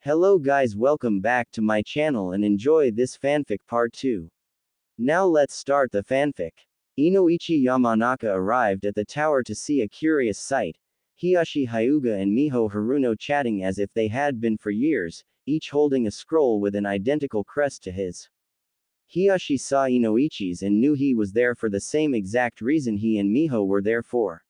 Hello guys, welcome back to my channel and enjoy this fanfic part 2. Now let's start the fanfic. Inoichi Yamanaka arrived at the tower to see a curious sight: Hiyashi Hyuga and Miho Haruno chatting as if they had been for years, each holding a scroll with an identical crest to his. Hiyashi saw Inoichi's and knew he was there for the same exact reason he and Miho were there for.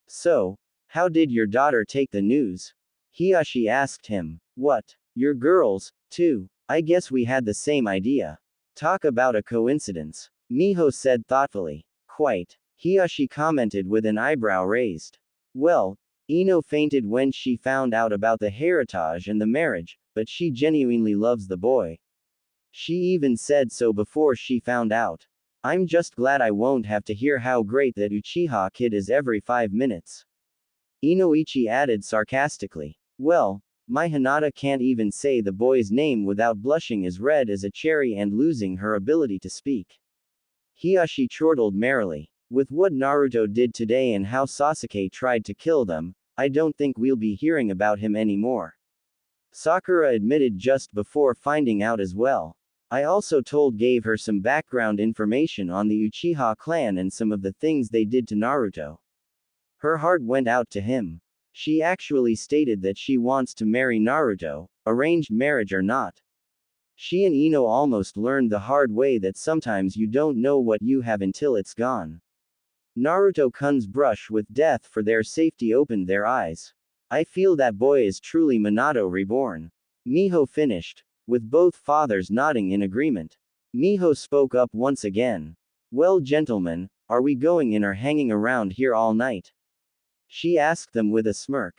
So, how did your daughter take the news? Hiyashi asked him. What? Your girls, too? I guess we had the same idea. Talk about a coincidence. Miho said thoughtfully. Quite. Hiyashi commented with an eyebrow raised. Well, Ino fainted when she found out about the heritage and the marriage, but she genuinely loves the boy. She even said so before she found out. I'm just glad I won't have to hear how great that Uchiha kid is every 5 minutes. Inoichi added sarcastically. Well, my Hinata can't even say the boy's name without blushing as red as a cherry and losing her ability to speak. Hiyashi chortled merrily. With what Naruto did today and how Sasuke tried to kill them, I don't think we'll be hearing about him anymore. Sakura admitted just before finding out as well. I also gave her some background information on the Uchiha clan and some of the things they did to Naruto. Her heart went out to him. She actually stated that she wants to marry Naruto, arranged marriage or not. She and Ino almost learned the hard way that sometimes you don't know what you have until it's gone. Naruto-kun's brush with death for their safety opened their eyes. I feel that boy is truly Minato reborn. Miho finished, with both fathers nodding in agreement. Miho spoke up once again. Well, gentlemen, are we going in or hanging around here all night? She asked them with a smirk.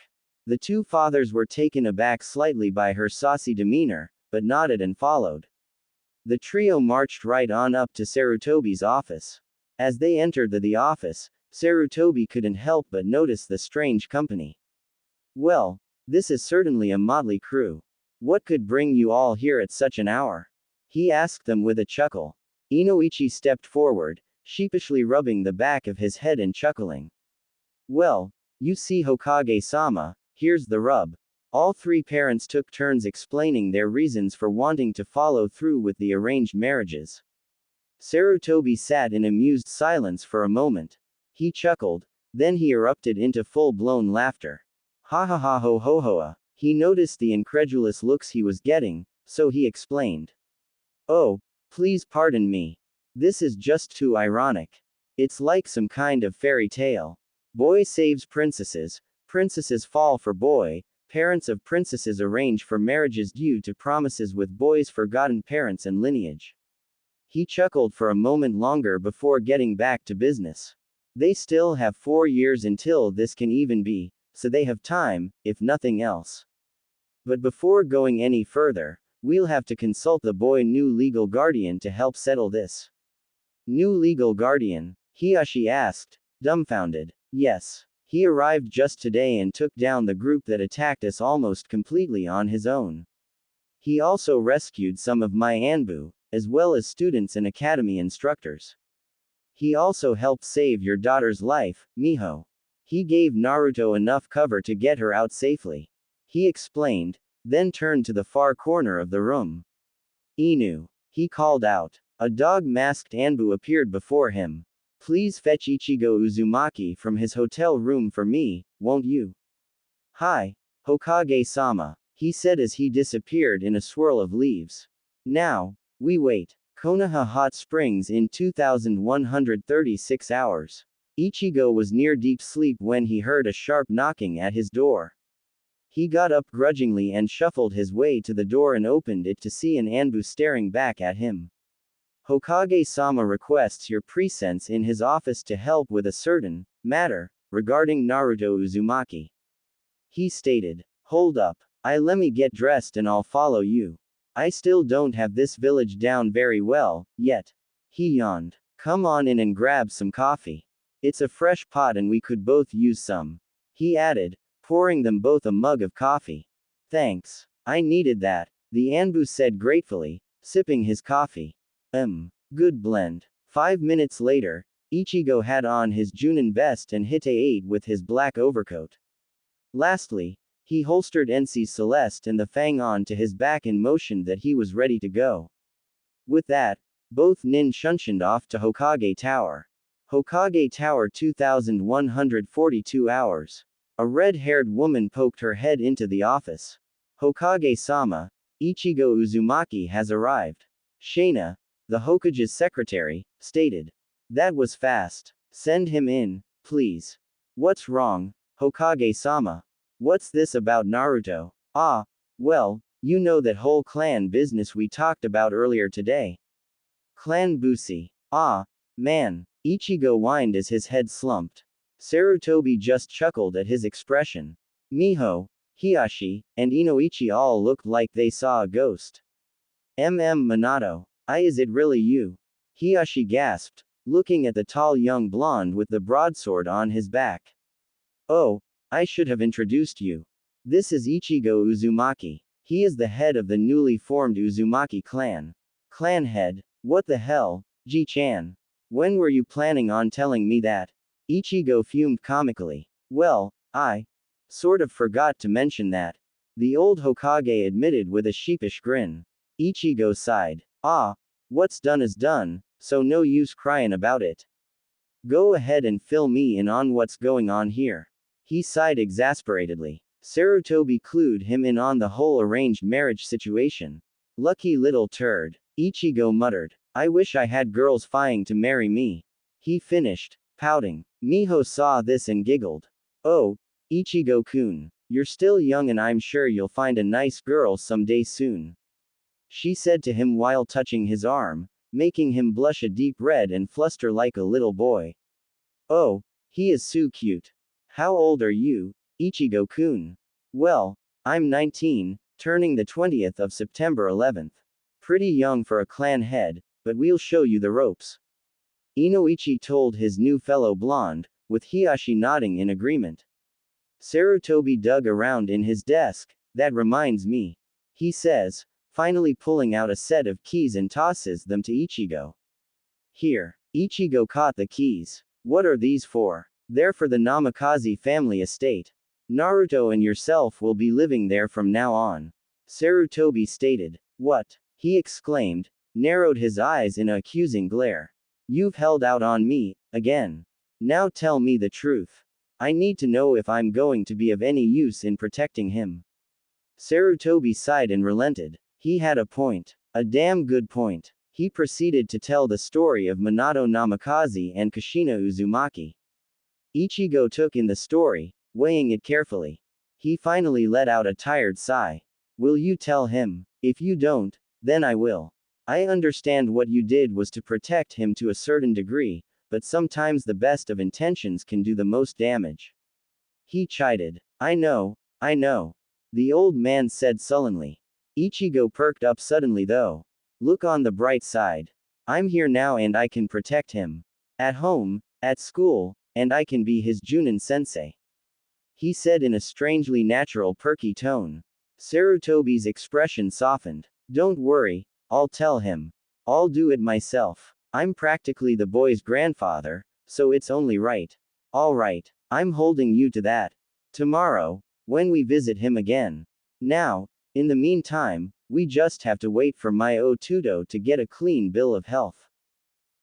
The two fathers were taken aback slightly by her saucy demeanor, but nodded and followed. The trio marched right on up to Sarutobi's office. As they entered the office, Sarutobi couldn't help but notice the strange company. Well, this is certainly a motley crew. What could bring you all here at such an hour? He asked them with a chuckle. Inoichi stepped forward, sheepishly rubbing the back of his head and chuckling. Well, you see, Hokage-sama, here's the rub. All three parents took turns explaining their reasons for wanting to follow through with the arranged marriages. Sarutobi sat in amused silence for a moment. He chuckled, then he erupted into full-blown laughter. Ha ha ha ho ho ho. He noticed the incredulous looks he was getting, so he explained. Oh, please pardon me. This is just too ironic. It's like some kind of fairy tale. Boy saves princesses, princesses fall for boy, parents of princesses arrange for marriages due to promises with boy's forgotten parents and lineage. He chuckled for a moment longer before getting back to business. They still have 4 years until this can even be, so they have time, if nothing else. But before going any further, we'll have to consult the boy's new legal guardian to help settle this. New legal guardian? Hiyashi asked, dumbfounded. Yes. He arrived just today and took down the group that attacked us almost completely on his own. He also rescued some of my Anbu, as well as students and academy instructors. He also helped save your daughter's life, Miho. He gave Naruto enough cover to get her out safely. He explained, then turned to the far corner of the room. Inu. He called out. A dog-masked Anbu appeared before him. Please fetch Ichigo Uzumaki from his hotel room for me, won't you? Hi, Hokage-sama, he said as he disappeared in a swirl of leaves. Now, we wait. Konoha Hot Springs in 2136 hours. Ichigo was near deep sleep when he heard a sharp knocking at his door. He got up grudgingly and shuffled his way to the door and opened it to see an Anbu staring back at him. Hokage-sama requests your presence in his office to help with a certain matter regarding Naruto Uzumaki. He stated. Hold up. Let me get dressed and I'll follow you. I still don't have this village down very well, yet. He yawned. Come on in and grab some coffee. It's a fresh pot and we could both use some. He added, pouring them both a mug of coffee. Thanks. I needed that, the Anbu said gratefully, sipping his coffee. Good blend. 5 minutes later, Ichigo had on his Junin vest and Hite 8 with his black overcoat. Lastly, He holstered NC Celeste and the Fang on to his back and motioned that he was ready to go. With that, both nin shunshined off to Hokage Tower. Hokage Tower 2142 hours. A red-haired woman poked her head into the office. Hokage-sama, Ichigo Uzumaki has arrived. Shana, the Hokage's secretary, stated. That was fast. Send him in, please. What's wrong, Hokage-sama? What's this about Naruto? Ah, well, you know that whole clan business we talked about earlier today. Clan Bushi. Ah, man. Ichigo whined as his head slumped. Sarutobi just chuckled at his expression. Miho, Hiashi, and Inoichi all looked like they saw a ghost. Minato. Is it really you? Hiashi gasped, looking at the tall young blonde with the broadsword on his back. Oh, I should have introduced you. This is Ichigo Uzumaki. He is the head of the newly formed Uzumaki clan. Clan head? What the hell, Ji-chan? When were you planning on telling me that? Ichigo fumed comically. Well, I sort of forgot to mention that. The old Hokage admitted with a sheepish grin. Ichigo sighed. Ah, what's done is done, so no use crying about it. Go ahead and fill me in on what's going on here. He sighed exasperatedly. Sarutobi clued him in on the whole arranged marriage situation. Lucky little turd. Ichigo muttered. I wish I had girls fying to marry me. He finished, pouting. Miho saw this and giggled. Oh, Ichigo-kun. You're still young and I'm sure you'll find a nice girl someday soon. She said to him while touching his arm, making him blush a deep red and fluster like a little boy. Oh, he is so cute. How old are you, Ichigo-kun? Well, I'm 19, turning the 20th of September 11th. Pretty young for a clan head, but we'll show you the ropes. Inoichi told his new fellow blonde, with Hiashi nodding in agreement. Sarutobi dug around in his desk. That reminds me. He says, finally pulling out a set of keys and tosses them to Ichigo. Here. Ichigo caught the keys. What are these for? They're for the Namikaze family estate. Naruto and yourself will be living there from now on. Sarutobi stated. What? He exclaimed, narrowed his eyes in an accusing glare. You've held out on me, again. Now tell me the truth. I need to know if I'm going to be of any use in protecting him. Sarutobi sighed and relented. He had a point. A damn good point. He proceeded to tell the story of Minato Namikaze and Kushina Uzumaki. Ichigo took in the story, weighing it carefully. He finally let out a tired sigh. Will you tell him? If you don't, then I will. I understand what you did was to protect him to a certain degree, but sometimes the best of intentions can do the most damage. He chided. I know. The old man said sullenly. Ichigo perked up suddenly though. Look on the bright side. I'm here now and I can protect him. At home, at school, and I can be his Junin sensei. He said in a strangely natural perky tone. Sarutobi's expression softened. Don't worry, I'll tell him. I'll do it myself. I'm practically the boy's grandfather, so it's only right. Alright, I'm holding you to that. Tomorrow, when we visit him again. Now, in the meantime, we just have to wait for my Otudo to get a clean bill of health.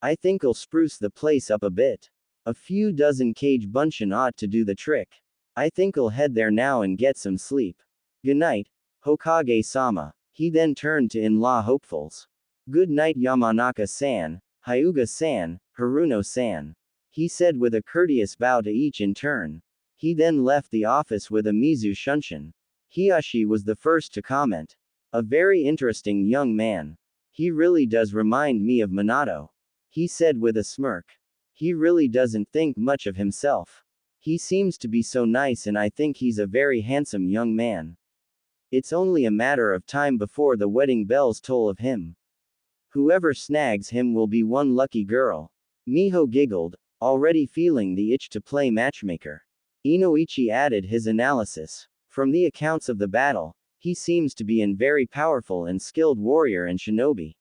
I think I'll spruce the place up a bit. A few dozen Kage Bunshin ought to do the trick. I think I'll head there now and get some sleep. Good night, Hokage-sama. He then turned to in-law hopefuls. Good night Yamanaka-san, Hyuga-san, Haruno-san. He said with a courteous bow to each in turn. He then left the office with a Mizu Shunshin. Hiashi was the first to comment. A very interesting young man. He really does remind me of Minato. He said with a smirk. He really doesn't think much of himself. He seems to be so nice and I think he's a very handsome young man. It's only a matter of time before the wedding bells toll of him. Whoever snags him will be one lucky girl. Miho giggled, already feeling the itch to play matchmaker. Inoichi added his analysis. From the accounts of the battle, he seems to be a very powerful and skilled warrior and shinobi.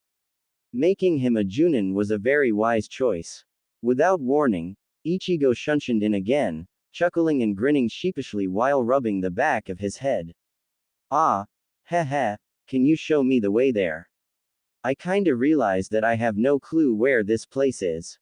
Making him a Junin was a very wise choice. Without warning, Ichigo shunshined in again, chuckling and grinning sheepishly while rubbing the back of his head. Ah, heh heh, can you show me the way there? I kinda realize that I have no clue where this place is.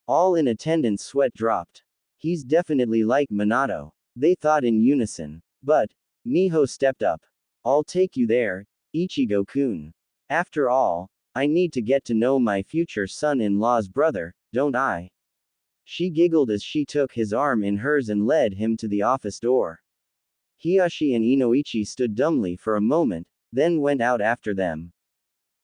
All in attendance sweat dropped. He's definitely like Minato, they thought in unison. But, Miho stepped up. I'll take you there, Ichigo-kun. After all, I need to get to know my future son-in-law's brother, don't I? She giggled as she took his arm in hers and led him to the office door. Hiashi and Inoichi stood dumbly for a moment, then went out after them.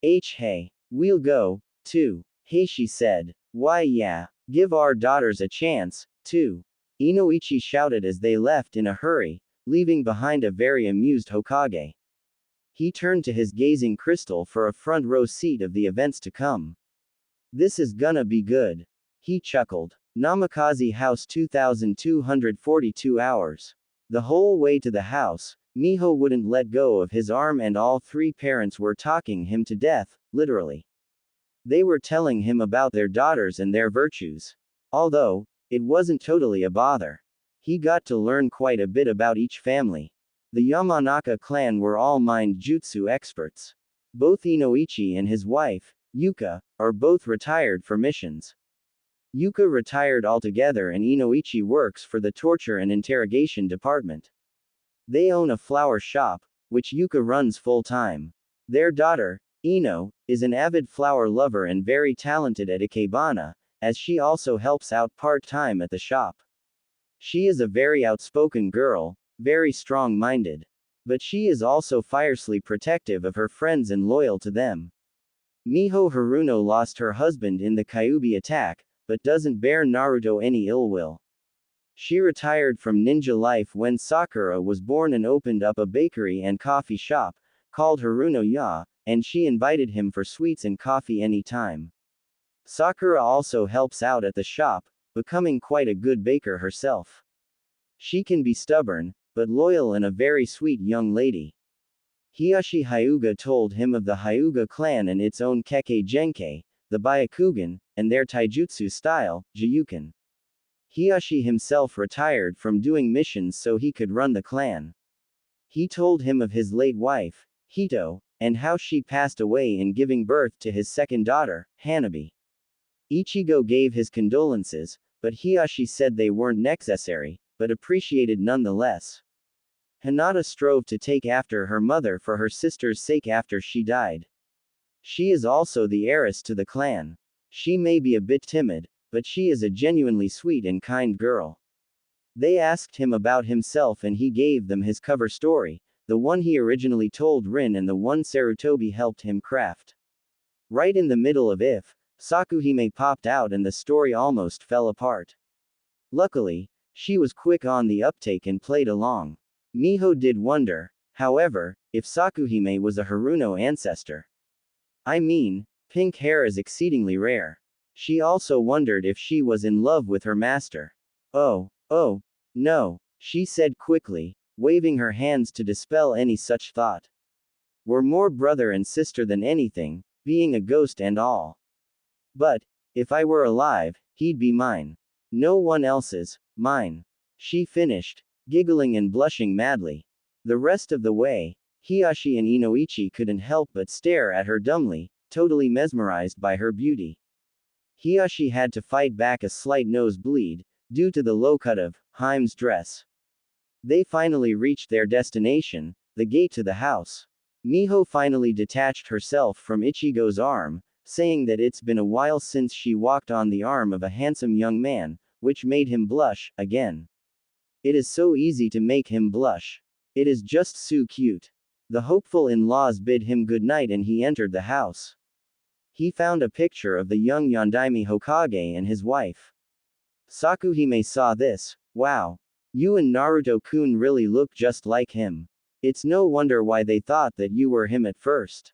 Hey, we'll go, too. Heishi said. Why yeah, give our daughters a chance, too. Inoichi shouted as they left in a hurry, leaving behind a very amused Hokage. He turned to his gazing crystal for a front row seat of the events to come. This is gonna be good. He chuckled. Namikaze House 2242 hours. The whole way to the house, Miho wouldn't let go of his arm and all three parents were talking him to death, literally. They were telling him about their daughters and their virtues. Although, it wasn't totally a bother. He got to learn quite a bit about each family. The Yamanaka clan were all mind jutsu experts. Both Inoichi and his wife, Yuka, are both retired for missions. Yuka retired altogether and Inoichi works for the torture and interrogation department. They own a flower shop, which Yuka runs full-time. Their daughter, Ino, is an avid flower lover and very talented at ikebana, as she also helps out part-time at the shop. She is a very outspoken girl, very strong-minded. But she is also fiercely protective of her friends and loyal to them. Miho Haruno lost her husband in the Kyuubi attack, but doesn't bear Naruto any ill will. She retired from ninja life when Sakura was born and opened up a bakery and coffee shop, called Haruno Ya, and she invited him for sweets and coffee anytime. Sakura also helps out at the shop, becoming quite a good baker herself. She can be stubborn, but loyal and a very sweet young lady. Hiashi Hyuga told him of the Hyuga clan and its own Kekkei Genkai, the Byakugan, and their taijutsu style, Jiyuken. Hiashi himself retired from doing missions so he could run the clan. He told him of his late wife, Hito, and how she passed away in giving birth to his second daughter, Hanabi. Ichigo gave his condolences, but Hiashi said they weren't necessary, but appreciated nonetheless. Hinata strove to take after her mother for her sister's sake after she died. She is also the heiress to the clan. She may be a bit timid, but she is a genuinely sweet and kind girl. They asked him about himself and he gave them his cover story, the one he originally told Rin and the one Sarutobi helped him craft. Right in the middle of If, Sakuhime popped out and the story almost fell apart. Luckily, she was quick on the uptake and played along. Miho did wonder, however, if Sakuhime was a Haruno ancestor. I mean, pink hair is exceedingly rare. She also wondered if she was in love with her master. Oh, no, she said quickly, waving her hands to dispel any such thought. We're more brother and sister than anything, being a ghost and all. But, if I were alive, he'd be mine. No one else's, mine. She finished, giggling and blushing madly. The rest of the way, Hiashi and Inoichi couldn't help but stare at her dumbly, totally mesmerized by her beauty. Hiashi had to fight back a slight nosebleed, due to the low cut of Haim's dress. They finally reached their destination, the gate to the house. Miho finally detached herself from Ichigo's arm, saying that it's been a while since she walked on the arm of a handsome young man, which made him blush, again. It is so easy to make him blush. It is just so cute. The hopeful in-laws bid him good night and he entered the house. He found a picture of the young Yondaime Hokage and his wife. Sakuhime saw this. Wow. You and Naruto-kun really look just like him. It's no wonder why they thought that you were him at first.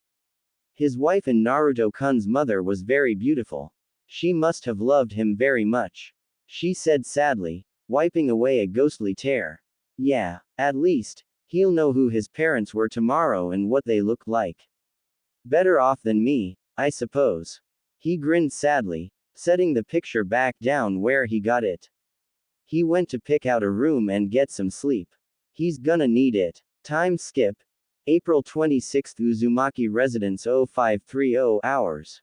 His wife and Naruto-kun's mother was very beautiful. She must have loved him very much. She said sadly, wiping away a ghostly tear. Yeah, at least, he'll know who his parents were tomorrow and what they looked like. Better off than me, I suppose. He grinned sadly, setting the picture back down where he got it. He went to pick out a room and get some sleep. He's gonna need it. Time skip. April 26, Uzumaki Residence 0530 hours.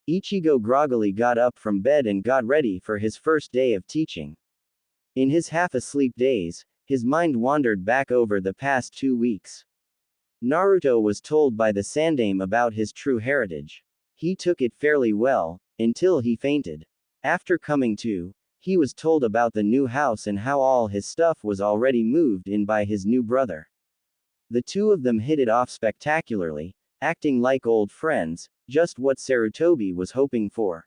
Ichigo groggily got up from bed and got ready for his first day of teaching. In his half-asleep days, his mind wandered back over the past 2 weeks. Naruto was told by the Sandaime about his true heritage. He took it fairly well, until he fainted. After coming to, he was told about the new house and how all his stuff was already moved in by his new brother. The two of them hit it off spectacularly, acting like old friends, just what Sarutobi was hoping for.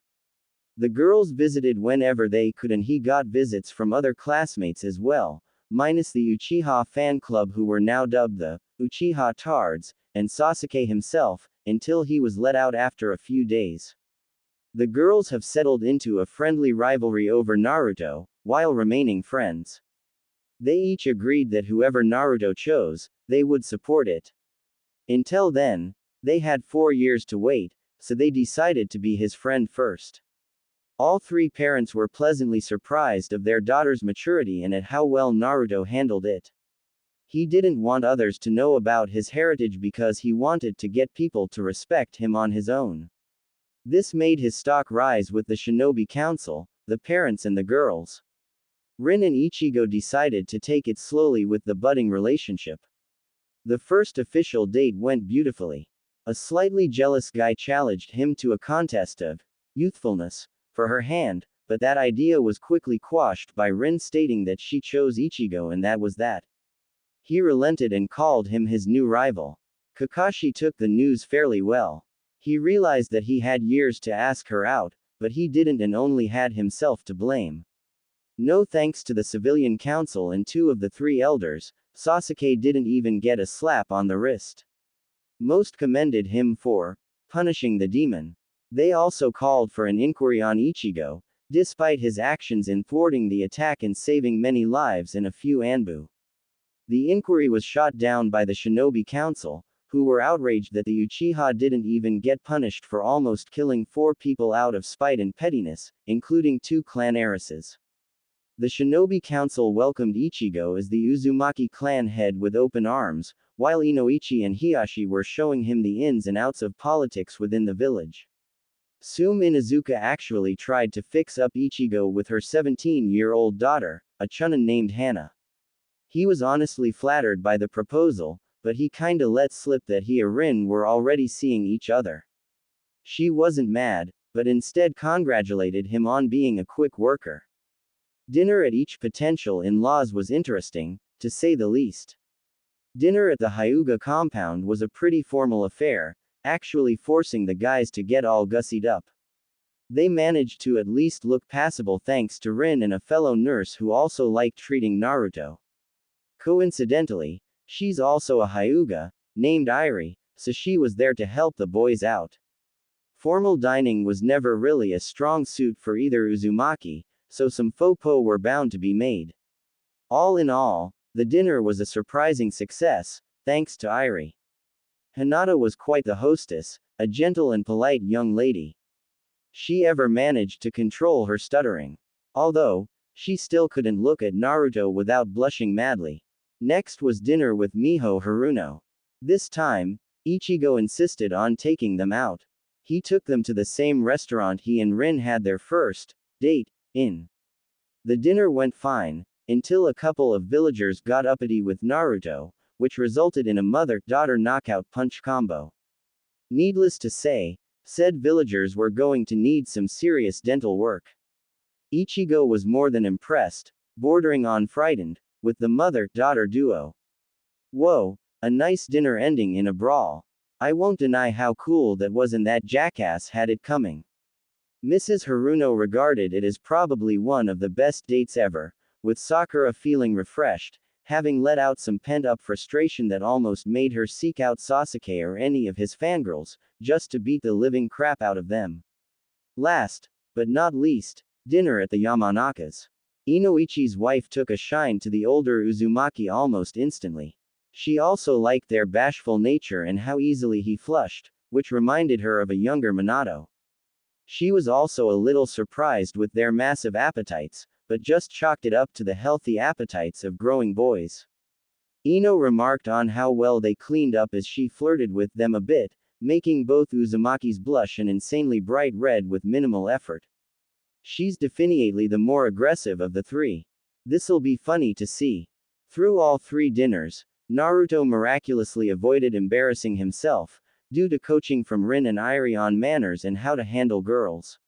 The girls visited whenever they could and he got visits from other classmates as well, minus the Uchiha fan club who were now dubbed the Uchiha Tards, and Sasuke himself, until he was let out after a few days. The girls have settled into a friendly rivalry over Naruto, while remaining friends. They each agreed that whoever Naruto chose, they would support it. Until then, they had 4 years to wait, so they decided to be his friend first. All three parents were pleasantly surprised of their daughter's maturity and at how well Naruto handled it. He didn't want others to know about his heritage because he wanted to get people to respect him on his own. This made his stock rise with the Shinobi Council, the parents and the girls. Rin and Ichigo decided to take it slowly with the budding relationship. The first official date went beautifully. A slightly jealous guy challenged him to a contest of youthfulness for her hand, but that idea was quickly quashed by Rin stating that she chose Ichigo and that was that. He relented and called him his new rival. Kakashi took the news fairly well. He realized that he had years to ask her out, but he didn't and only had himself to blame. No thanks to the civilian council and 2 of the 3 elders, Sasuke didn't even get a slap on the wrist. Most commended him for punishing the demon. They also called for an inquiry on Ichigo, despite his actions in thwarting the attack and saving many lives and a few Anbu. The inquiry was shot down by the Shinobi Council, who were outraged that the Uchiha didn't even get punished for almost killing 4 people out of spite and pettiness, including 2 clan heiresses. The Shinobi Council welcomed Ichigo as the Uzumaki clan head with open arms, while Inoichi and Hiyashi were showing him the ins and outs of politics within the village. Sume Inuzuka actually tried to fix up Ichigo with her 17-year-old daughter, a chunin named Hana. He was honestly flattered by the proposal, but he kinda let slip that he and Rin were already seeing each other. She wasn't mad, but instead congratulated him on being a quick worker. Dinner at each potential in-laws was interesting, to say the least. Dinner at the Hyuga compound was a pretty formal affair, actually forcing the guys to get all gussied up. They managed to at least look passable thanks to Rin and a fellow nurse who also liked treating Naruto. Coincidentally, she's also a Hyuga, named Irie, so she was there to help the boys out. Formal dining was never really a strong suit for either Uzumaki, so some faux pas were bound to be made. All in all, the dinner was a surprising success, thanks to Irie. Hinata was quite the hostess, a gentle and polite young lady. She ever managed to control her stuttering. Although, she still couldn't look at Naruto without blushing madly. Next was dinner with Miho Haruno. This time, Ichigo insisted on taking them out. He took them to the same restaurant he and Rin had their first date in. The dinner went fine, until a couple of villagers got uppity with Naruto, which resulted in a mother-daughter knockout punch combo. Needless to say, said villagers were going to need some serious dental work. Ichigo was more than impressed, bordering on frightened, with the mother-daughter duo. Whoa, a nice dinner ending in a brawl. I won't deny how cool that was and that jackass had it coming. Mrs. Haruno regarded it as probably one of the best dates ever, with Sakura feeling refreshed, having let out some pent-up frustration that almost made her seek out Sasuke or any of his fangirls, just to beat the living crap out of them. Last, but not least, dinner at the Yamanakas. Inoichi's wife took a shine to the older Uzumaki almost instantly. She also liked their bashful nature and how easily he flushed, which reminded her of a younger Minato. She was also a little surprised with their massive appetites, but just chalked it up to the healthy appetites of growing boys. Ino remarked on how well they cleaned up as she flirted with them a bit, making both Uzumaki's blush an insanely bright red with minimal effort. She's definitely the more aggressive of the three. This'll be funny to see. Through all three dinners, Naruto miraculously avoided embarrassing himself, due to coaching from Rin and Irie on manners and how to handle girls.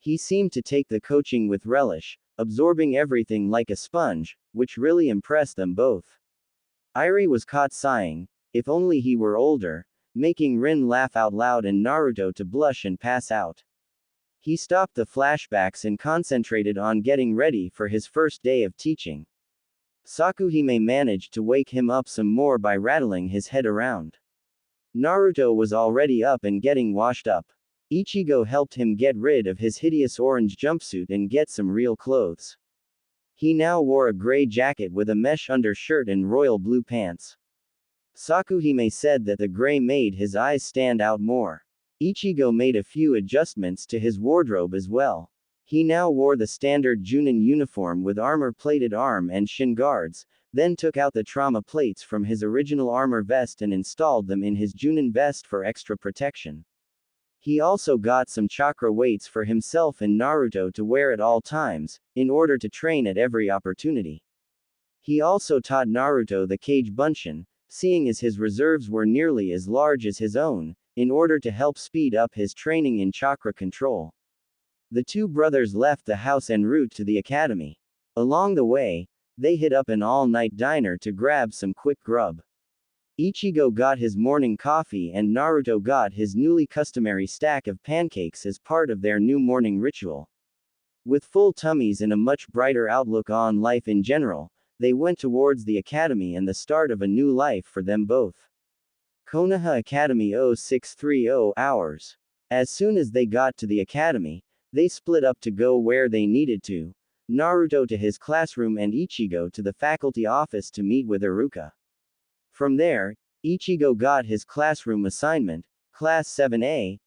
He seemed to take the coaching with relish, absorbing everything like a sponge, which really impressed them both. Irie was caught sighing, if only he were older, making Rin laugh out loud and Naruto to blush and pass out. He stopped the flashbacks and concentrated on getting ready for his first day of teaching. Sakuhime managed to wake him up some more by rattling his head around. Naruto was already up and getting washed up. Ichigo helped him get rid of his hideous orange jumpsuit and get some real clothes. He now wore a gray jacket with a mesh undershirt and royal blue pants. Sakuhime said that the gray made his eyes stand out more. Ichigo made a few adjustments to his wardrobe as well. He now wore the standard Junin uniform with armor-plated arm and shin guards, then took out the trauma plates from his original armor vest and installed them in his Junin vest for extra protection. He also got some chakra weights for himself and Naruto to wear at all times, in order to train at every opportunity. He also taught Naruto the Kage Bunshin, seeing as his reserves were nearly as large as his own, in order to help speed up his training in chakra control. The two brothers left the house en route to the academy. Along the way, they hit up an all-night diner to grab some quick grub. Ichigo got his morning coffee and Naruto got his newly customary stack of pancakes as part of their new morning ritual. With full tummies and a much brighter outlook on life in general, they went towards the academy and the start of a new life for them both. Konoha Academy 0630 hours. As soon as they got to the academy, they split up to go where they needed to. Naruto to his classroom and Ichigo to the faculty office to meet with Iruka. From there, Ichigo got his classroom assignment, Class 7A,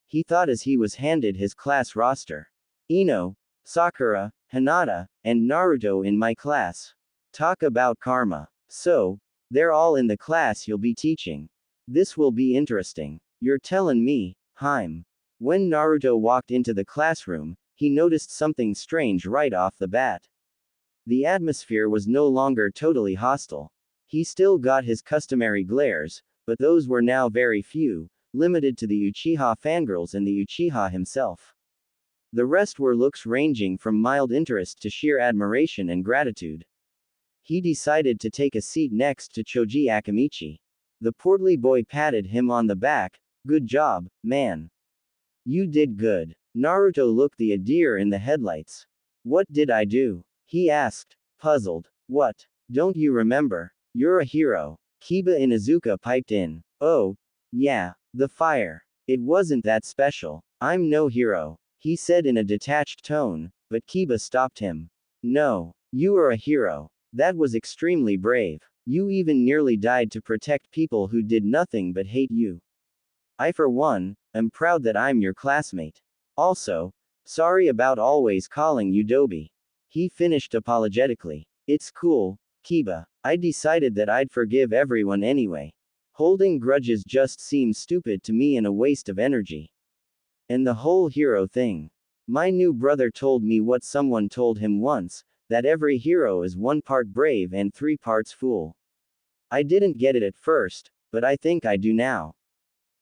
He thought as he was handed his class roster. Ino, Sakura, Hinata, and Naruto in my class. Talk about karma. So, they're all in the class you'll be teaching. This will be interesting. You're telling me, Harem. When Naruto walked into the classroom, he noticed something strange right off the bat. The atmosphere was no longer totally hostile. He still got his customary glares, but those were now very few, limited to the Uchiha fangirls and the Uchiha himself. The rest were looks ranging from mild interest to sheer admiration and gratitude. He decided to take a seat next to Choji Akamichi. The portly boy patted him on the back. Good job, man. You did good. Naruto looked the deer in the headlights. What did I do? He asked, puzzled. What? Don't you remember? You're a hero. Kiba Inuzuka piped in. Oh, yeah, the fire. It wasn't that special. I'm no hero, he said in a detached tone, but Kiba stopped him. No, you are a hero. That was extremely brave. You even nearly died to protect people who did nothing but hate you. I for one, am proud that I'm your classmate. Also, sorry about always calling you Dobi. He finished apologetically. It's cool, Kiba. I decided that I'd forgive everyone anyway. Holding grudges just seems stupid to me and a waste of energy. And the whole hero thing. My new brother told me what someone told him once, that every hero is 1 part brave and 3 parts fool. I didn't get it at first, but I think I do now.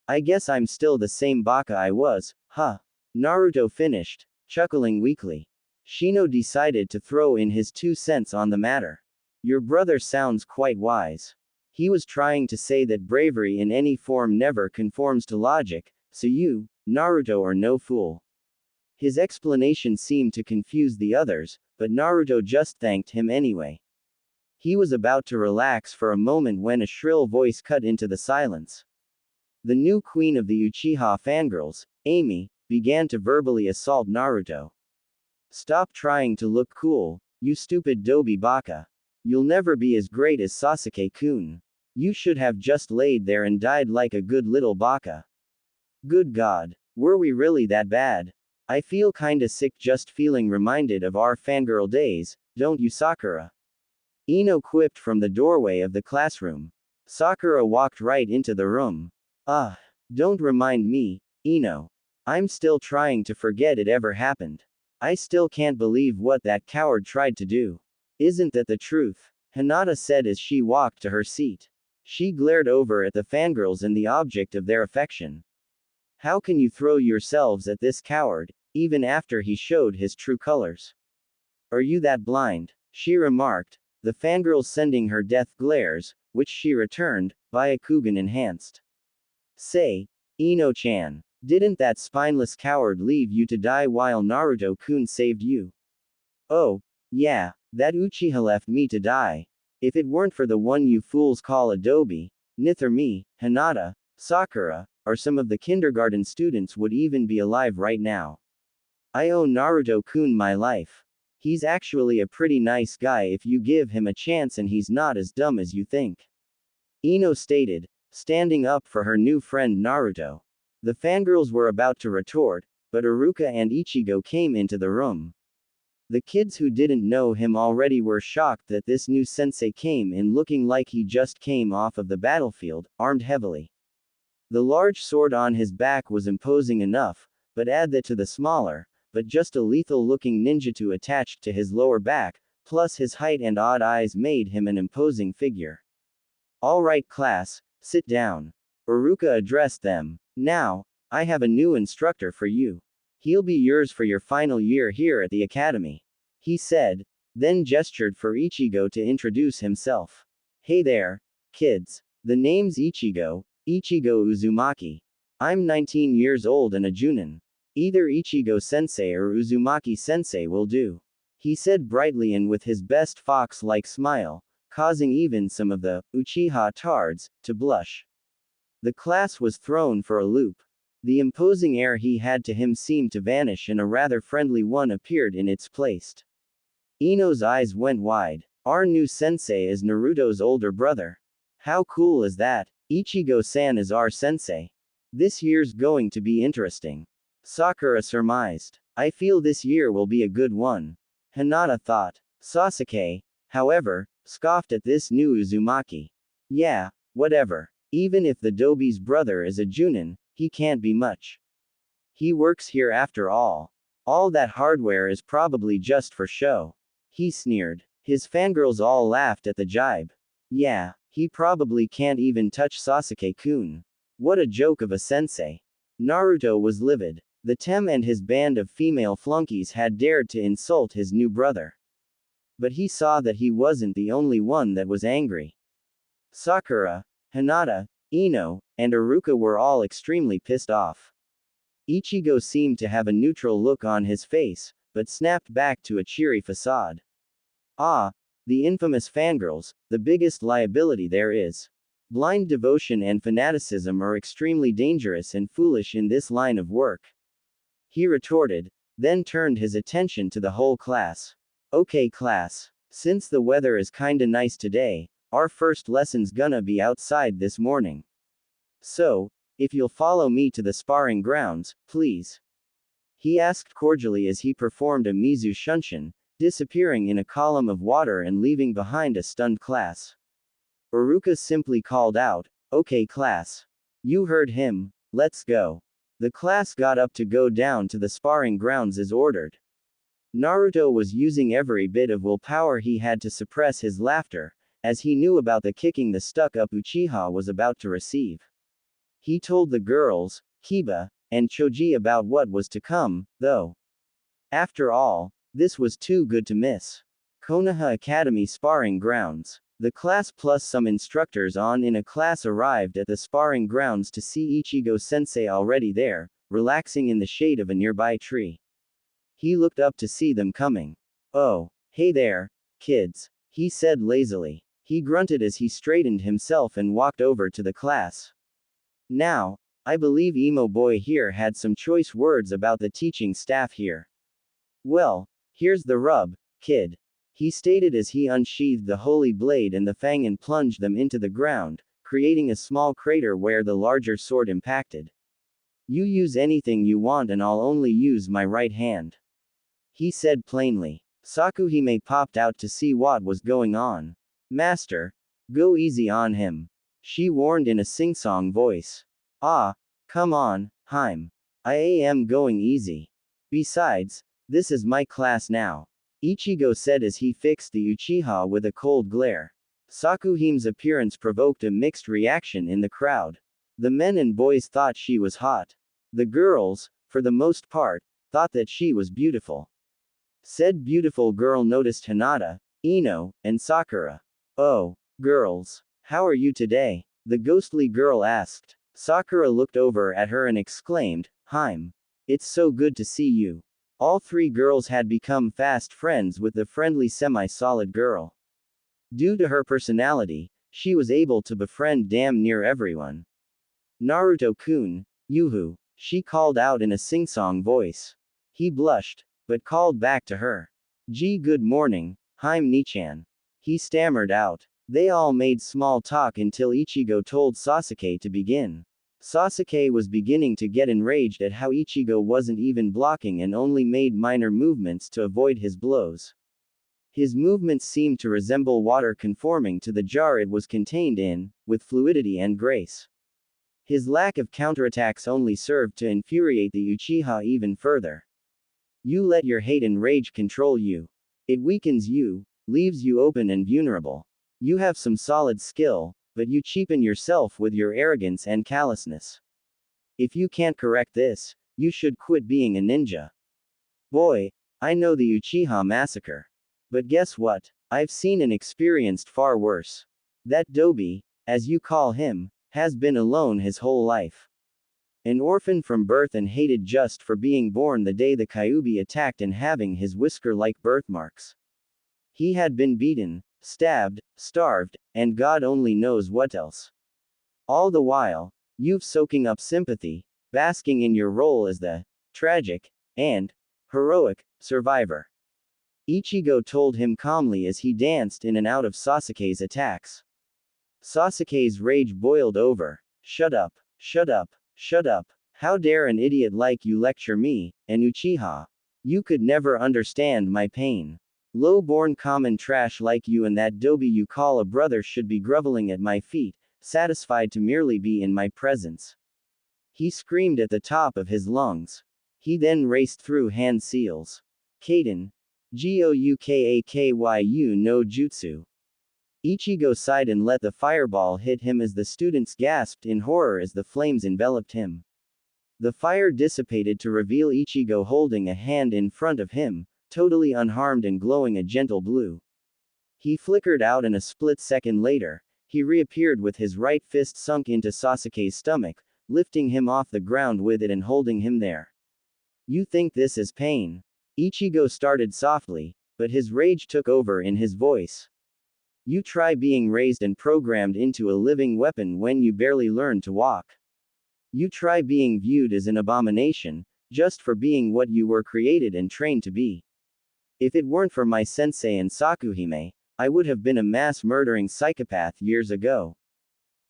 I guess I'm still the same baka I was, Naruto finished, chuckling weakly. Shino decided to throw in his 2 cents on the matter. Your brother sounds quite wise. He was trying to say that bravery in any form never conforms to logic, so you, Naruto, are no fool. His explanation seemed to confuse the others, but Naruto just thanked him anyway. He was about to relax for a moment when a shrill voice cut into the silence. The new queen of the Uchiha fangirls, Amy, began to verbally assault Naruto. Stop trying to look cool, you stupid Dobi baka. You'll never be as great as Sasuke-kun. You should have just laid there and died like a good little baka. Good God, were we really that bad? I feel kinda sick just feeling reminded of our fangirl days, don't you, Sakura? Ino quipped from the doorway of the classroom. Sakura walked right into the room. Ah, don't remind me, Ino. I'm still trying to forget it ever happened. I still can't believe what that coward tried to do. Isn't that the truth? Hinata said as she walked to her seat. She glared over at the fangirls and the object of their affection. How can you throw yourselves at this coward, even after he showed his true colors? Are you that blind? She remarked, the fangirls sending her death glares, which she returned, Byakugan enhanced. Say, Ino-chan, didn't that spineless coward leave you to die while Naruto-kun saved you? Oh, yeah, that Uchiha left me to die. If it weren't for the one you fools call Adobe, neither me, Hinata, Sakura, or some of the kindergarten students would even be alive right now. I owe Naruto-kun my life. He's actually a pretty nice guy if you give him a chance and he's not as dumb as you think. Ino stated, standing up for her new friend Naruto. The fangirls were about to retort, but Iruka and Ichigo came into the room. The kids who didn't know him already were shocked that this new sensei came in looking like he just came off of the battlefield, armed heavily. The large sword on his back was imposing enough, but add that to the smaller, but just a lethal-looking ninjutsu attached to his lower back, plus his height and odd eyes made him an imposing figure. All right, class, sit down. Iruka addressed them. Now, I have a new instructor for you. He'll be yours for your final year here at the academy. He said, then gestured for Ichigo to introduce himself. Hey there, kids. The name's Ichigo, Ichigo Uzumaki. I'm 19 years old and a Junin. Either Ichigo-sensei or Uzumaki-sensei will do. He said brightly and with his best fox-like smile, causing even some of the Uchiha tards to blush. The class was thrown for a loop. The imposing air he had to him seemed to vanish and a rather friendly one appeared in its place. Ino's eyes went wide. Our new sensei is Naruto's older brother. How cool is that? Ichigo-san is our sensei. This year's going to be interesting. Sakura surmised. I feel this year will be a good one. Hinata thought. Sasuke, however, scoffed at this new Uzumaki. Yeah, whatever. Even if the Dobi's brother is a Junin, he can't be much. He works here after all. All that hardware is probably just for show. He sneered. His fangirls all laughed at the jibe. Yeah, he probably can't even touch Sasuke-kun. What a joke of a sensei. Naruto was livid. The Tem and his band of female flunkies had dared to insult his new brother. But he saw that he wasn't the only one that was angry. Sakura, Hinata, Ino, and Iruka were all extremely pissed off. Ichigo seemed to have a neutral look on his face, but snapped back to a cheery facade. Ah, the infamous fangirls, the biggest liability there is. Blind devotion and fanaticism are extremely dangerous and foolish in this line of work. He retorted, then turned his attention to the whole class. Okay class. Since the weather is kinda nice today, our first lesson's gonna be outside this morning. So, if you'll follow me to the sparring grounds, please. He asked cordially as he performed a Mizu Shunshin, disappearing in a column of water and leaving behind a stunned class. Iruka simply called out, okay class. You heard him, let's go. The class got up to go down to the sparring grounds as ordered. Naruto was using every bit of willpower he had to suppress his laughter, as he knew about the kicking the stuck-up Uchiha was about to receive. He told the girls, Kiba, and Choji about what was to come, though. After all, this was too good to miss. Konoha Academy sparring grounds. The class plus some instructors in a class arrived at the sparring grounds to see Ichigo-sensei already there, relaxing in the shade of a nearby tree. He looked up to see them coming. Oh, hey there, kids, he said lazily. He grunted as he straightened himself and walked over to the class. Now, I believe Emo Boy here had some choice words about the teaching staff here. Well, here's the rub, kid. He stated as he unsheathed the holy blade and the fang and plunged them into the ground, creating a small crater where the larger sword impacted. You use anything you want and I'll only use my right hand. He said plainly. Sakuhime popped out to see what was going on. Master, go easy on him. She warned in a sing-song voice. Ah, come on, Haim. I am going easy. Besides, this is my class now. Ichigo said as he fixed the Uchiha with a cold glare. Sakuhime's appearance provoked a mixed reaction in the crowd. The men and boys thought she was hot. The girls, for the most part, thought that she was beautiful. Said beautiful girl noticed Hinata, Ino, and Sakura. Oh, girls. How are you today? The ghostly girl asked. Sakura looked over at her and exclaimed, Haim. It's so good to see you. All three girls had become fast friends with the friendly semi-solid girl. Due to her personality, she was able to befriend damn near everyone. Naruto-kun, Yuhu, she called out in a sing-song voice. He blushed, but called back to her. Good morning, Haim Nichan. He stammered out. They all made small talk until Ichigo told Sasuke to begin. Sasuke was beginning to get enraged at how Ichigo wasn't even blocking and only made minor movements to avoid his blows. His movements seemed to resemble water conforming to the jar it was contained in, with fluidity and grace. His lack of counterattacks only served to infuriate the Uchiha even further. You let your hate and rage control you. It weakens you, leaves you open and vulnerable. You have some solid skill, but you cheapen yourself with your arrogance and callousness. If you can't correct this, you should quit being a ninja. Boy, I know the Uchiha massacre. But guess what? I've seen and experienced far worse. That Dobi, as you call him, has been alone his whole life. An orphan from birth and hated just for being born the day the Kyuubi attacked and having his whisker-like birthmarks. He had been beaten, stabbed, starved, and God only knows what else. All the while, you've soaking up sympathy, basking in your role as the tragic and heroic survivor. Ichigo told him calmly as he danced in and out of Sasuke's attacks. Sasuke's rage boiled over. Shut up, shut up, shut up. How dare an idiot like you lecture me, an Uchiha? You could never understand my pain. Low-born common trash like you and that Dobi you call a brother should be groveling at my feet, satisfied to merely be in my presence. He screamed at the top of his lungs. He then raced through hand seals. Kaden. Goukakyu no Jutsu. Ichigo sighed and let the fireball hit him as the students gasped in horror as the flames enveloped him. The fire dissipated to reveal Ichigo holding a hand in front of him, totally unharmed and glowing a gentle blue. He flickered out and a split second later, he reappeared with his right fist sunk into Sasuke's stomach, lifting him off the ground with it and holding him there. You think this is pain? Ichigo started softly, but his rage took over in his voice. You try being raised and programmed into a living weapon when you barely learn to walk. You try being viewed as an abomination, just for being what you were created and trained to be. If it weren't for my sensei and Sakuhime, I would have been a mass-murdering psychopath years ago.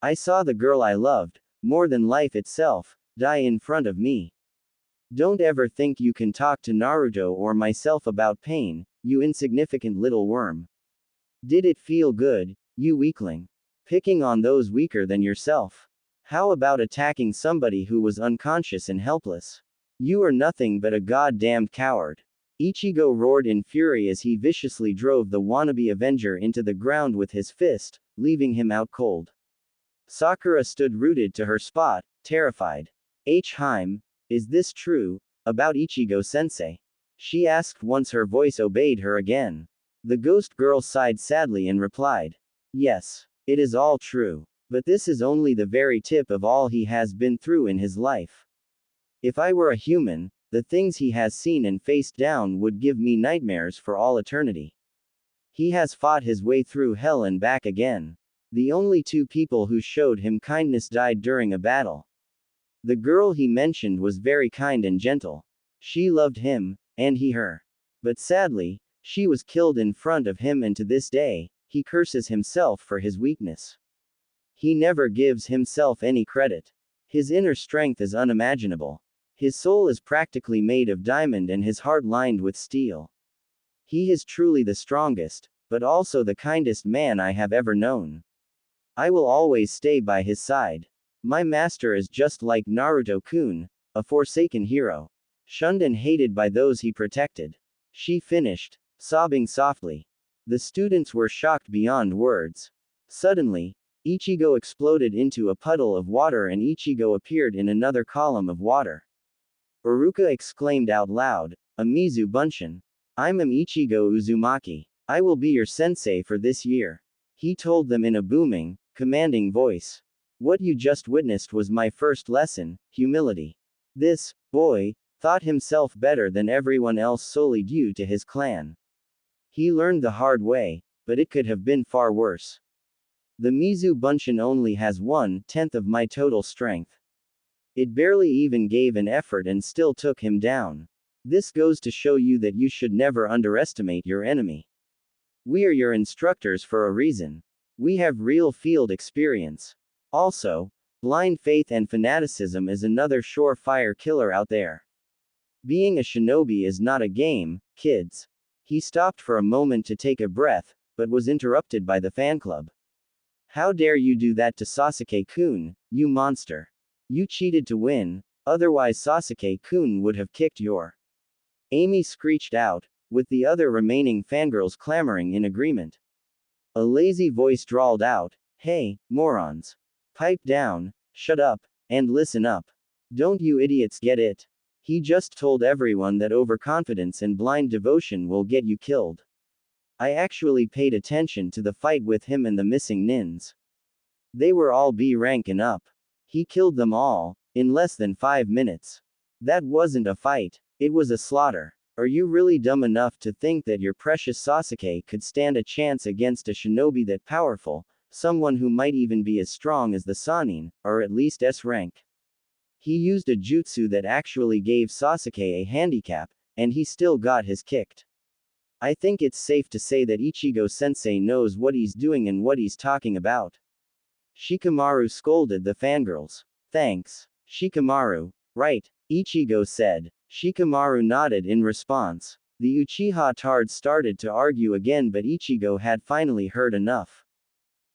I saw the girl I loved, more than life itself, die in front of me. Don't ever think you can talk to Naruto or myself about pain, you insignificant little worm. Did it feel good, you weakling? Picking on those weaker than yourself. How about attacking somebody who was unconscious and helpless? You are nothing but a goddamned coward. Ichigo roared in fury as he viciously drove the wannabe Avenger into the ground with his fist, leaving him out cold. Sakura stood rooted to her spot, terrified. Haim, is this true, about Ichigo-sensei? She asked once her voice obeyed her again. The ghost girl sighed sadly and replied. Yes, it is all true. But this is only the very tip of all he has been through in his life. If I were a human, the things he has seen and faced down would give me nightmares for all eternity. He has fought his way through hell and back again. The only two people who showed him kindness died during a battle. The girl he mentioned was very kind and gentle. She loved him, and he her. But sadly, she was killed in front of him and to this day, he curses himself for his weakness. He never gives himself any credit. His inner strength is unimaginable. His soul is practically made of diamond and his heart lined with steel. He is truly the strongest, but also the kindest man I have ever known. I will always stay by his side. My master is just like Naruto-kun, a forsaken hero. Shunned and hated by those he protected. She finished, sobbing softly. The students were shocked beyond words. Suddenly, Ichigo exploded into a puddle of water and Ichigo appeared in another column of water. Uruka exclaimed out loud, "Amizu Bunshin. I'm Ichigo Uzumaki. I will be your sensei for this year." He told them in a booming, commanding voice. What you just witnessed was my first lesson, humility. This boy thought himself better than everyone else solely due to his clan. He learned the hard way, but it could have been far worse. The Mizu Bunshin only has 1/10 of my total strength. It barely even gave an effort and still took him down. This goes to show you that you should never underestimate your enemy. We are your instructors for a reason. We have real field experience. Also, blind faith and fanaticism is another surefire killer out there. Being a shinobi is not a game, kids. He stopped for a moment to take a breath, but was interrupted by the fan club. How dare you do that to Sasuke-kun, you monster. You cheated to win, otherwise Sasuke-kun would have kicked your. Amy screeched out, with the other remaining fangirls clamoring in agreement. A lazy voice drawled out, "Hey, morons. Pipe down, shut up, and listen up. Don't you idiots get it? He just told everyone that overconfidence and blind devotion will get you killed. I actually paid attention to the fight with him and the missing nins. They were all B rank and up. He killed them all, in less than 5 minutes. That wasn't a fight, it was a slaughter. Are you really dumb enough to think that your precious Sasuke could stand a chance against a shinobi that powerful, someone who might even be as strong as the Sannin, or at least S rank? He used a jutsu that actually gave Sasuke a handicap, and he still got his kicked. I think it's safe to say that Ichigo-sensei knows what he's doing and what he's talking about." Shikamaru scolded the fangirls. "Thanks, Shikamaru." "Right," Ichigo said. Shikamaru nodded in response. The Uchiha tards started to argue again, but Ichigo had finally heard enough.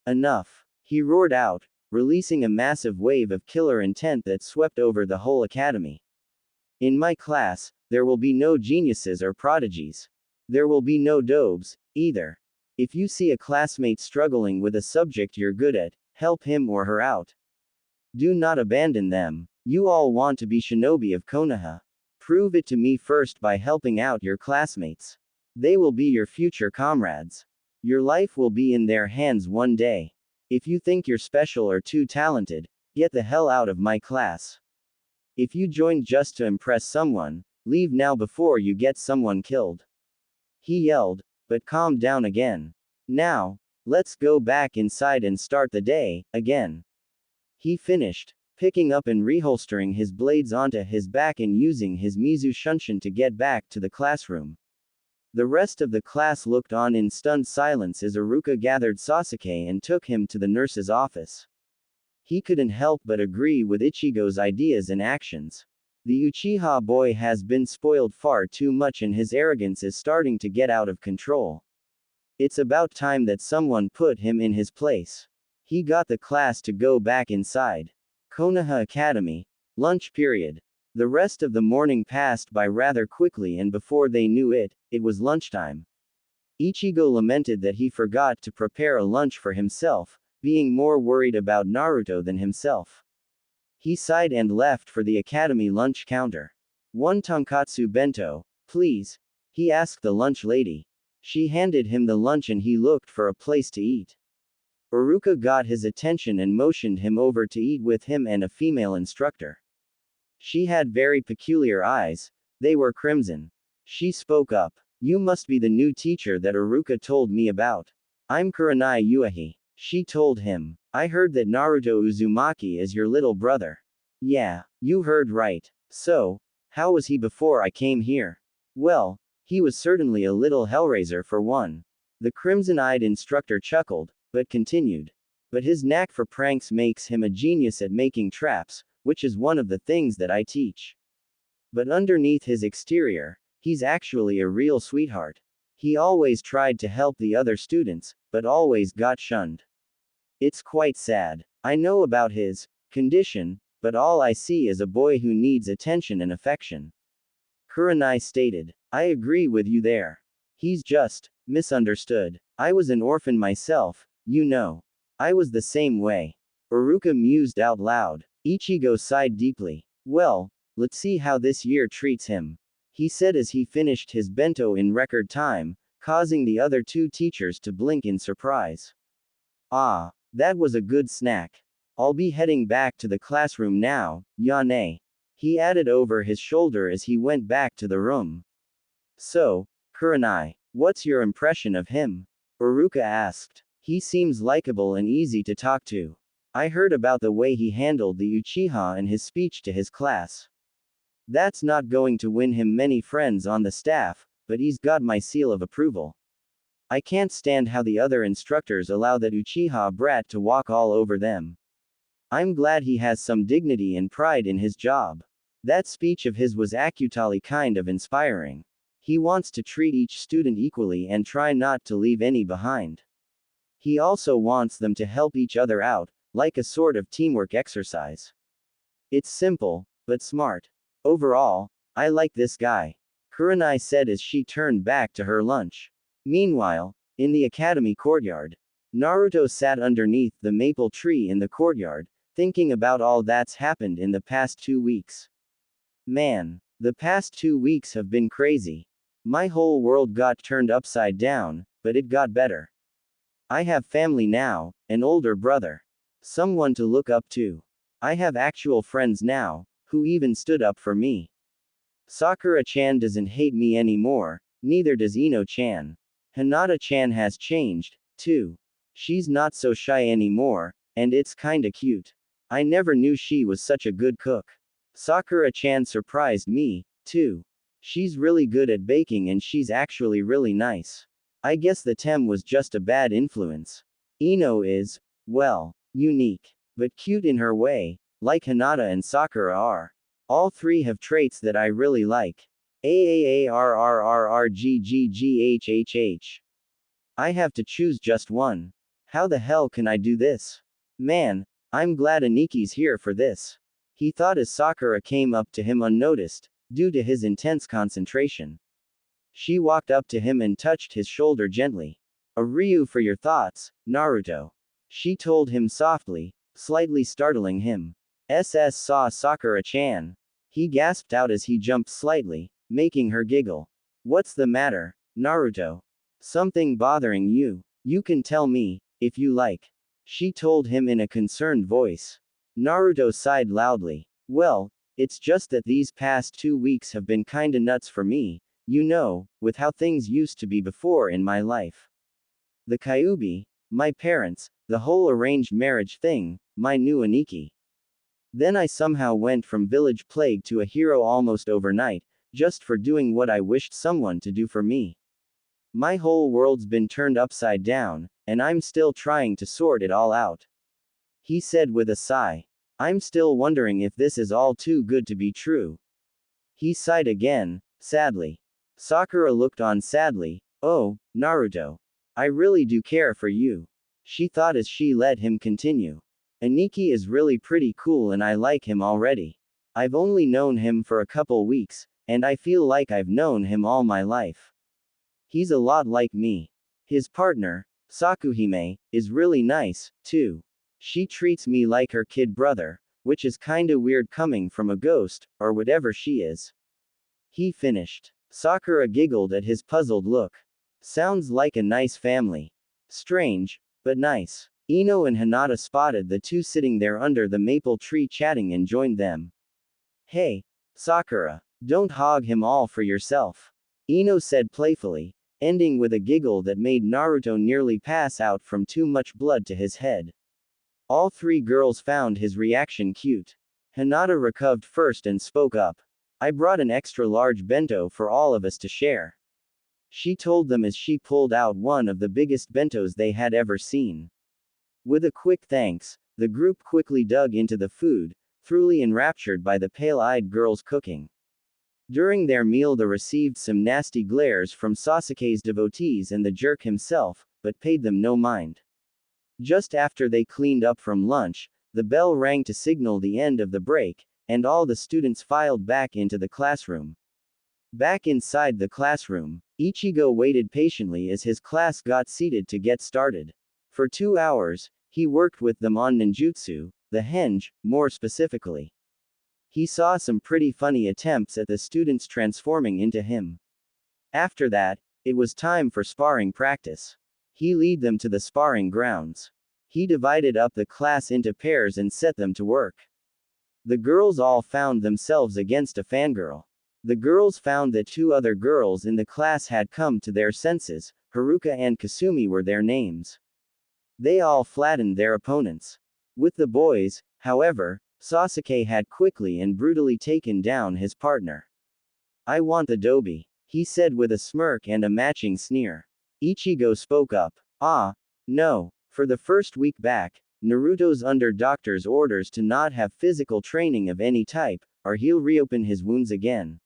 Enough! He roared out, releasing a massive wave of killer intent that swept over the whole academy. "In my class, there will be no geniuses or prodigies. There will be no dobes, either. If you see a classmate struggling with a subject you're good at, help him or her out. Do not abandon them. You all want to be shinobi of Konoha. Prove it to me first by helping out your classmates. They will be your future comrades. Your life will be in their hands one day. If you think you're special or too talented, get the hell out of my class. If you joined just to impress someone, leave now before you get someone killed." He yelled, but calmed down again. "Now, let's go back inside and start the day, again." He finished, picking up and reholstering his blades onto his back and using his Mizu Shunshin to get back to the classroom. The rest of the class looked on in stunned silence as Iruka gathered Sasuke and took him to the nurse's office. He couldn't help but agree with Ichigo's ideas and actions. The Uchiha boy has been spoiled far too much and his arrogance is starting to get out of control. It's about time that someone put him in his place. He got the class to go back inside. Konoha Academy. Lunch period. The rest of the morning passed by rather quickly and before they knew it, it was lunchtime. Ichigo lamented that he forgot to prepare a lunch for himself, being more worried about Naruto than himself. He sighed and left for the academy lunch counter. "One tonkatsu bento, please," he asked the lunch lady. She handed him the lunch and he looked for a place to eat. Iruka got his attention and motioned him over to eat with him and a female instructor. She had very peculiar eyes, they were crimson. She spoke up. "You must be the new teacher that Iruka told me about." "I'm Kurenai Uehi," she told him. "I heard that Naruto Uzumaki is your little brother." "Yeah, you heard right. So, how was he before I came here?" "Well, he was certainly a little hellraiser for one." The crimson-eyed instructor chuckled, but continued. "But his knack for pranks makes him a genius at making traps, which is one of the things that I teach. But underneath his exterior, he's actually a real sweetheart. He always tried to help the other students, but always got shunned. It's quite sad. I know about his condition, but all I see is a boy who needs attention and affection. Kurenai stated. I agree with you there. He's just misunderstood. I was an orphan myself, you know. I was the same way. Uruka mused out loud. Ichigo sighed deeply. Well, let's see how this year treats him, he said as he finished his bento in record time, causing the other two teachers to blink in surprise. Ah, that was a good snack. I'll be heading back to the classroom now, Yane. He added over his shoulder as he went back to the room. So, Kurenai, what's your impression of him? Uruka asked. He seems likable and easy to talk to. I heard about the way he handled the Uchiha and his speech to his class. That's not going to win him many friends on the staff, but he's got my seal of approval. I can't stand how the other instructors allow that Uchiha brat to walk all over them. I'm glad he has some dignity and pride in his job. That speech of his was actually kind of inspiring. He wants to treat each student equally and try not to leave any behind. He also wants them to help each other out, like a sort of teamwork exercise. It's simple, but smart. Overall, I like this guy, Kurenai said as she turned back to her lunch. Meanwhile, in the academy courtyard, Naruto sat underneath the maple tree in the courtyard, thinking about all that's happened in the past 2 weeks. Man, the past 2 weeks have been crazy. My whole world got turned upside down, but it got better. I have family now, an older brother. Someone to look up to. I have actual friends now, who even stood up for me. Sakura-chan doesn't hate me anymore, neither does Ino-chan. Hinata-chan has changed, too. She's not so shy anymore, and it's kinda cute. I never knew she was such a good cook. Sakura-chan surprised me, too. She's really good at baking and she's actually really nice. I guess the Tem was just a bad influence. Ino is, well, unique. But cute in her way, like Hinata and Sakura are. All three have traits that I really like. AAARRRRGGGHHH. I have to choose just one. How the hell can I do this? Man, I'm glad Aniki's here for this. He thought as Sakura came up to him unnoticed, due to his intense concentration. She walked up to him and touched his shoulder gently. A Ryu for your thoughts, Naruto. She told him softly, slightly startling him. SS saw Sakura-chan. He gasped out as he jumped slightly, making her giggle. What's the matter, Naruto? Something bothering you? You can tell me, if you like. She told him in a concerned voice. Naruto sighed loudly. Well, it's just that these past 2 weeks have been kinda nuts for me, you know, with how things used to be before in my life. The Kyuubi, my parents, the whole arranged marriage thing, my new Aniki. Then I somehow went from village plague to a hero almost overnight, just for doing what I wished someone to do for me. My whole world's been turned upside down, and I'm still trying to sort it all out. He said with a sigh. I'm still wondering if this is all too good to be true. He sighed again, sadly. Sakura looked on sadly. Oh, Naruto. I really do care for you. She thought as she let him continue. Aniki is really pretty cool and I like him already. I've only known him for a couple weeks, and I feel like I've known him all my life. He's a lot like me. His partner, Sakuhime, is really nice, too. She treats me like her kid brother, which is kinda weird coming from a ghost, or whatever she is. He finished. Sakura giggled at his puzzled look. Sounds like a nice family. Strange, but nice. Ino and Hinata spotted the two sitting there under the maple tree chatting and joined them. Hey, Sakura, don't hog him all for yourself. Ino said playfully, ending with a giggle that made Naruto nearly pass out from too much blood to his head. All three girls found his reaction cute. Hinata recovered first and spoke up. I brought an extra large bento for all of us to share. She told them as she pulled out one of the biggest bentos they had ever seen. With a quick thanks, the group quickly dug into the food, truly enraptured by the pale-eyed girl's cooking. During their meal they received some nasty glares from Sasuke's devotees and the jerk himself, but paid them no mind. Just after they cleaned up from lunch, the bell rang to signal the end of the break, and all the students filed back into the classroom. Back inside the classroom, Ichigo waited patiently as his class got seated to get started. For 2 hours, he worked with them on ninjutsu, the henge, more specifically. He saw some pretty funny attempts at the students transforming into him. After that, it was time for sparring practice. He led them to the sparring grounds. He divided up the class into pairs and set them to work. The girls all found themselves against a fangirl. The girls found that 2 other girls in the class had come to their senses. Haruka and Kasumi were their names. They all flattened their opponents. With the boys, however, Sasuke had quickly and brutally taken down his partner. "I want the dobi," he said with a smirk and a matching sneer. Ichigo spoke up. "Ah, no. For the first week back, Naruto's under doctor's orders to not have physical training of any type, or he'll reopen his wounds again.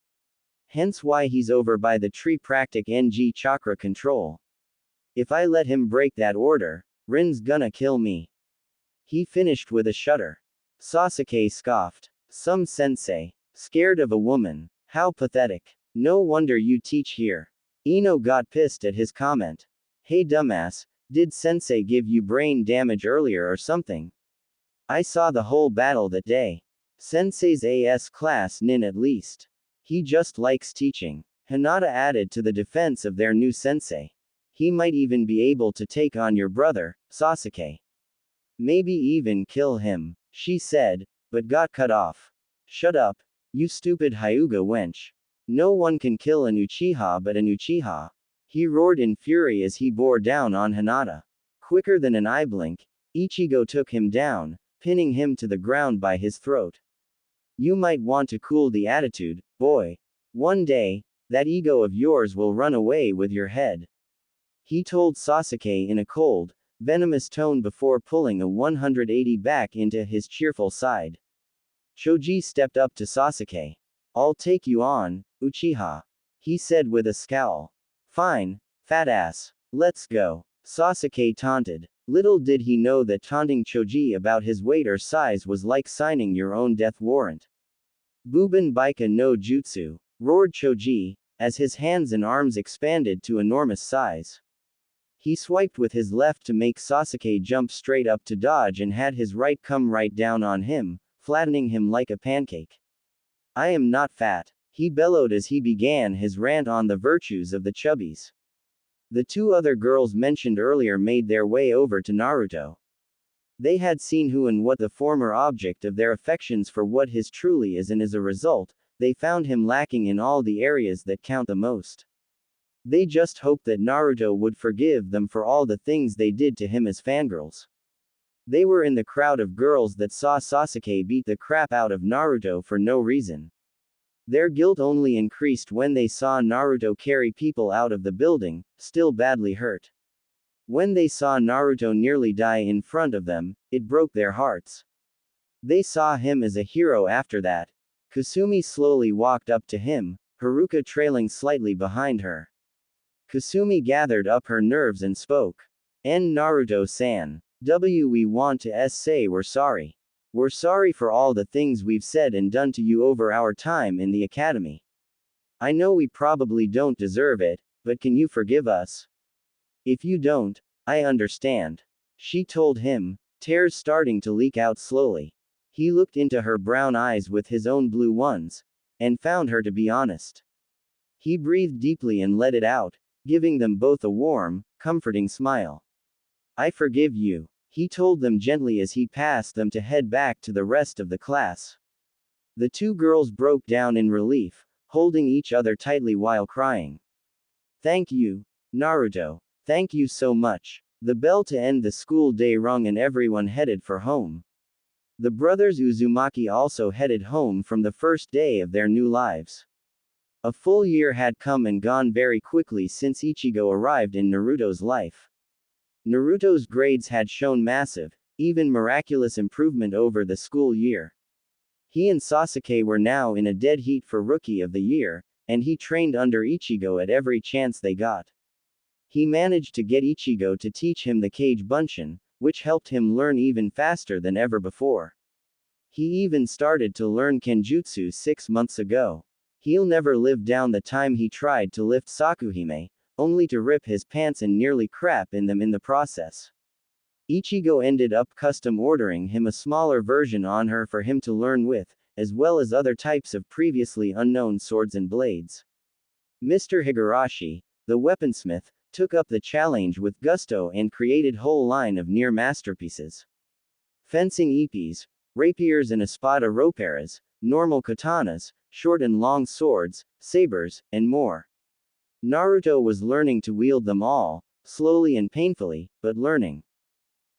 Hence why he's over by the tree practic NG chakra control. If I let him break that order, Rin's gonna kill me." He finished with a shudder. Sasuke scoffed. "Some sensei. Scared of a woman. How pathetic. No wonder you teach here." Ino got pissed at his comment. "Hey dumbass, did sensei give you brain damage earlier or something? I saw the whole battle that day. Sensei's AS class nin at least. He just likes teaching." Hinata added to the defense of their new sensei. "He might even be able to take on your brother, Sasuke. Maybe even kill him," she said, but got cut off. "Shut up, you stupid Hyuga wench. No one can kill an Uchiha but an Uchiha." He roared in fury as he bore down on Hinata. Quicker than an eye blink, Ichigo took him down, pinning him to the ground by his throat. "You might want to cool the attitude, boy. One day, that ego of yours will run away with your head," he told Sasuke in a cold, venomous tone before pulling a 180 back into his cheerful side. Choji stepped up to Sasuke. "I'll take you on, Uchiha," he said with a scowl. "Fine, fat ass. Let's go," Sasuke taunted. Little did he know that taunting Choji about his weight or size was like signing your own death warrant. "Buben Baika no Jutsu," roared Choji, as his hands and arms expanded to enormous size. He swiped with his left to make Sasuke jump straight up to dodge and had his right come right down on him, flattening him like a pancake. "I am not fat," he bellowed as he began his rant on the virtues of the chubbies. The 2 other girls mentioned earlier made their way over to Naruto. They had seen who and what the former object of their affections for what his truly is, and as a result, they found him lacking in all the areas that count the most. They just hoped that Naruto would forgive them for all the things they did to him as fangirls. They were in the crowd of girls that saw Sasuke beat the crap out of Naruto for no reason. Their guilt only increased when they saw Naruto carry people out of the building, still badly hurt. When they saw Naruto nearly die in front of them, it broke their hearts. They saw him as a hero after that. Kasumi slowly walked up to him, Haruka trailing slightly behind her. Kasumi gathered up her nerves and spoke. Naruto-san. We want to say we're sorry. We're sorry for all the things we've said and done to you over our time in the academy. I know we probably don't deserve it, but can you forgive us? If you don't, I understand. She told him, tears starting to leak out slowly. He looked into her brown eyes with his own blue ones, and found her to be honest. He breathed deeply and let it out, giving them both a warm, comforting smile. I forgive you, he told them gently as he passed them to head back to the rest of the class. The 2 girls broke down in relief, holding each other tightly while crying. Thank you, Naruto. Thank you so much. The bell to end the school day rung and everyone headed for home. The brothers Uzumaki also headed home from the first day of their new lives. A full year had come and gone very quickly since Ichigo arrived in Naruto's life. Naruto's grades had shown massive, even miraculous improvement over the school year. He and Sasuke were now in a dead heat for Rookie of the Year, and he trained under Ichigo at every chance they got. He managed to get Ichigo to teach him the Kage Bunshin, which helped him learn even faster than ever before. He even started to learn Kenjutsu 6 months ago. He'll never live down the time he tried to lift Sakuhime, only to rip his pants and nearly crap in them in the process. Ichigo ended up custom ordering him a smaller version on her for him to learn with, as well as other types of previously unknown swords and blades. Mr. Higurashi, the weaponsmith, took up the challenge with gusto and created whole line of near masterpieces. Fencing ippis, rapiers and espada roperas, normal katanas, short and long swords, sabers, and more. Naruto was learning to wield them all, slowly and painfully, but learning.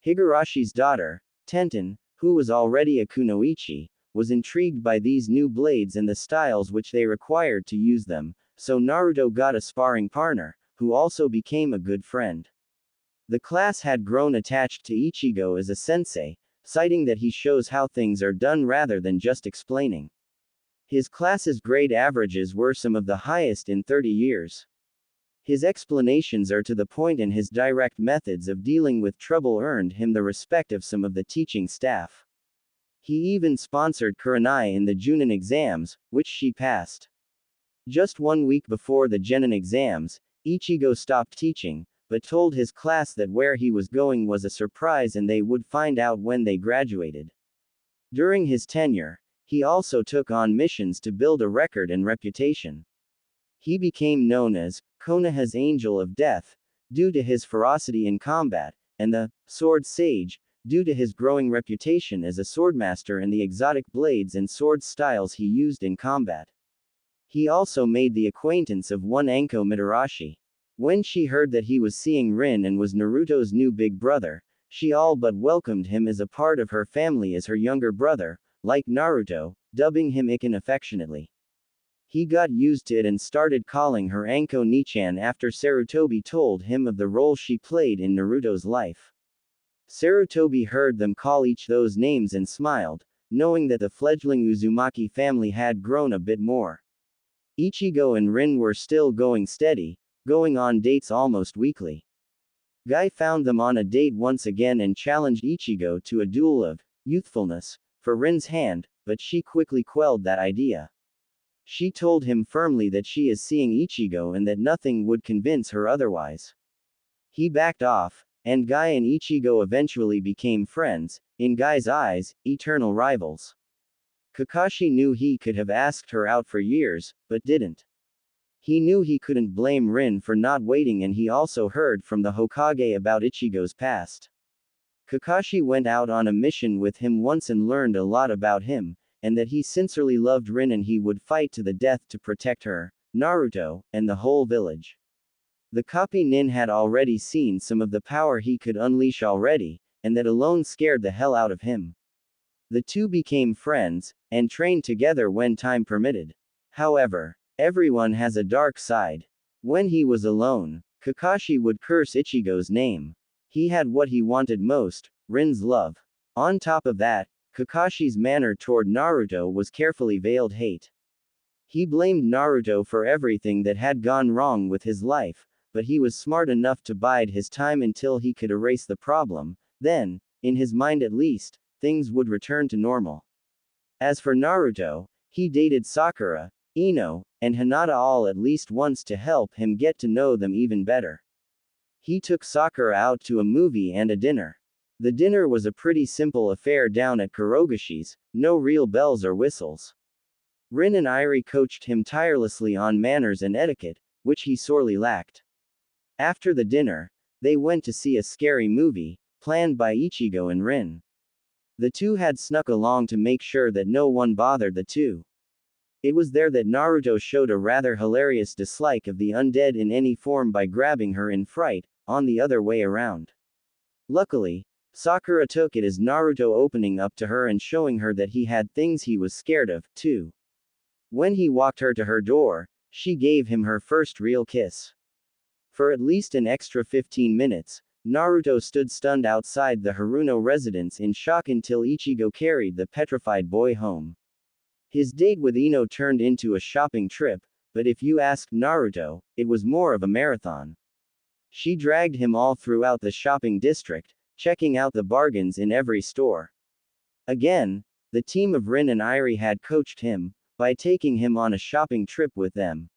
Higurashi's daughter, Tenten, who was already a kunoichi, was intrigued by these new blades and the styles which they required to use them, so Naruto got a sparring partner, who also became a good friend. The class had grown attached to Ichigo as a sensei, citing that he shows how things are done rather than just explaining. His class's grade averages were some of the highest in 30 years. His explanations are to the point and his direct methods of dealing with trouble earned him the respect of some of the teaching staff. He even sponsored Kurenai in the Junin exams, which she passed. Just 1 week before the Genin exams, Ichigo stopped teaching, but told his class that where he was going was a surprise and they would find out when they graduated. During his tenure, he also took on missions to build a record and reputation. He became known as Konoha's Angel of Death, due to his ferocity in combat, and the Sword Sage, due to his growing reputation as a swordmaster and the exotic blades and sword styles he used in combat. He also made the acquaintance of one Anko Mitarashi. When she heard that he was seeing Rin and was Naruto's new big brother, she all but welcomed him as a part of her family as her younger brother, like Naruto, dubbing him Iken affectionately. He got used to it and started calling her Anko Nichan after Sarutobi told him of the role she played in Naruto's life. Sarutobi heard them call each those names and smiled, knowing that the fledgling Uzumaki family had grown a bit more. Ichigo and Rin were still going steady, going on dates almost weekly. Guy found them on a date once again and challenged Ichigo to a duel of youthfulness for Rin's hand, but she quickly quelled that idea. She told him firmly that she is seeing Ichigo and that nothing would convince her otherwise. He backed off, and Guy and Ichigo eventually became friends, in Guy's eyes, eternal rivals. Kakashi knew he could have asked her out for years, but didn't. He knew he couldn't blame Rin for not waiting and he also heard from the Hokage about Ichigo's past. Kakashi went out on a mission with him once and learned a lot about him, and that he sincerely loved Rin and he would fight to the death to protect her, Naruto, and the whole village. The copy Nin had already seen some of the power he could unleash already, and that alone scared the hell out of him. The two became friends, and trained together when time permitted. However, everyone has a dark side. When he was alone, Kakashi would curse Ichigo's name. He had what he wanted most, Rin's love. On top of that, Kakashi's manner toward Naruto was carefully veiled hate. He blamed Naruto for everything that had gone wrong with his life, but he was smart enough to bide his time until he could erase the problem, then, in his mind at least, things would return to normal. As for Naruto, he dated Sakura, Ino, and Hinata all at least once to help him get to know them even better. He took Sakura out to a movie and a dinner. The dinner was a pretty simple affair down at Kurogashi's, no real bells or whistles. Rin and Irie coached him tirelessly on manners and etiquette, which he sorely lacked. After the dinner, they went to see a scary movie, planned by Ichigo and Rin. The two had snuck along to make sure that no one bothered the two. It was there that Naruto showed a rather hilarious dislike of the undead in any form by grabbing her in fright, on the other way around. Luckily, Sakura took it as Naruto opening up to her and showing her that he had things he was scared of, too. When he walked her to her door, she gave him her first real kiss. For at least an extra 15 minutes, Naruto stood stunned outside the Haruno residence in shock until Ichigo carried the petrified boy home. His date with Ino turned into a shopping trip, but if you asked Naruto, it was more of a marathon. She dragged him all throughout the shopping district, checking out the bargains in every store. Again, the team of Rin and Irie had coached him, by taking him on a shopping trip with them.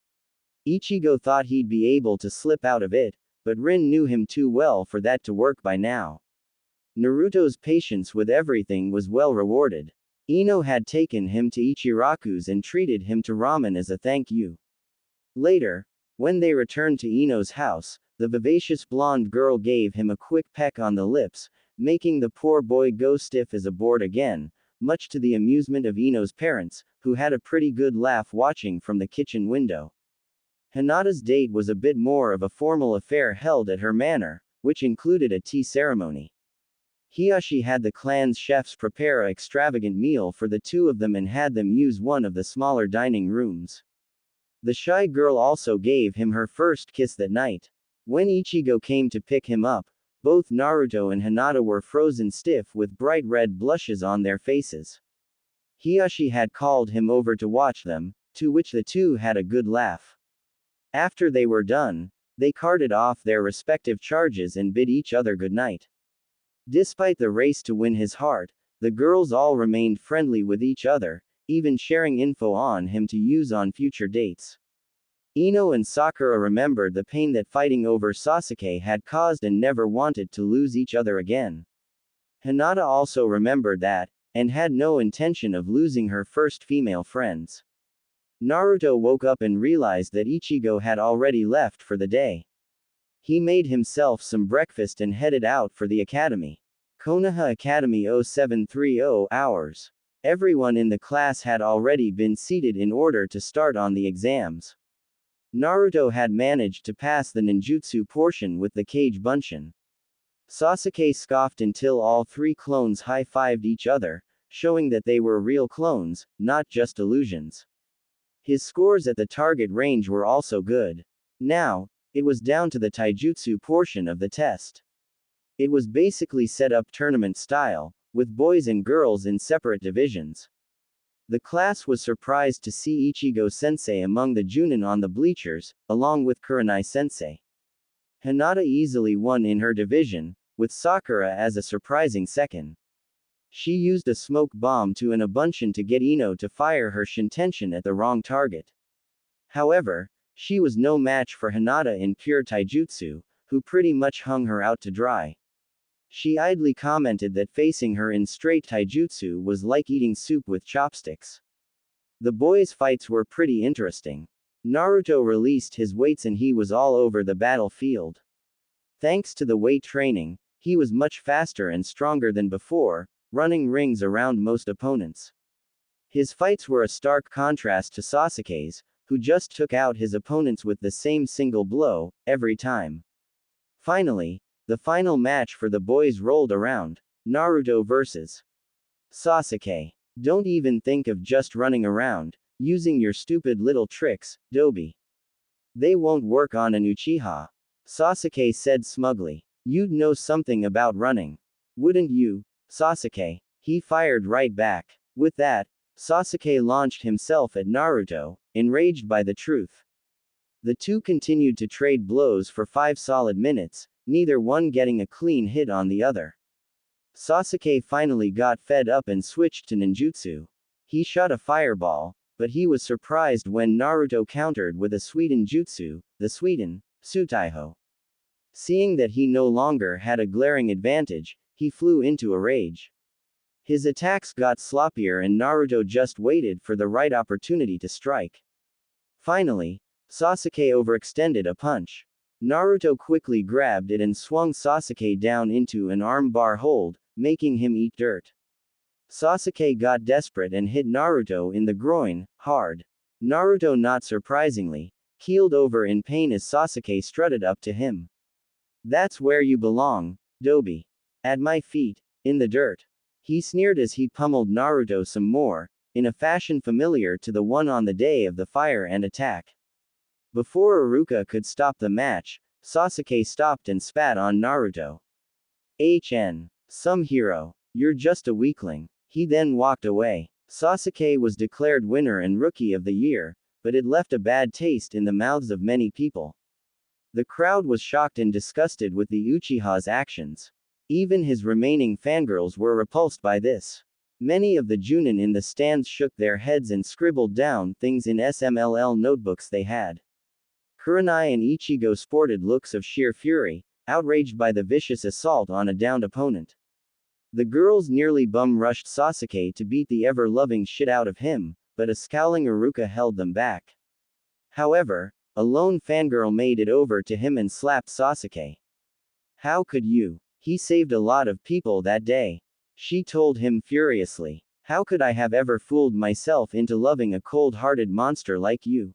Ichigo thought he'd be able to slip out of it, but Rin knew him too well for that to work by now. Naruto's patience with everything was well rewarded. Ino had taken him to Ichiraku's and treated him to ramen as a thank you. Later, when they returned to Ino's house, the vivacious blonde girl gave him a quick peck on the lips, making the poor boy go stiff as a board again, much to the amusement of Ino's parents, who had a pretty good laugh watching from the kitchen window. Hinata's date was a bit more of a formal affair held at her manor, which included a tea ceremony. Hiyashi had the clan's chefs prepare an extravagant meal for the two of them and had them use one of the smaller dining rooms. The shy girl also gave him her first kiss that night. When Ichigo came to pick him up, both Naruto and Hinata were frozen stiff with bright red blushes on their faces. Hiyashi had called him over to watch them, to which the two had a good laugh. After they were done, they carted off their respective charges and bid each other good night. Despite the race to win his heart, the girls all remained friendly with each other, even sharing info on him to use on future dates. Ino and Sakura remembered the pain that fighting over Sasuke had caused and never wanted to lose each other again. Hinata also remembered that, and had no intention of losing her first female friends. Naruto woke up and realized that Ichigo had already left for the day. He made himself some breakfast and headed out for the academy. Konoha Academy 0730 hours. Everyone in the class had already been seated in order to start on the exams. Naruto had managed to pass the ninjutsu portion with the Kage Bunshin. Sasuke scoffed until all three clones high-fived each other, showing that they were real clones, not just illusions. His scores at the target range were also good. Now, it was down to the taijutsu portion of the test. It was basically set up tournament style, with boys and girls in separate divisions. The class was surprised to see Ichigo-sensei among the Junin on the bleachers, along with Kurenai-sensei. Hinata easily won in her division, with Sakura as a surprising second. She used a smoke bomb to an Bunshin to get Ino to fire her Shintention at the wrong target. However, she was no match for Hinata in pure taijutsu, who pretty much hung her out to dry. She idly commented that facing her in straight taijutsu was like eating soup with chopsticks. The boys' fights were pretty interesting. Naruto released his weights and he was all over the battlefield. Thanks to the weight training, he was much faster and stronger than before, running rings around most opponents. His fights were a stark contrast to Sasuke's, who just took out his opponents with the same single blow, every time. Finally, the final match for the boys rolled around. Naruto vs. Sasuke. Don't even think of just running around, using your stupid little tricks, Dobi. They won't work on an Uchiha. Sasuke said smugly. You'd know something about running. Wouldn't you, Sasuke? He fired right back. With that, Sasuke launched himself at Naruto, enraged by the truth. The two continued to trade blows for 5 solid minutes, neither one getting a clean hit on the other. Sasuke finally got fed up and switched to ninjutsu. He shot a fireball, but he was surprised when Naruto countered with a Suiten jutsu, the Suiten, Sutaiho. Seeing that he no longer had a glaring advantage, he flew into a rage. His attacks got sloppier and Naruto just waited for the right opportunity to strike. Finally, Sasuke overextended a punch. Naruto quickly grabbed it and swung Sasuke down into an armbar hold, making him eat dirt. Sasuke got desperate and hit Naruto in the groin, hard. Naruto, not surprisingly, keeled over in pain as Sasuke strutted up to him. That's where you belong, Dobi. At my feet, in the dirt. He sneered as he pummeled Naruto some more, in a fashion familiar to the one on the day of the fire and attack. Before Iruka could stop the match, Sasuke stopped and spat on Naruto. Some hero. You're just a weakling. He then walked away. Sasuke was declared winner and rookie of the year, but it left a bad taste in the mouths of many people. The crowd was shocked and disgusted with the Uchiha's actions. Even his remaining fangirls were repulsed by this. Many of the Junin in the stands shook their heads and scribbled down things in SMLL notebooks they had. Kurenai and Ichigo sported looks of sheer fury, outraged by the vicious assault on a downed opponent. The girls nearly bum-rushed Sasuke to beat the ever-loving shit out of him, but a scowling Iruka held them back. However, a lone fangirl made it over to him and slapped Sasuke. "How could you? He saved a lot of people that day," she told him furiously. "How could I have ever fooled myself into loving a cold-hearted monster like you?"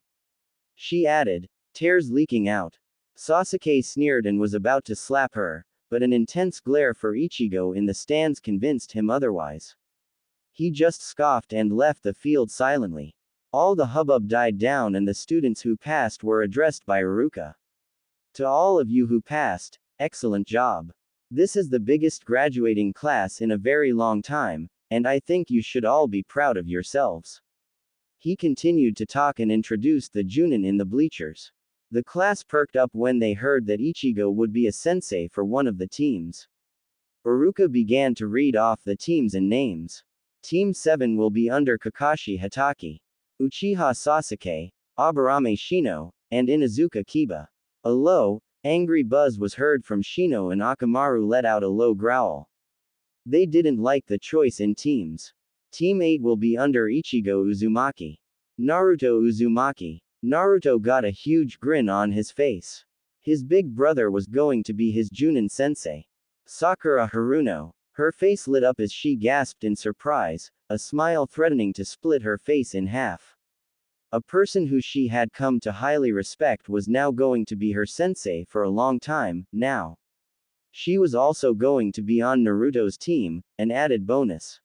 she added, tears leaking out. Sasuke sneered and was about to slap her, but an intense glare for Ichigo in the stands convinced him otherwise. He just scoffed and left the field silently. All the hubbub died down and the students who passed were addressed by Iruka. "To all of you who passed, excellent job. This is the biggest graduating class in a very long time, and I think you should all be proud of yourselves." He continued to talk and introduced the Junin in the bleachers. The class perked up when they heard that Ichigo would be a sensei for one of the teams. Iruka began to read off the teams and names. Team 7 will be under Kakashi Hatake, Uchiha Sasuke, Aburame Shino, and Inuzuka Kiba. A low, angry buzz was heard from Shino and Akamaru let out a low growl. They didn't like the choice in teams. Team 8 will be under Ichigo Uzumaki, Naruto Uzumaki. Naruto got a huge grin on his face. His big brother was going to be his Junin sensei. Sakura Haruno. Her face lit up as she gasped in surprise, a smile threatening to split her face in half. A person who she had come to highly respect was now going to be her sensei for a long time, now. She was also going to be on Naruto's team, an added bonus.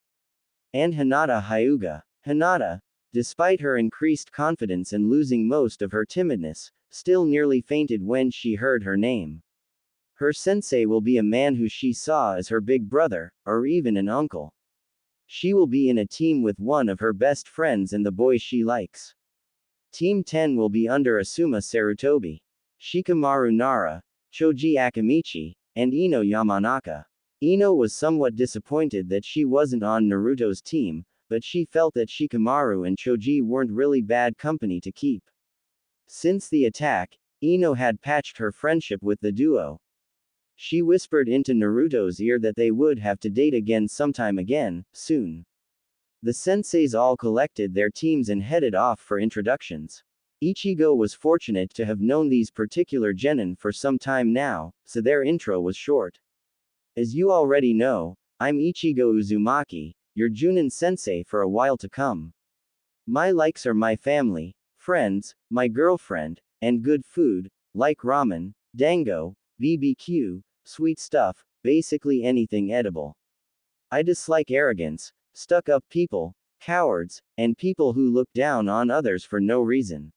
And Hinata Hyuga. Hinata, despite her increased confidence and losing most of her timidness, still nearly fainted when she heard her name. Her sensei will be a man who she saw as her big brother, or even an uncle. She will be in a team with one of her best friends and the boy she likes. Team 10 will be under Asuma Sarutobi, Shikamaru Nara, Choji Akamichi, and Ino Yamanaka. Ino was somewhat disappointed that she wasn't on Naruto's team, but she felt that Shikamaru and Choji weren't really bad company to keep. Since the attack, Ino had patched her friendship with the duo. She whispered into Naruto's ear that they would have to date again sometime again, soon. The senseis all collected their teams and headed off for introductions. Ichigo was fortunate to have known these particular genin for some time now, so their intro was short. "As you already know, I'm Ichigo Uzumaki, your Junin sensei for a while to come. My likes are my family, friends, my girlfriend, and good food, like ramen, dango, BBQ, sweet stuff, basically anything edible. I dislike arrogance, stuck-up people, cowards, and people who look down on others for no reason.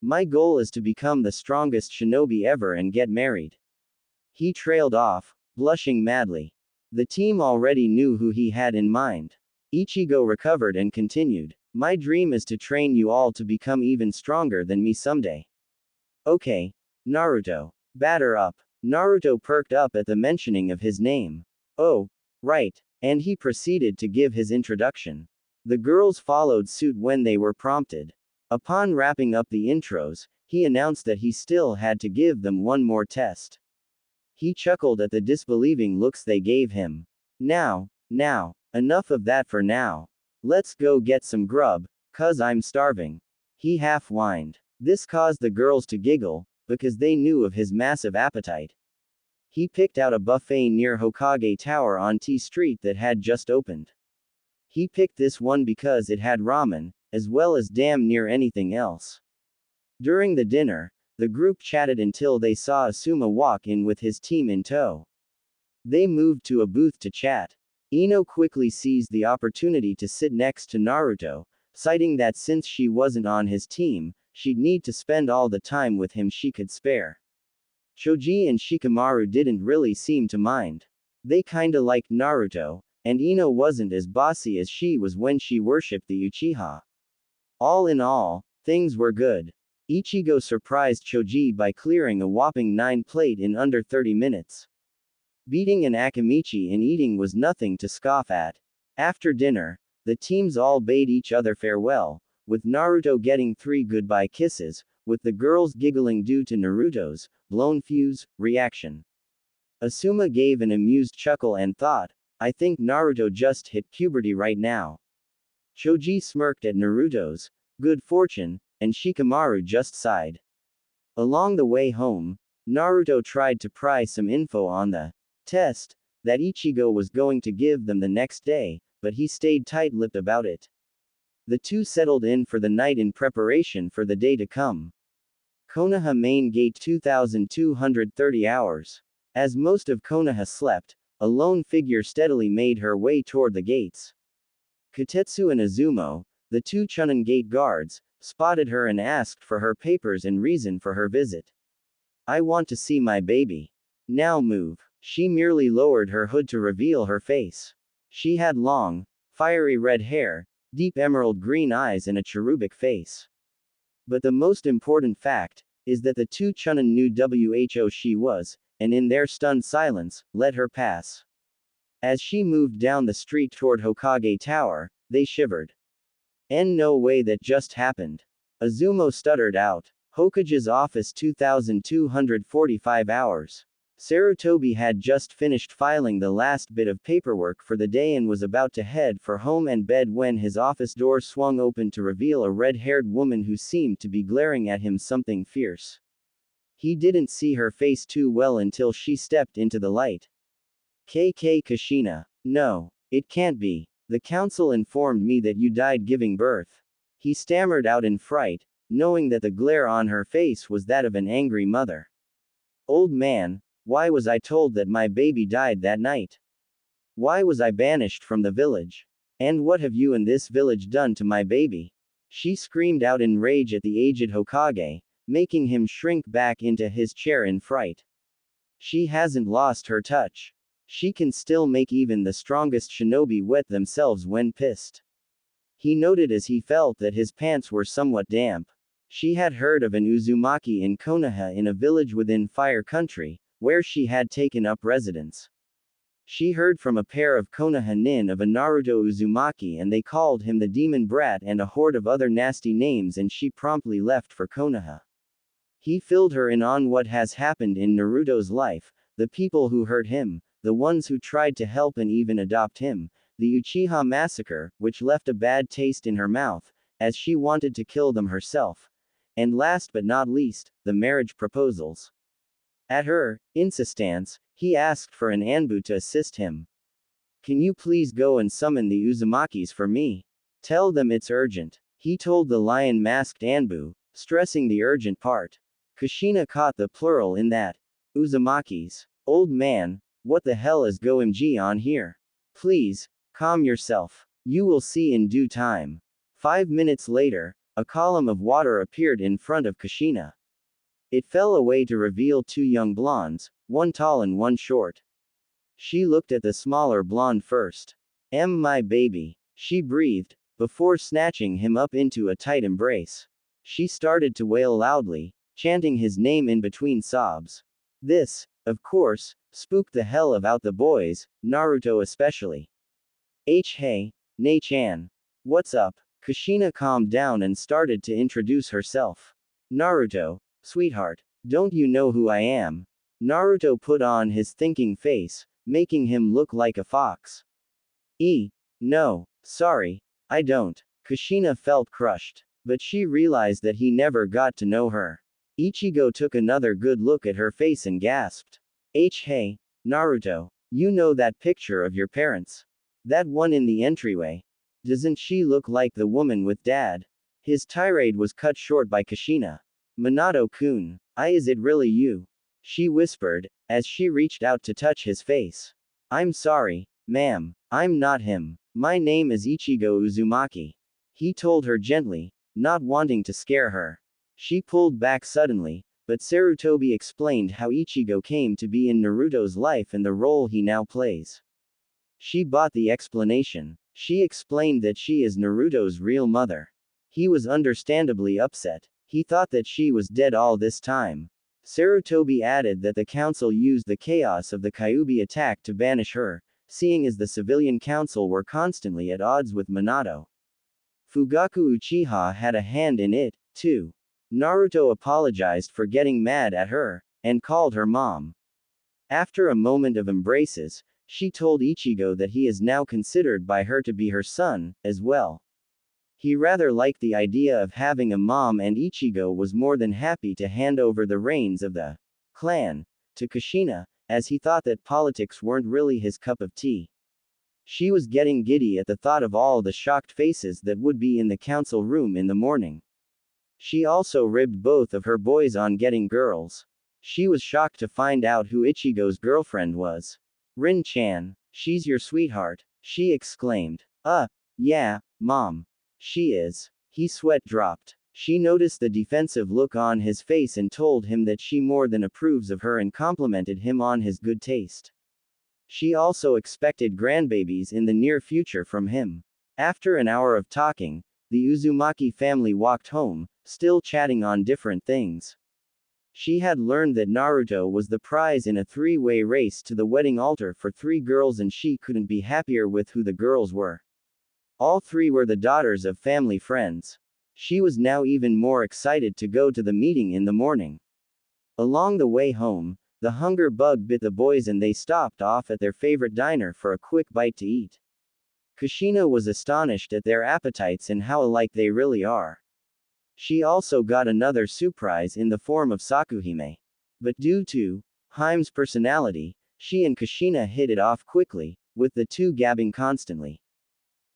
My goal is to become the strongest shinobi ever and get married." He trailed off, blushing madly. The team already knew who he had in mind. Ichigo recovered and continued. "My dream is to train you all to become even stronger than me someday." "Okay. Naruto. Batter up." Naruto perked up at the mentioning of his name. "Oh, right." And he proceeded to give his introduction. The girls followed suit when they were prompted. Upon wrapping up the intros, he announced that he still had to give them one more test. He chuckled at the disbelieving looks they gave him. Now, enough of that for now. Let's go get some grub, 'cause I'm starving." He half whined. This caused the girls to giggle, because they knew of his massive appetite. He picked out a buffet near Hokage Tower on T Street that had just opened. He picked this one because it had ramen, as well as damn near anything else. During the dinner, the group chatted until they saw Asuma walk in with his team in tow. They moved to a booth to chat. Ino quickly seized the opportunity to sit next to Naruto, citing that since she wasn't on his team, she'd need to spend all the time with him she could spare. Choji and Shikamaru didn't really seem to mind. They kinda liked Naruto, and Ino wasn't as bossy as she was when she worshipped the Uchiha. All in all, things were good. Ichigo surprised Choji by clearing a whopping 9 plate in under 30 minutes. Beating an Akimichi in eating was nothing to scoff at. After dinner, the teams all bade each other farewell, with Naruto getting 3 goodbye kisses, with the girls giggling due to Naruto's blown fuse reaction. Asuma gave an amused chuckle and thought, I think Naruto just hit puberty right now. Choji smirked at Naruto's good fortune, and Shikamaru just sighed. Along the way home, Naruto tried to pry some info on the test that Ichigo was going to give them the next day, but he stayed tight-lipped about it. The two settled in for the night in preparation for the day to come. Konoha Main Gate 2230 hours. As most of Konoha slept, a lone figure steadily made her way toward the gates. Kotetsu and Izumo, the two Chunin gate guards, spotted her and asked for her papers and reason for her visit. I want to see my baby. Now move. She merely lowered her hood to reveal her face. She had long, fiery red hair, deep emerald green eyes and a cherubic face. But the most important fact is that the two Chunin knew who she was, and in their stunned silence, let her pass. As she moved down the street toward Hokage Tower, they shivered. No way that just happened. Izumo stuttered out. Hokage's office 2245 hours. Sarutobi had just finished filing the last bit of paperwork for the day and was about to head for home and bed when his office door swung open to reveal a red-haired woman who seemed to be glaring at him something fierce. He didn't see her face too well until she stepped into the light. KK Kushina. No, it can't be. The council informed me that you died giving birth. He stammered out in fright, knowing that the glare on her face was that of an angry mother. Old man, why was I told that my baby died that night? Why was I banished from the village? And what have you and this village done to my baby? She screamed out in rage at the aged Hokage, making him shrink back into his chair in fright. She hasn't lost her touch. She can still make even the strongest shinobi wet themselves when pissed. He noted as he felt that his pants were somewhat damp. She had heard of an Uzumaki in Konoha in a village within Fire Country, where she had taken up residence. She heard from a pair of Konoha nin of a Naruto Uzumaki and they called him the demon brat and a horde of other nasty names and she promptly left for Konoha. He filled her in on what has happened in Naruto's life, the people who hurt him, the ones who tried to help and even adopt him, the Uchiha massacre, which left a bad taste in her mouth, as she wanted to kill them herself, and last but not least, the marriage proposals. At her insistence, he asked for an Anbu to assist him. Can you please go and summon the Uzumakis for me? Tell them it's urgent. He told the lion-masked Anbu, stressing the urgent part. Kushina caught the plural in that. Uzumakis. Old man, what the hell is Goemji on here? Please, calm yourself. You will see in due time. 5 minutes later, a column of water appeared in front of Kushina. It fell away to reveal two young blondes, one tall and one short. She looked at the smaller blonde first. My baby, she breathed, before snatching him up into a tight embrace. She started to wail loudly, chanting his name in between sobs. This, of course, spooked the hell out the boys, Naruto especially. Hey, Nei-chan. What's up? Kushina calmed down and started to introduce herself. Naruto, sweetheart, don't you know who I am? Naruto put on his thinking face, making him look like a fox. No, sorry, I don't. Kushina felt crushed. But she realized that he never got to know her. Ichigo took another good look at her face and gasped. Hey, Naruto, you know that picture of your parents? That one in the entryway? Doesn't she look like the woman with dad? His tirade was cut short by Kushina. Minato-kun, is it really you? She whispered, as she reached out to touch his face. I'm sorry, ma'am, I'm not him. My name is Ichigo Uzumaki. He told her gently, not wanting to scare her. She pulled back suddenly, but Sarutobi explained how Ichigo came to be in Naruto's life and the role he now plays. She bought the explanation. She explained that she is Naruto's real mother. He was understandably upset. He thought that she was dead all this time. Sarutobi added that the council used the chaos of the Kyuubi attack to banish her, seeing as the civilian council were constantly at odds with Minato. Fugaku Uchiha had a hand in it, too. Naruto apologized for getting mad at her, and called her mom. After a moment of embraces, she told Ichigo that he is now considered by her to be her son, as well. He rather liked the idea of having a mom, and Ichigo was more than happy to hand over the reins of the clan to Kushina, as he thought that politics weren't really his cup of tea. She was getting giddy at the thought of all the shocked faces that would be in the council room in the morning. She also ribbed both of her boys on getting girls. She was shocked to find out who Ichigo's girlfriend was. Rin-chan, she's your sweetheart, she exclaimed. Yeah, Mom. She is. His sweat dropped. She noticed the defensive look on his face and told him that she more than approves of her and complimented him on his good taste. She also expected grandbabies in the near future from him. After an hour of talking, the Uzumaki family walked home, still chatting on different things. She had learned that Naruto was the prize in a three-way race to the wedding altar for 3 girls, and she couldn't be happier with who the girls were. All 3 were the daughters of family friends. She was now even more excited to go to the meeting in the morning. Along the way home, the hunger bug bit the boys and they stopped off at their favorite diner for a quick bite to eat. Kushina was astonished at their appetites and how alike they really are. She also got another surprise in the form of Sakuhime. But due to Hareem's personality, she and Kushina hit it off quickly, with the two gabbing constantly.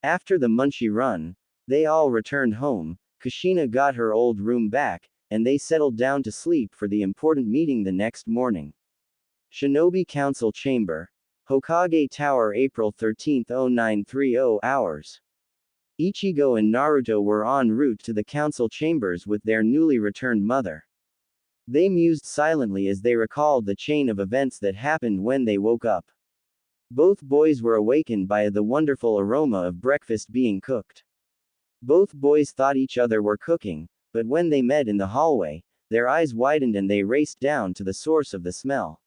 After the Munchie run, they all returned home. Kushina got her old room back, and they settled down to sleep for the important meeting the next morning. Shinobi Council Chamber, Hokage Tower, April 13, 0930 hours. Ichigo and Naruto were en route to the council chambers with their newly returned mother. They mused silently as they recalled the chain of events that happened when they woke up. Both boys were awakened by the wonderful aroma of breakfast being cooked. Both boys thought each other were cooking, but when they met in the hallway, their eyes widened and they raced down to the source of the smell.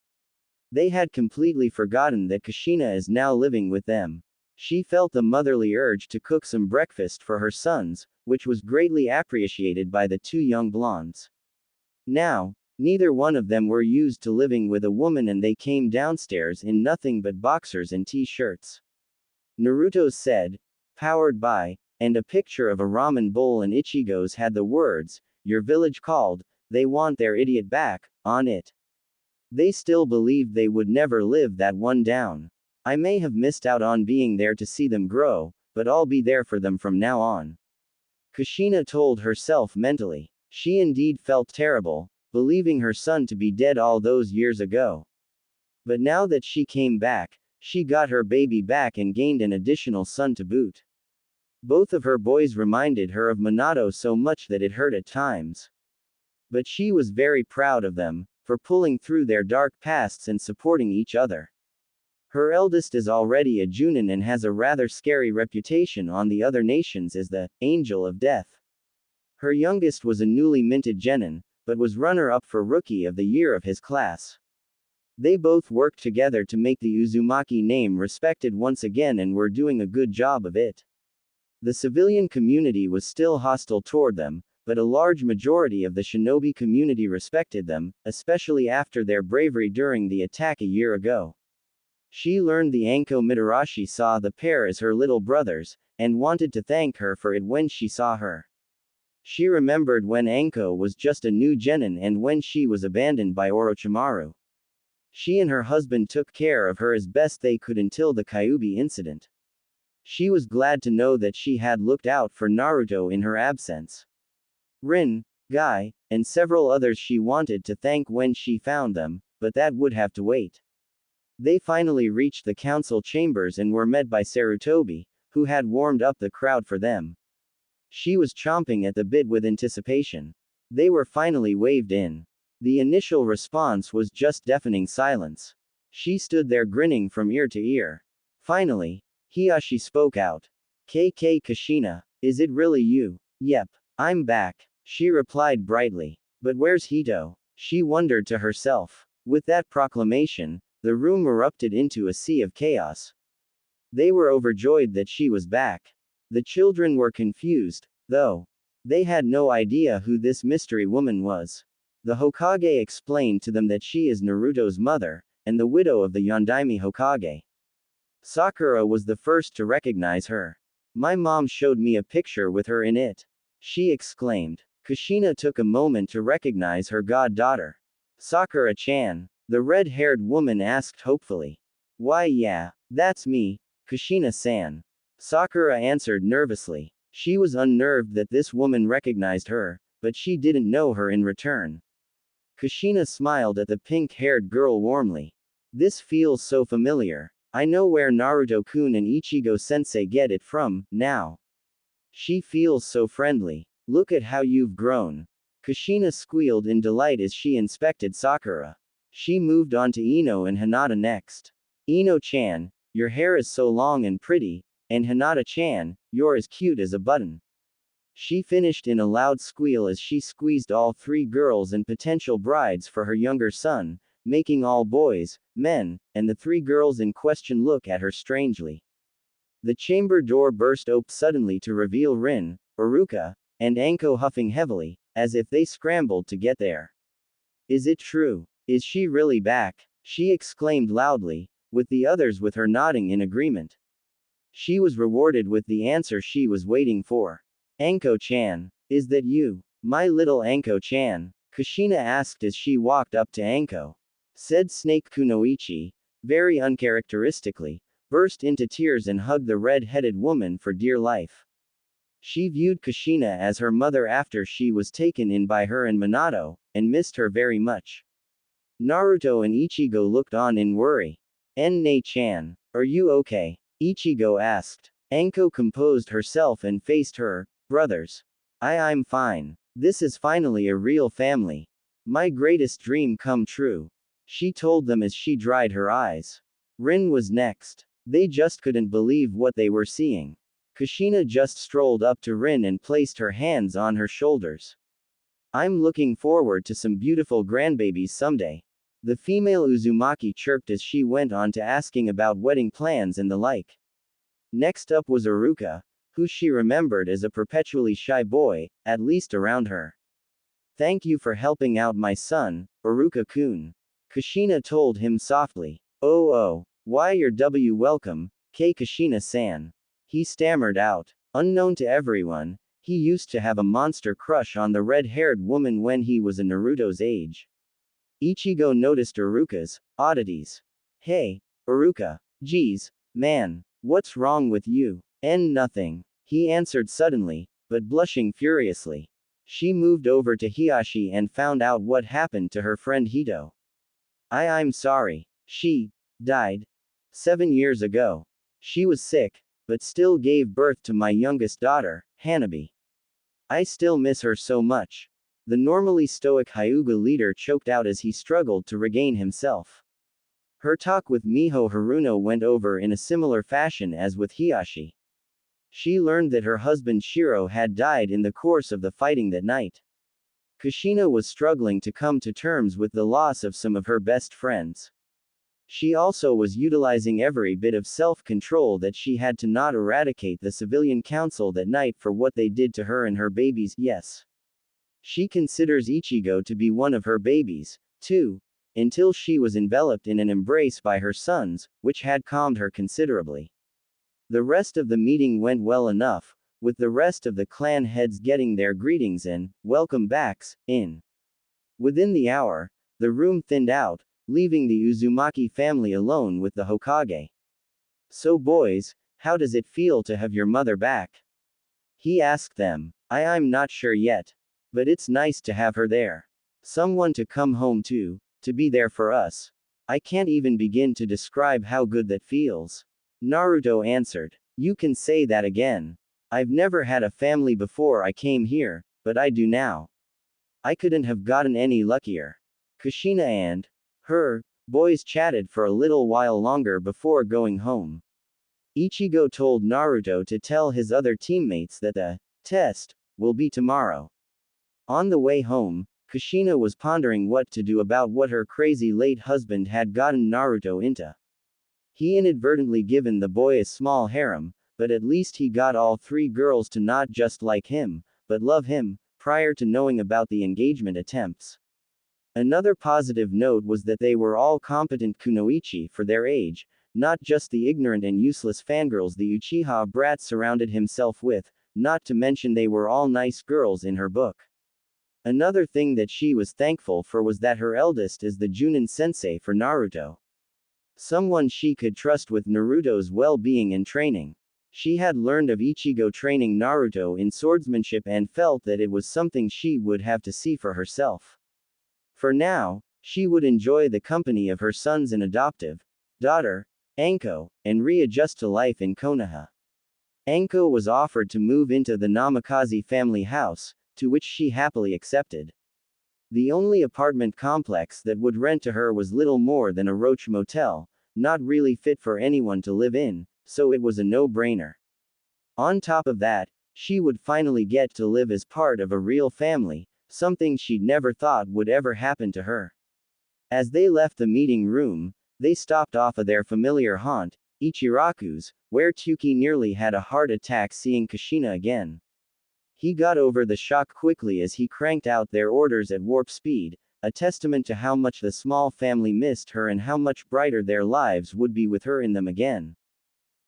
They had completely forgotten that Kushina is now living with them. She felt the motherly urge to cook some breakfast for her sons, which was greatly appreciated by the 2 young blondes. Now, neither one of them were used to living with a woman and they came downstairs in nothing but boxers and t-shirts. Naruto said, "Powered by," and a picture of a ramen bowl, and Ichigo's had the words, "Your village called, they want their idiot back," on it. They still believed they would never live that one down. I may have missed out on being there to see them grow, but I'll be there for them from now on. Kushina told herself mentally. She indeed felt terrible, believing her son to be dead all those years ago. But now that she came back, she got her baby back and gained an additional son to boot. Both of her boys reminded her of Minato so much that it hurt at times. But she was very proud of them, for pulling through their dark pasts and supporting each other. Her eldest is already a Junin and has a rather scary reputation on the other nations as the Angel of Death. Her youngest was a newly minted genin, but was runner-up for Rookie of the Year of his class. They both worked together to make the Uzumaki name respected once again and were doing a good job of it. The civilian community was still hostile toward them, but a large majority of the shinobi community respected them, especially after their bravery during the attack a year ago. She learned the Anko Mitarashi saw the pair as her little brothers, and wanted to thank her for it when she saw her. She remembered when Anko was just a new genin and when she was abandoned by Orochimaru. She and her husband took care of her as best they could until the Kyuubi incident. She was glad to know that she had looked out for Naruto in her absence. Rin, Guy, and several others she wanted to thank when she found them, but that would have to wait. They finally reached the council chambers and were met by Sarutobi, who had warmed up the crowd for them. She was chomping at the bit with anticipation. They were finally waved in. The initial response was just deafening silence. She stood there grinning from ear to ear. Finally, Hiyashi spoke out. KK Kushina, is it really you? Yep, I'm back, she replied brightly. But where's Hito? She wondered to herself. With that proclamation, the room erupted into a sea of chaos. They were overjoyed that she was back. The children were confused, though. They had no idea who this mystery woman was. The Hokage explained to them that she is Naruto's mother, and the widow of the Yondaime Hokage. Sakura was the first to recognize her. My mom showed me a picture with her in it, she exclaimed. Kushina took a moment to recognize her goddaughter. Sakura-chan, the red-haired woman asked hopefully. Why yeah, that's me, Kushina-san. Sakura answered nervously. She was unnerved that this woman recognized her, but she didn't know her in return. Kushina smiled at the pink-haired girl warmly. This feels so familiar. I know where Naruto-kun and Ichigo-sensei get it from, now. She feels so friendly. Look at how you've grown. Kushina squealed in delight as she inspected Sakura. She moved on to Ino and Hinata next. Ino-chan, your hair is so long and pretty, and Hinata-chan, you're as cute as a button. She finished in a loud squeal as she squeezed all three girls and potential brides for her younger son, making all boys, men, and the three girls in question look at her strangely. The chamber door burst open suddenly to reveal Rin, Iruka, and Anko huffing heavily, as if they scrambled to get there. Is it true? Is she really back? She exclaimed loudly, with the others with her nodding in agreement. She was rewarded with the answer she was waiting for. Anko-chan, is that you? My little Anko-chan, Kushina asked as she walked up to Anko. Said Snake Kunoichi, very uncharacteristically, burst into tears and hugged the red-headed woman for dear life. She viewed Kushina as her mother after she was taken in by her and Minato, and missed her very much. Naruto and Ichigo looked on in worry. Nei-chan, are you okay? Ichigo asked. Anko composed herself and faced her brothers. I'm fine. This is finally a real family. My greatest dream come true. She told them as she dried her eyes. Rin was next. They just couldn't believe what they were seeing. Kushina just strolled up to Rin and placed her hands on her shoulders. I'm looking forward to some beautiful grandbabies someday. The female Uzumaki chirped as she went on to asking about wedding plans and the like. Next up was Iruka, who she remembered as a perpetually shy boy, at least around her. Thank you for helping out my son, Iruka-kun. Kushina told him softly. Oh, why you're welcome, Kushina-san. He stammered out. Unknown to everyone, he used to have a monster crush on the red-haired woman when he was a Naruto's age. Ichigo noticed Iruka's oddities. Hey, Iruka. Geez, man, what's wrong with you? Nothing. He answered suddenly, but blushing furiously. She moved over to Hiyashi and found out what happened to her friend Hito. I'm sorry. She died 7 years ago. She was sick, but still gave birth to my youngest daughter, Hanabi. I still miss her so much. The normally stoic Hyuga leader choked out as he struggled to regain himself. Her talk with Miho Haruno went over in a similar fashion as with Hiyashi. She learned that her husband Shiro had died in the course of the fighting that night. Kushina was struggling to come to terms with the loss of some of her best friends. She also was utilizing every bit of self-control that she had to not eradicate the civilian council that night for what they did to her and her babies, yes. She considers Ichigo to be one of her babies, too, until she was enveloped in an embrace by her sons, which had calmed her considerably. The rest of the meeting went well enough, with the rest of the clan heads getting their greetings and welcome backs in. Within the hour, the room thinned out, leaving the Uzumaki family alone with the Hokage. So boys, how does it feel to have your mother back? He asked them. I'm not sure yet. But it's nice to have her there. Someone to come home to be there for us. I can't even begin to describe how good that feels. Naruto answered. You can say that again. I've never had a family before I came here, but I do now. I couldn't have gotten any luckier. Kushina and her boys chatted for a little while longer before going home. Ichigo told Naruto to tell his other teammates that the test will be tomorrow. On the way home, Kushina was pondering what to do about what her crazy late husband had gotten Naruto into. He inadvertently given the boy a small harem, but at least he got all three girls to not just like him, but love him, prior to knowing about the engagement attempts. Another positive note was that they were all competent kunoichi for their age, not just the ignorant and useless fangirls the Uchiha brat surrounded himself with, not to mention they were all nice girls in her book. Another thing that she was thankful for was that her eldest is the Junin sensei for Naruto. Someone she could trust with Naruto's well-being and training. She had learned of Ichigo training Naruto in swordsmanship and felt that it was something she would have to see for herself. For now, she would enjoy the company of her sons and adoptive daughter, Anko, and readjust to life in Konoha. Anko was offered to move into the Namikaze family house, to which she happily accepted. The only apartment complex that would rent to her was little more than a roach motel, not really fit for anyone to live in, so it was a no-brainer. On top of that, she would finally get to live as part of a real family, something she'd never thought would ever happen to her. As they left the meeting room, they stopped off of their familiar haunt, Ichiraku's, where Tsuki nearly had a heart attack seeing Kushina again. He got over the shock quickly as he cranked out their orders at warp speed, a testament to how much the small family missed her and how much brighter their lives would be with her in them again.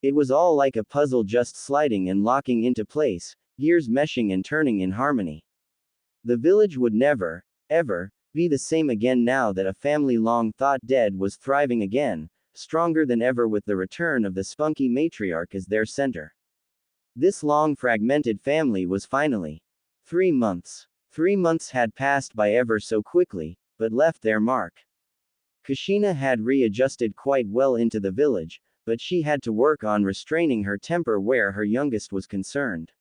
It was all like a puzzle just sliding and locking into place, gears meshing and turning in harmony. The village would never, ever, be the same again now that a family long thought dead was thriving again, stronger than ever with the return of the spunky matriarch as their center. This long fragmented family was finally 3 months. 3 months had passed by ever so quickly, but left their mark. Kushina had readjusted quite well into the village, but she had to work on restraining her temper where her youngest was concerned.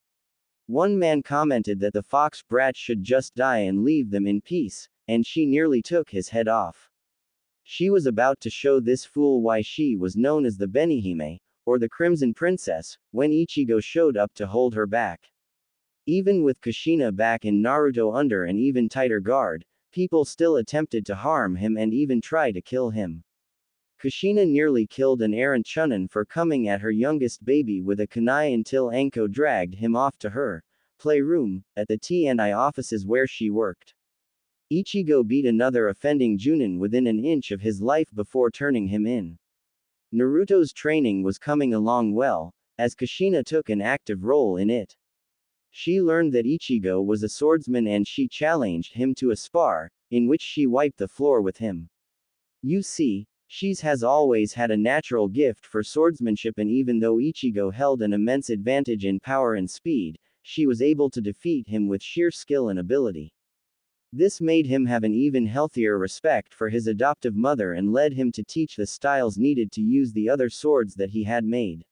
One man commented that the fox brat should just die and leave them in peace, and she nearly took his head off. She was about to show this fool why she was known as the Benihime, or the Crimson Princess, when Ichigo showed up to hold her back. Even with Kushina back in Naruto under an even tighter guard, people still attempted to harm him and even try to kill him. Kushina nearly killed an errant chunin for coming at her youngest baby with a kunai until Anko dragged him off to her playroom at the T&I offices where she worked. Ichigo beat another offending Junin within an inch of his life before turning him in. Naruto's training was coming along well, as Kushina took an active role in it. She learned that Ichigo was a swordsman and she challenged him to a spar, in which she wiped the floor with him. You see, she has always had a natural gift for swordsmanship, and even though Ichigo held an immense advantage in power and speed, she was able to defeat him with sheer skill and ability. This made him have an even healthier respect for his adoptive mother and led him to teach the styles needed to use the other swords that he had made.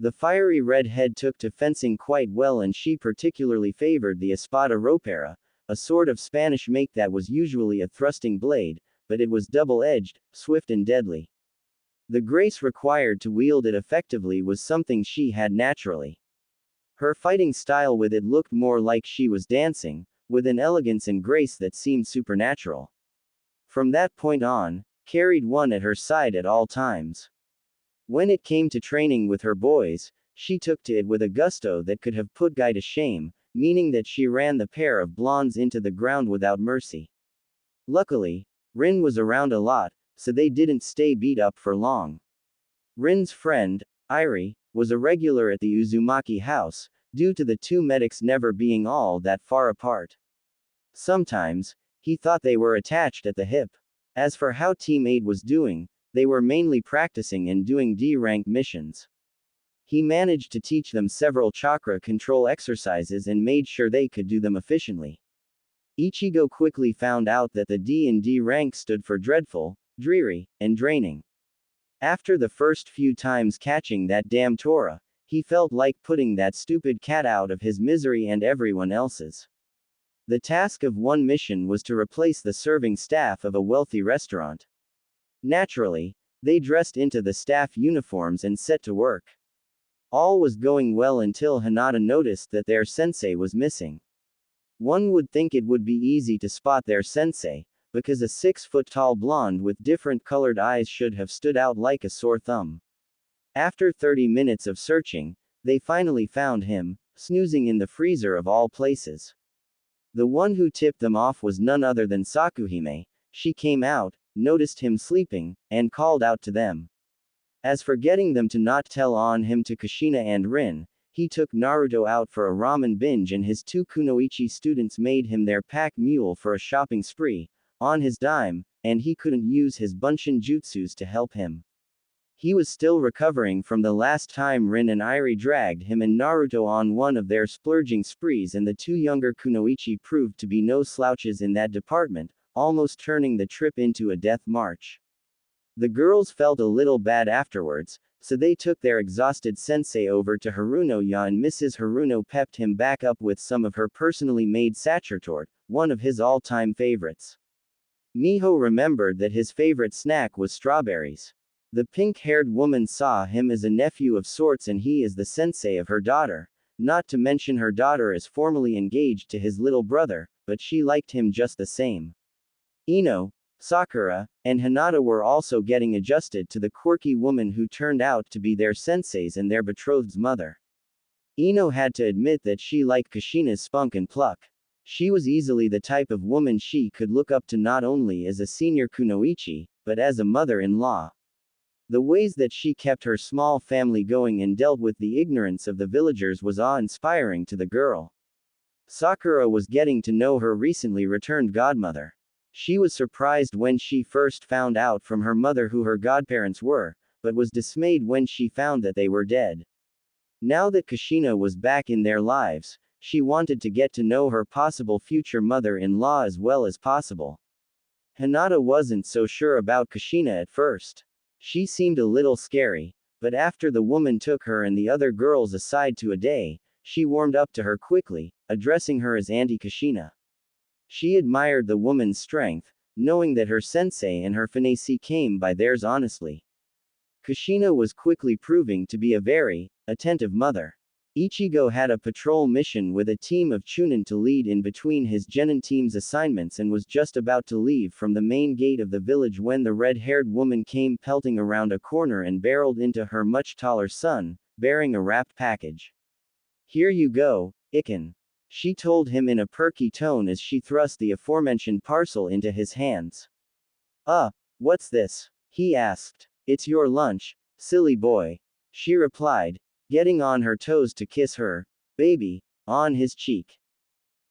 The fiery redhead took to fencing quite well, and she particularly favored the espada ropera, a sword of Spanish make that was usually a thrusting blade, but it was double-edged, swift and deadly. The grace required to wield it effectively was something she had naturally. Her fighting style with it looked more like she was dancing, with an elegance and grace that seemed supernatural. From that point on, carried one at her side at all times. When it came to training with her boys, she took to it with a gusto that could have put Guy to shame, meaning that she ran the pair of blondes into the ground without mercy. Luckily, Rin was around a lot, so they didn't stay beat up for long. Rin's friend, Irie, was a regular at the Uzumaki house, due to the two medics never being all that far apart. Sometimes, he thought they were attached at the hip. As for how Team 8 was doing, they were mainly practicing and doing D-rank missions. He managed to teach them several chakra control exercises and made sure they could do them efficiently. Ichigo quickly found out that the D in D rank stood for dreadful, dreary, and draining. After the first few times catching that damn Tora, he felt like putting that stupid cat out of his misery and everyone else's. The task of one mission was to replace the serving staff of a wealthy restaurant. Naturally, they dressed into the staff uniforms and set to work. All was going well until Hinata noticed that their sensei was missing. One would think it would be easy to spot their sensei, because a 6-foot-tall blonde with different colored eyes should have stood out like a sore thumb. After 30 minutes of searching, they finally found him, snoozing in the freezer of all places. The one who tipped them off was none other than Sakuhime. She came out, noticed him sleeping, and called out to them. As for getting them to not tell on him to Kushina and Rin, he took Naruto out for a ramen binge and his 2 kunoichi students made him their pack mule for a shopping spree, on his dime, and he couldn't use his bunshin jutsus to help him. He was still recovering from the last time Rin and Irie dragged him and Naruto on one of their splurging sprees, and the 2 younger kunoichi proved to be no slouches in that department, almost turning the trip into a death march. The girls felt a little bad afterwards, so they took their exhausted sensei over to Haruno-ya, and Mrs. Haruno pepped him back up with some of her personally made sachertort, one of his all-time favorites. Miho remembered that his favorite snack was strawberries. The pink-haired woman saw him as a nephew of sorts, and he is the sensei of her daughter, not to mention her daughter is formally engaged to his little brother, but she liked him just the same. Ino, Sakura, and Hinata were also getting adjusted to the quirky woman who turned out to be their sensei's and their betrothed's mother. Ino had to admit that she liked Kushina's spunk and pluck. She was easily the type of woman she could look up to not only as a senior kunoichi, but as a mother-in-law. The ways that she kept her small family going and dealt with the ignorance of the villagers was awe-inspiring to the girl. Sakura was getting to know her recently returned godmother. She was surprised when she first found out from her mother who her godparents were, but was dismayed when she found that they were dead. Now that Kushina was back in their lives, she wanted to get to know her possible future mother-in-law as well as possible. Hinata wasn't so sure about Kushina at first. She seemed a little scary, but after the woman took her and the other girls aside to a day, she warmed up to her quickly, addressing her as Auntie Kushina. She admired the woman's strength, knowing that her sensei and her finesse came by theirs honestly. Kushina was quickly proving to be a very attentive mother. Ichigo had a patrol mission with a team of Chunin to lead in between his genin team's assignments and was just about to leave from the main gate of the village when the red-haired woman came pelting around a corner and barreled into her much taller son, bearing a wrapped package. "Here you go, Iken," she told him in a perky tone as she thrust the aforementioned parcel into his hands. What's this?" he asked. "It's your lunch, silly boy," she replied, getting on her toes to kiss her baby on his cheek.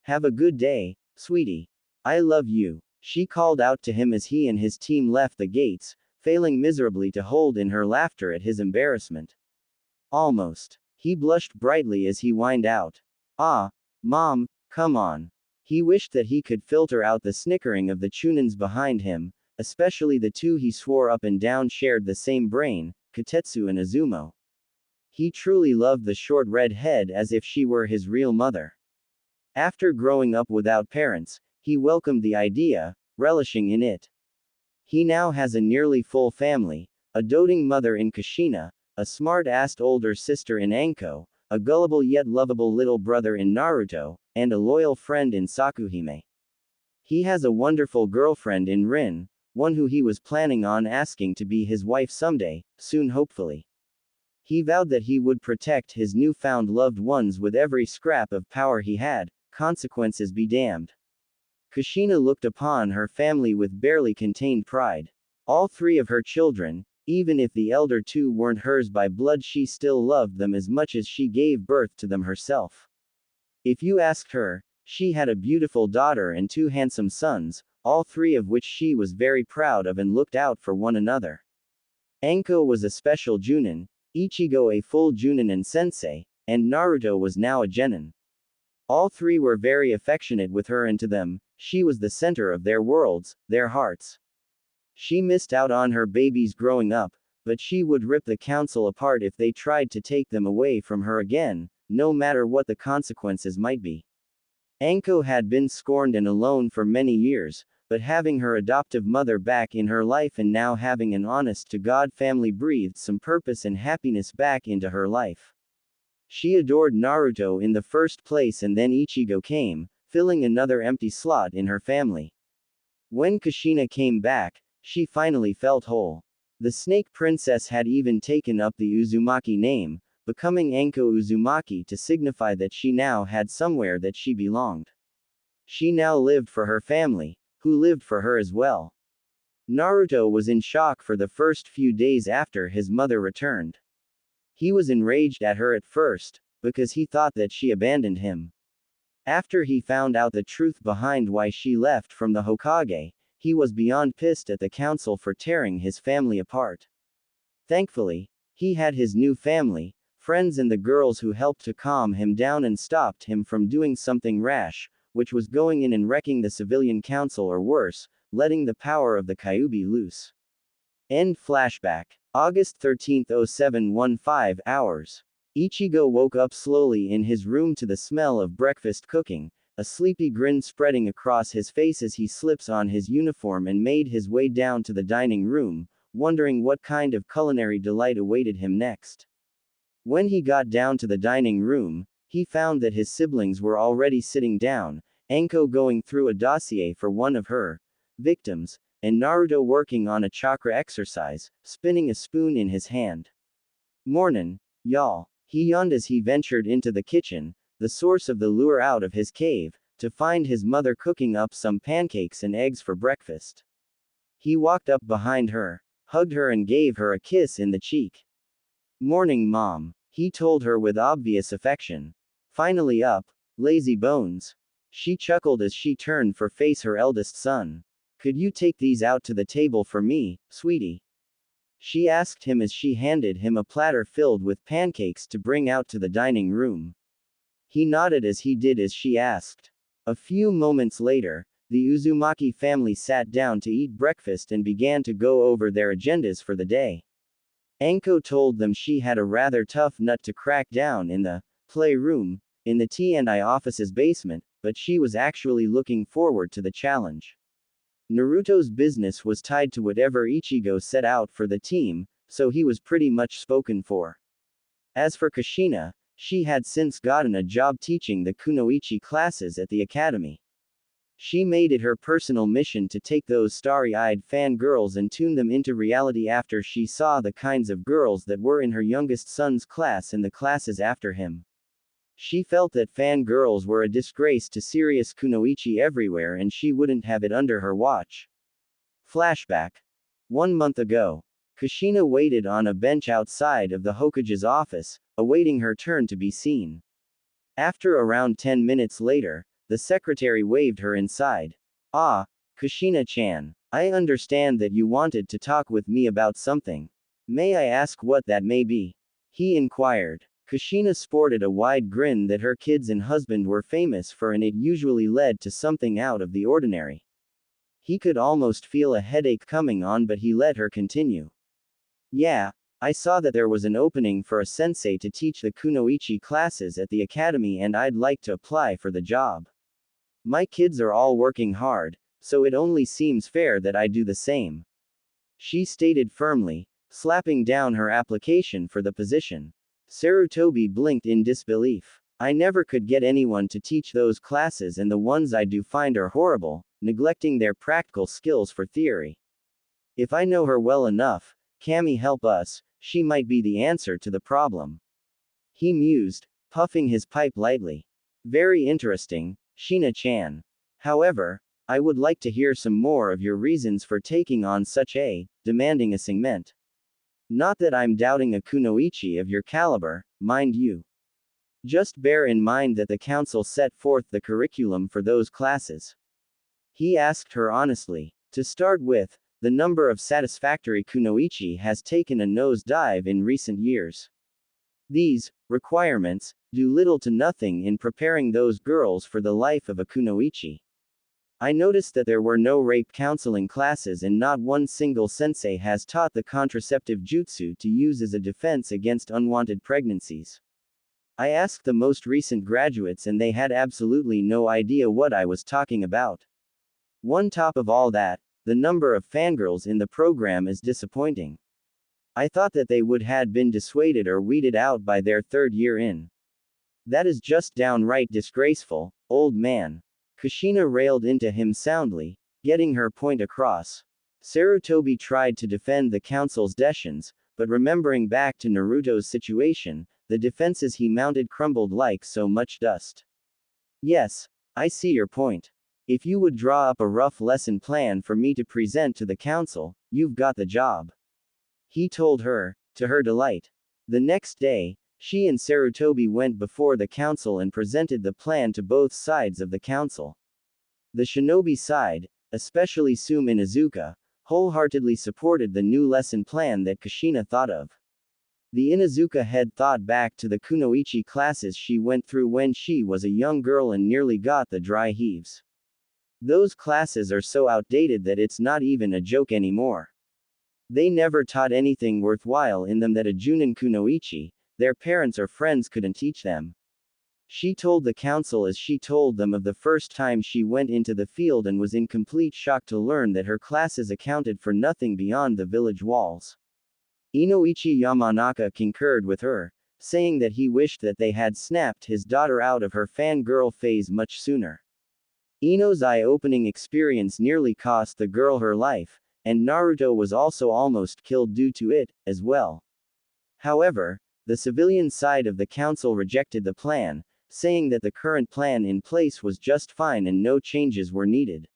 "Have a good day, sweetie. I love you," she called out to him as he and his team left the gates, failing miserably to hold in her laughter at his embarrassment. "Almost." He blushed brightly as he whined out. Mom, come on." He wished that he could filter out the snickering of the Chunins behind him, especially the 2 he swore up and down shared the same brain, Kotetsu and Izumo. He truly loved the short red head as if she were his real mother. After growing up without parents, he welcomed the idea, relishing in it. He now has a nearly full family, a doting mother in Kushina, a smart-assed older sister in Anko, a gullible yet lovable little brother in Naruto, and a loyal friend in Sakuhime. He has a wonderful girlfriend in Rin, one who he was planning on asking to be his wife someday, soon hopefully. He vowed that he would protect his newfound loved ones with every scrap of power he had, consequences be damned. Kushina looked upon her family with barely contained pride. All 3 of her children, even if the elder 2 weren't hers by blood, she still loved them as much as she gave birth to them herself. If you asked her, she had a beautiful daughter and 2 handsome sons, all 3 of which she was very proud of and looked out for one another. Anko was a special Junin, Ichigo a full Junin and sensei, and Naruto was now a genin. All 3 were very affectionate with her, and to them, she was the center of their worlds, their hearts. She missed out on her babies growing up, but she would rip the council apart if they tried to take them away from her again, no matter what the consequences might be. Anko had been scorned and alone for many years, but having her adoptive mother back in her life and now having an honest-to-God family breathed some purpose and happiness back into her life. She adored Naruto in the first place, and then Ichigo came, filling another empty slot in her family. When Kushina came back, she finally felt whole. The Snake Princess had even taken up the Uzumaki name, becoming Anko Uzumaki to signify that she now had somewhere that she belonged. She now lived for her family, who lived for her as well. Naruto was in shock for the first few days after his mother returned. He was enraged at her at first, because he thought that she abandoned him. After he found out the truth behind why she left from the Hokage, he was beyond pissed at the council for tearing his family apart. Thankfully, he had his new family, friends, and the girls who helped to calm him down and stopped him from doing something rash, which was going in and wrecking the civilian council, or worse, letting the power of the Kyuubi loose. End flashback. August 13, 0715 hours. Ichigo woke up slowly in his room to the smell of breakfast cooking, a sleepy grin spreading across his face as he slips on his uniform and made his way down to the dining room, wondering what kind of culinary delight awaited him next. When he got down to the dining room, he found that his siblings were already sitting down, Anko going through a dossier for one of her victims, and Naruto working on a chakra exercise, spinning a spoon in his hand. "Mornin', y'all," he yawned as he ventured into the kitchen, the source of the lure out of his cave, to find his mother cooking up some pancakes and eggs for breakfast. He walked up behind her, hugged her, and gave her a kiss in the cheek. "Morning, Mom," he told her with obvious affection. "Finally up, lazy bones." She chuckled as she turned to face her eldest son. "Could you take these out to the table for me, sweetie?" she asked him as she handed him a platter filled with pancakes to bring out to the dining room. He nodded as he did as she asked. A few moments later, the Uzumaki family sat down to eat breakfast and began to go over their agendas for the day. Anko told them she had a rather tough nut to crack down in the playroom, in the T&I office's basement, but she was actually looking forward to the challenge. Naruto's business was tied to whatever Ichigo set out for the team, so he was pretty much spoken for. As for Kushina, she had since gotten a job teaching the kunoichi classes at the academy. She made it her personal mission to take those starry-eyed fangirls and tune them into reality after she saw the kinds of girls that were in her youngest son's class and the classes after him. She felt that fangirls were a disgrace to serious kunoichi everywhere, and she wouldn't have it under her watch. Flashback. 1 month ago. Kushina waited on a bench outside of the Hokage's office, awaiting her turn to be seen. After around 10 minutes later, the secretary waved her inside. "Ah, Kushina-chan. I understand that you wanted to talk with me about something. May I ask what that may be?" he inquired. Kushina sported a wide grin that her kids and husband were famous for, and it usually led to something out of the ordinary. He could almost feel a headache coming on, but he let her continue. "Yeah, I saw that there was an opening for a sensei to teach the kunoichi classes at the academy, and I'd like to apply for the job. My kids are all working hard, so it only seems fair that I do the same," she stated firmly, slapping down her application for the position. Sarutobi blinked in disbelief. "I never could get anyone to teach those classes, and the ones I do find are horrible, neglecting their practical skills for theory. If I know her well enough, Kami help us, she might be the answer to the problem," he mused, puffing his pipe lightly. "Very interesting, Shina-chan. However, I would like to hear some more of your reasons for taking on such a demanding assignment. Not that I'm doubting a kunoichi of your caliber, mind you. Just bear in mind that the council set forth the curriculum for those classes," he asked her honestly. "To start with, the number of satisfactory kunoichi has taken a nosedive in recent years. These requirements do little to nothing in preparing those girls for the life of a kunoichi. I noticed that there were no rape counseling classes, and not one single sensei has taught the contraceptive jutsu to use as a defense against unwanted pregnancies. I asked the most recent graduates, and they had absolutely no idea what I was talking about. On top of all that, the number of fangirls in the program is disappointing. I thought that they would had been dissuaded or weeded out by their third year in. That is just downright disgraceful, old man. Kushina railed into him soundly, getting her point across. Sarutobi tried to defend the council's decisions, but remembering back to Naruto's situation, the defenses he mounted crumbled like so much dust. Yes, I see your point. If you would draw up a rough lesson plan for me to present to the council, you've got the job. He told her, to her delight. The next day, she and Sarutobi went before the council and presented the plan to both sides of the council. The shinobi side, especially Sume Inuzuka, wholeheartedly supported the new lesson plan that Kushina thought of. The Inuzuka head thought back to the kunoichi classes she went through when she was a young girl and nearly got the dry heaves. Those classes are so outdated that it's not even a joke anymore. They never taught anything worthwhile in them that a Junin kunoichi, their parents or friends couldn't teach them. She told the council as she told them of the first time she went into the field and was in complete shock to learn that her classes accounted for nothing beyond the village walls. Inoichi Yamanaka concurred with her, saying that he wished that they had snapped his daughter out of her fangirl phase much sooner. Ino's eye-opening experience nearly cost the girl her life, and Naruto was also almost killed due to it, as well. However, the civilian side of the council rejected the plan, saying that the current plan in place was just fine and no changes were needed.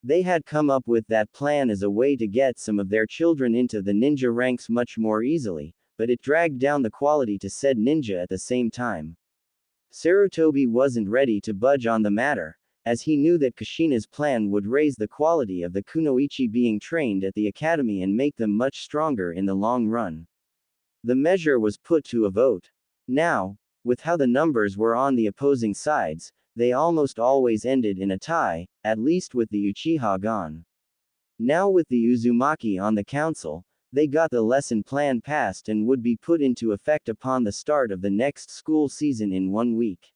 They had come up with that plan as a way to get some of their children into the ninja ranks much more easily, but it dragged down the quality to said ninja at the same time. Sarutobi wasn't ready to budge on the matter, as he knew that Kushina's plan would raise the quality of the kunoichi being trained at the academy and make them much stronger in the long run. The measure was put to a vote. Now, with how the numbers were on the opposing sides, they almost always ended in a tie, at least with the Uchiha gone. Now with the Uzumaki on the council, they got the lesson plan passed and would be put into effect upon the start of the next school season in 1 week.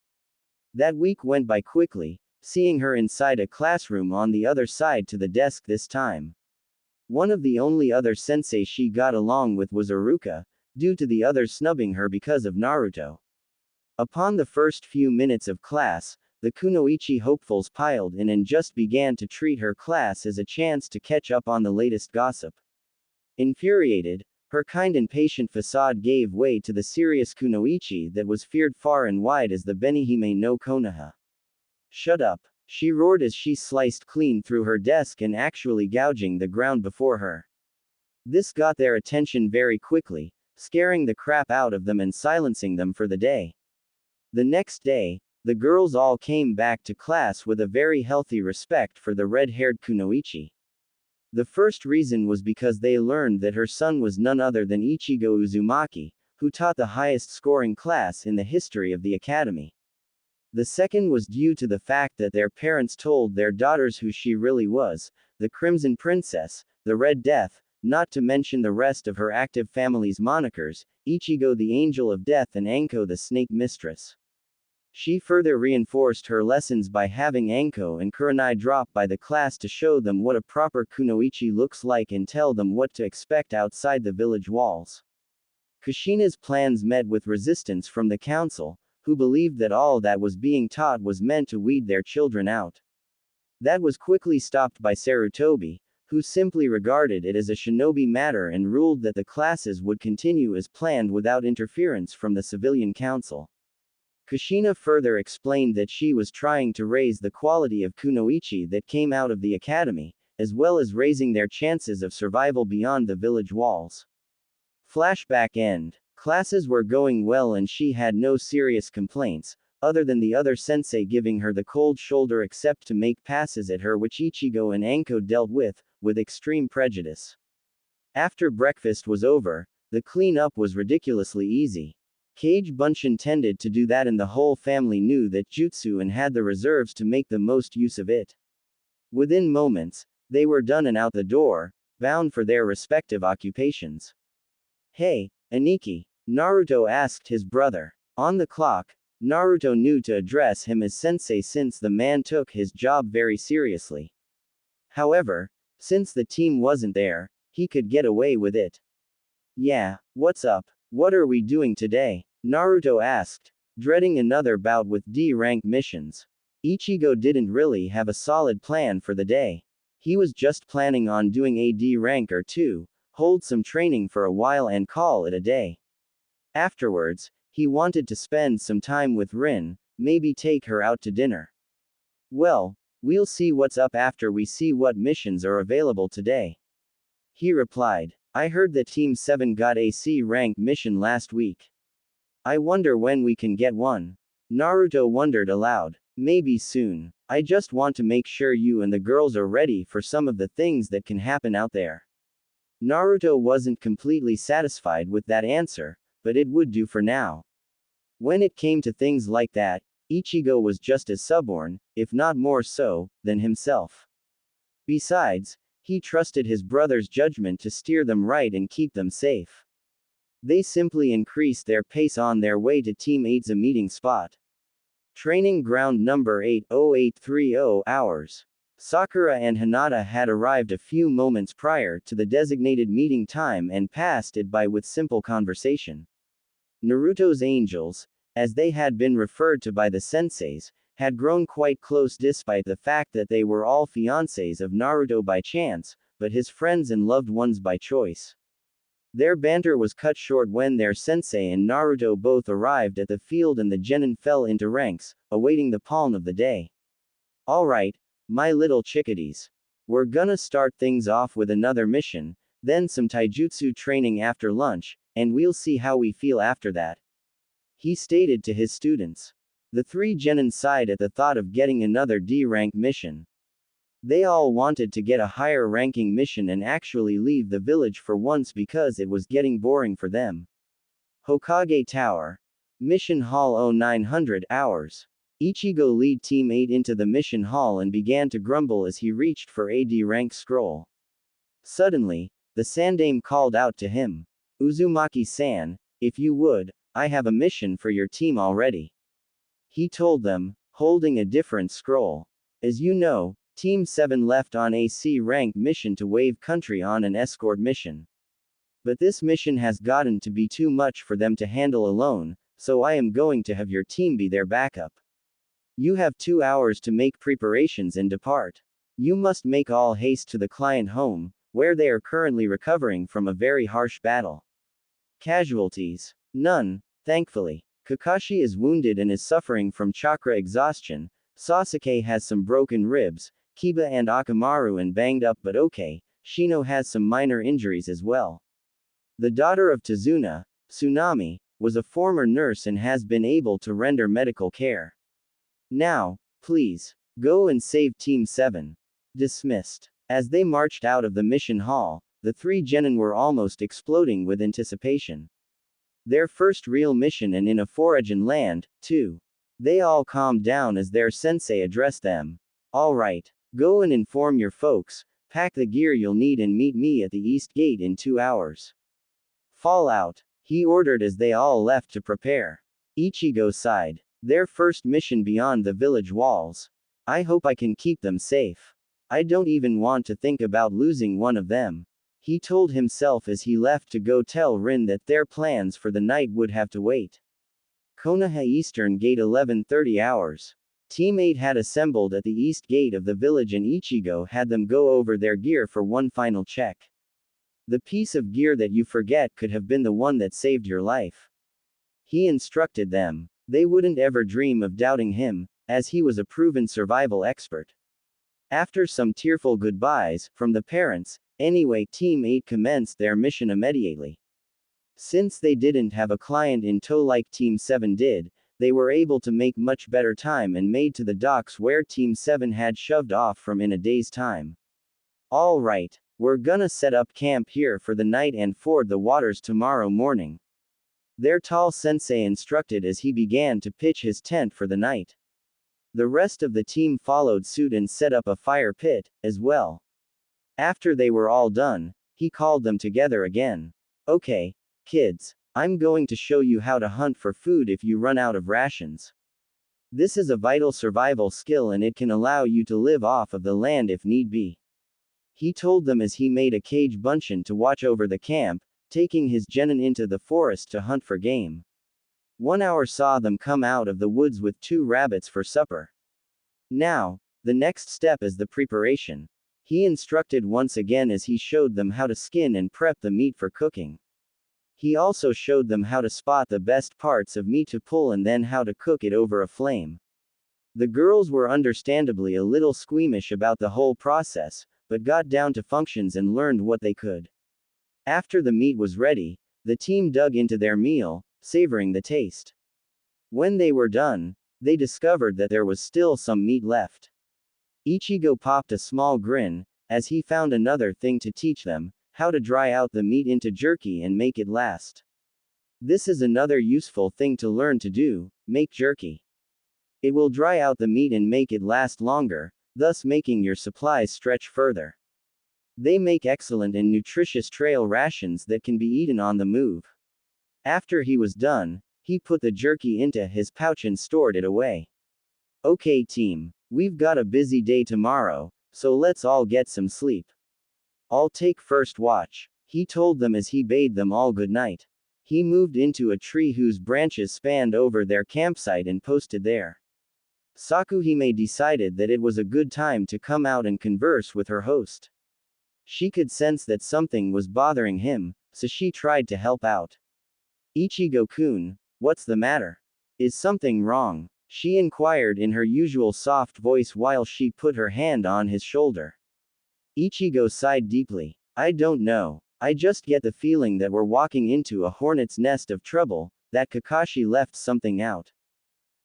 That week went by quickly, seeing her inside a classroom on the other side to the desk this time. One of the only other sensei she got along with was Iruka, due to the others snubbing her because of Naruto. Upon the first few minutes of class, the kunoichi hopefuls piled in and just began to treat her class as a chance to catch up on the latest gossip. Infuriated, her kind and patient facade gave way to the serious kunoichi that was feared far and wide as the Benihime no Konoha. Shut up, she roared as she sliced clean through her desk and actually gouging the ground before her. This got their attention very quickly, scaring the crap out of them and silencing them for the day. The next day, the girls all came back to class with a very healthy respect for the red-haired kunoichi. The first reason was because they learned that her son was none other than Ichigo Uzumaki, who taught the highest scoring class in the history of the academy. The second was due to the fact that their parents told their daughters who she really was, the Crimson Princess, the Red Death, not to mention the rest of her active family's monikers, Ichigo the Angel of Death and Anko the Snake Mistress. She further reinforced her lessons by having Anko and Kurenai drop by the class to show them what a proper kunoichi looks like and tell them what to expect outside the village walls. Kushina's plans met with resistance from the council, who believed that all that was being taught was meant to weed their children out. That was quickly stopped by Sarutobi, who simply regarded it as a shinobi matter and ruled that the classes would continue as planned without interference from the civilian council. Kushina further explained that she was trying to raise the quality of kunoichi that came out of the academy, as well as raising their chances of survival beyond the village walls. Flashback end. Classes were going well and she had no serious complaints, other than the other sensei giving her the cold shoulder except to make passes at her which Ichigo and Anko dealt with extreme prejudice. After breakfast was over, the clean-up was ridiculously easy. Kage Bunshin tended to do that and the whole family knew that jutsu and had the reserves to make the most use of it. Within moments, they were done and out the door, bound for their respective occupations. Hey, Aniki, Naruto asked his brother. On the clock, Naruto knew to address him as sensei since the man took his job very seriously. However, since the team wasn't there, he could get away with it. Yeah, what's up? What are we doing today? Naruto asked, dreading another bout with D-rank missions. Ichigo didn't really have a solid plan for the day. He was just planning on doing a D rank or two, hold some training for a while and call it a day. Afterwards, he wanted to spend some time with Rin, maybe take her out to dinner. Well, we'll see what's up after we see what missions are available today. He replied. I heard that Team 7 got a C rank mission last week. I wonder when we can get one. Naruto wondered aloud. Maybe soon. I just want to make sure you and the girls are ready for some of the things that can happen out there. Naruto wasn't completely satisfied with that answer, but it would do for now. When it came to things like that, Ichigo was just as stubborn, if not more so, than himself. Besides, he trusted his brother's judgment to steer them right and keep them safe. They simply increased their pace on their way to Team 8's meeting spot. Training ground number 80830 hours. Sakura and Hinata had arrived a few moments prior to the designated meeting time and passed it by with simple conversation. Naruto's angels, as they had been referred to by the senseis, had grown quite close despite the fact that they were all fiancés of Naruto by chance, but his friends and loved ones by choice. Their banter was cut short when their sensei and Naruto both arrived at the field and the genin fell into ranks, awaiting the palm of the day. Alright, my little chickadees. We're gonna start things off with another mission, then some taijutsu training after lunch, and we'll see how we feel after that. He stated to his students. The three genin sighed at the thought of getting another D-rank mission. They all wanted to get a higher ranking mission and actually leave the village for once because it was getting boring for them. Hokage Tower. Mission Hall 0900 hours. Ichigo lead Team 8 into the mission hall and began to grumble as he reached for a D rank scroll. Suddenly, the Sandame called out to him. Uzumaki-san, if you would, I have a mission for your team already. He told them, holding a different scroll. As you know, Team 7 left on a C-rank mission to Wave Country on an escort mission. But this mission has gotten to be too much for them to handle alone, so I am going to have your team be their backup. You have 2 hours to make preparations and depart. You must make all haste to the client home, where they are currently recovering from a very harsh battle. Casualties? None, thankfully. Kakashi is wounded and is suffering from chakra exhaustion. Sasuke has some broken ribs, Kiba and Akamaru and banged up but okay, Shino has some minor injuries as well. The daughter of Tazuna, Tsunami, was a former nurse and has been able to render medical care. Now, please, go and save Team 7. Dismissed. As they marched out of the mission hall, the three genin were almost exploding with anticipation. Their first real mission and in a foreign land, too. They all calmed down as their sensei addressed them. Alright, go and inform your folks, pack the gear you'll need and meet me at the East Gate in 2 hours. Fall out, he ordered as they all left to prepare. Ichigo sighed. Their first mission beyond the village walls. I hope I can keep them safe. I don't even want to think about losing one of them. He told himself as he left to go tell Rin that their plans for the night would have to wait. Konoha Eastern Gate 11:30 hours. Team 8 had assembled at the east gate of the village and Ichigo had them go over their gear for one final check. The piece of gear that you forget could have been the one that saved your life. He instructed them. They wouldn't ever dream of doubting him, as he was a proven survival expert. After some tearful goodbyes from the parents, anyway, Team 8 commenced their mission immediately. Since they didn't have a client in tow like Team 7 did, they were able to make much better time and made to the docks where Team 7 had shoved off from in a day's time. Alright, we're gonna set up camp here for the night and ford the waters tomorrow morning. Their tall sensei instructed as he began to pitch his tent for the night. The rest of the team followed suit and set up a fire pit, as well. After they were all done, he called them together again. Okay, kids, I'm going to show you how to hunt for food if you run out of rations. This is a vital survival skill and it can allow you to live off of the land if need be. He told them as he made a cage bunshin to watch over the camp, taking his genin into the forest to hunt for game. 1 hour saw them come out of the woods with 2 rabbits for supper. Now, the next step is the preparation. He instructed once again as he showed them how to skin and prep the meat for cooking. He also showed them how to spot the best parts of meat to pull and then how to cook it over a flame. The girls were understandably a little squeamish about the whole process, but got down to functions and learned what they could. After the meat was ready, the team dug into their meal, savoring the taste. When they were done, they discovered that there was still some meat left. Ichigo popped a small grin, as he found another thing to teach them, how to dry out the meat into jerky and make it last. This is another useful thing to learn to do, make jerky. It will dry out the meat and make it last longer, thus making your supplies stretch further. They make excellent and nutritious trail rations that can be eaten on the move. After he was done, he put the jerky into his pouch and stored it away. Okay team, we've got a busy day tomorrow, so let's all get some sleep. I'll take first watch, he told them as he bade them all good night. He moved into a tree whose branches spanned over their campsite and posted there. Sakuhime decided that it was a good time to come out and converse with her host. She could sense that something was bothering him, so she tried to help out. Ichigo-kun, what's the matter? Is something wrong? She inquired in her usual soft voice while she put her hand on his shoulder. Ichigo sighed deeply. I don't know. I just get the feeling that we're walking into a hornet's nest of trouble, that Kakashi left something out.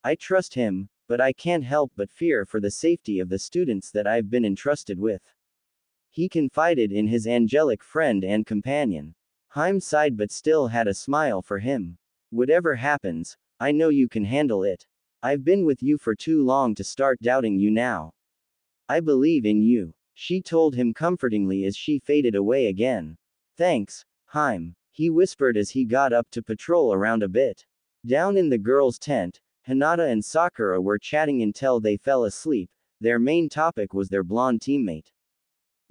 I trust him, but I can't help but fear for the safety of the students that I've been entrusted with. He confided in his angelic friend and companion. Harem sighed but still had a smile for him. Whatever happens, I know you can handle it. I've been with you for too long to start doubting you now. I believe in you, she told him comfortingly as she faded away again. Thanks, Harem, he whispered as he got up to patrol around a bit. Down in the girls' tent, Hinata and Sakura were chatting until they fell asleep. Their main topic was their blonde teammate.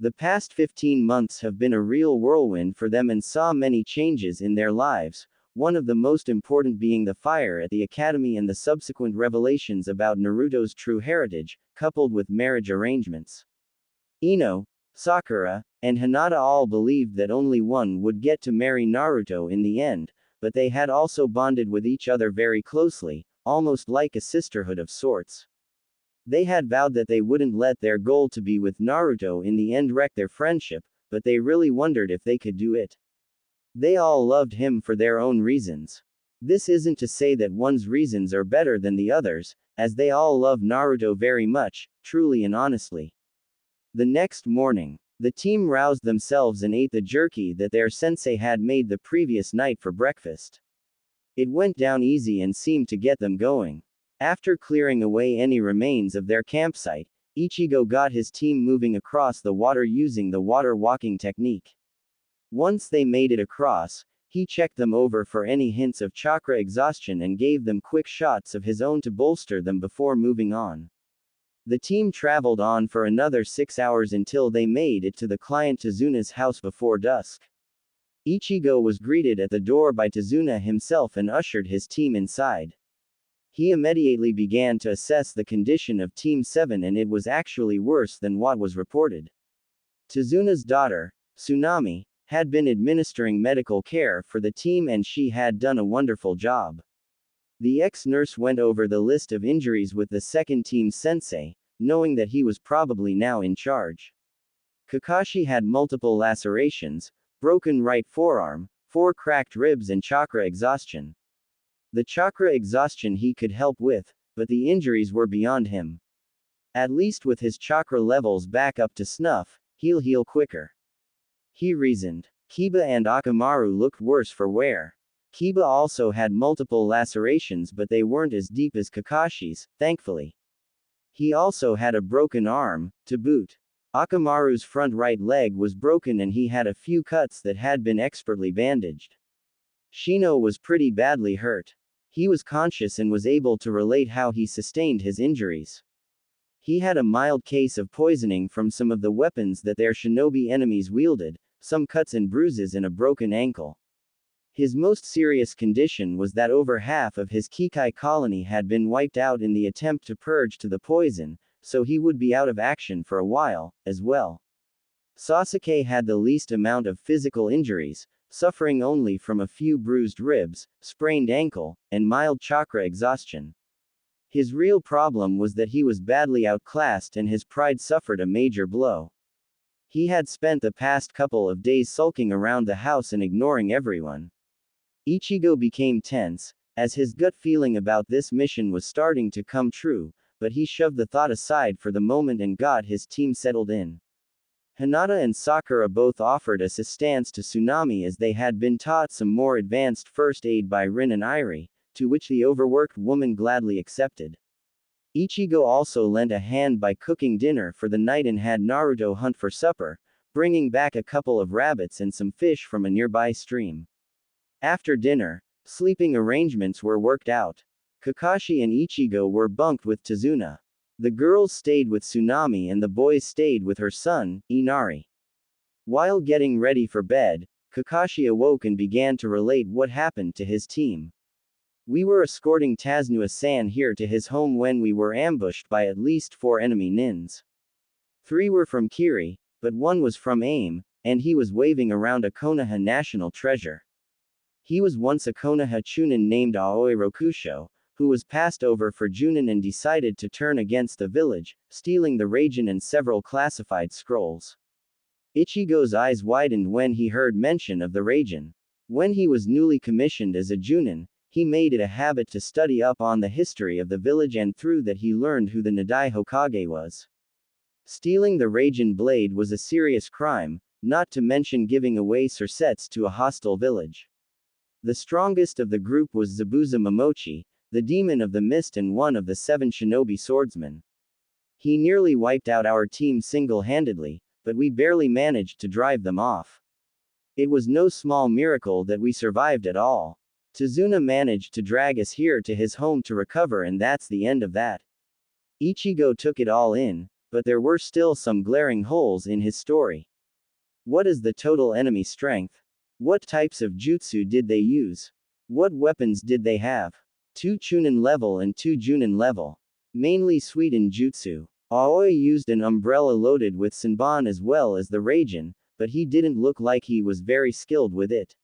The past 15 months have been a real whirlwind for them and saw many changes in their lives, one of the most important being the fire at the academy and the subsequent revelations about Naruto's true heritage, coupled with marriage arrangements. Ino, Sakura, and Hinata all believed that only one would get to marry Naruto in the end, but they had also bonded with each other very closely, almost like a sisterhood of sorts. They had vowed that they wouldn't let their goal to be with Naruto in the end wreck their friendship, but they really wondered if they could do it. They all loved him for their own reasons. This isn't to say that one's reasons are better than the others, as they all love Naruto very much, truly and honestly. The next morning, the team roused themselves and ate the jerky that their sensei had made the previous night for breakfast. It went down easy and seemed to get them going. After clearing away any remains of their campsite, Ichigo got his team moving across the water using the water walking technique. Once they made it across, he checked them over for any hints of chakra exhaustion and gave them quick shots of his own to bolster them before moving on. The team traveled on for another 6 hours until they made it to the client Tazuna's house before dusk. Ichigo was greeted at the door by Tazuna himself and ushered his team inside. He immediately began to assess the condition of Team 7 and it was actually worse than what was reported. Tazuna's daughter, Tsunami, had been administering medical care for the team and she had done a wonderful job. The ex-nurse went over the list of injuries with the second team's sensei, knowing that he was probably now in charge. Kakashi had multiple lacerations, broken right forearm, 4 cracked ribs and chakra exhaustion. The chakra exhaustion he could help with, but the injuries were beyond him. At least with his chakra levels back up to snuff, he'll heal quicker. He reasoned. Kiba and Akamaru looked worse for wear. Kiba also had multiple lacerations but they weren't as deep as Kakashi's, thankfully. He also had a broken arm, to boot. Akamaru's front right leg was broken and he had a few cuts that had been expertly bandaged. Shino was pretty badly hurt. He was conscious and was able to relate how he sustained his injuries. He had a mild case of poisoning from some of the weapons that their shinobi enemies wielded, some cuts and bruises and a broken ankle. His most serious condition was that over half of his Kikai colony had been wiped out in the attempt to purge to the poison, so he would be out of action for a while, as well. Sasuke had the least amount of physical injuries, suffering only from a few bruised ribs, sprained ankle, and mild chakra exhaustion. His real problem was that he was badly outclassed and his pride suffered a major blow. He had spent the past couple of days sulking around the house and ignoring everyone. Ichigo became tense, as his gut feeling about this mission was starting to come true, but he shoved the thought aside for the moment and got his team settled in. Hinata and Sakura both offered assistance to Tsunami as they had been taught some more advanced first aid by Rin and Irie, to which the overworked woman gladly accepted. Ichigo also lent a hand by cooking dinner for the night and had Naruto hunt for supper, bringing back a couple of rabbits and some fish from a nearby stream. After dinner, sleeping arrangements were worked out. Kakashi and Ichigo were bunked with Tazuna. The girls stayed with Tsunami and the boys stayed with her son, Inari. While getting ready for bed, Kakashi awoke and began to relate what happened to his team. We were escorting Tazunua-san here to his home when we were ambushed by at least 4 enemy nins. 3 were from Kiri, but 1 was from AIM, and he was waving around a Konoha national treasure. He was once a Konoha Chunin named Aoi Rokusho, who was passed over for Junin and decided to turn against the village, stealing the Raijin and several classified scrolls. Ichigo's eyes widened when he heard mention of the Raijin. When he was newly commissioned as a Junin, he made it a habit to study up on the history of the village and through that he learned who the Nadai Hokage was. Stealing the Raijin blade was a serious crime, not to mention giving away sursets to a hostile village. The strongest of the group was Zabuza Momochi, the demon of the mist and one of the 7 shinobi swordsmen. He nearly wiped out our team single-handedly, but we barely managed to drive them off. It was no small miracle that we survived at all. Tazuna managed to drag us here to his home to recover, and that's the end of that. Ichigo took it all in, but there were still some glaring holes in his story. What is the total enemy strength? What types of jutsu did they use? What weapons did they have? 2 Chunin level and 2 Junin level. Mainly Suiten jutsu. Aoi used an umbrella loaded with Senbon as well as the Raijin, but he didn't look like he was very skilled with it.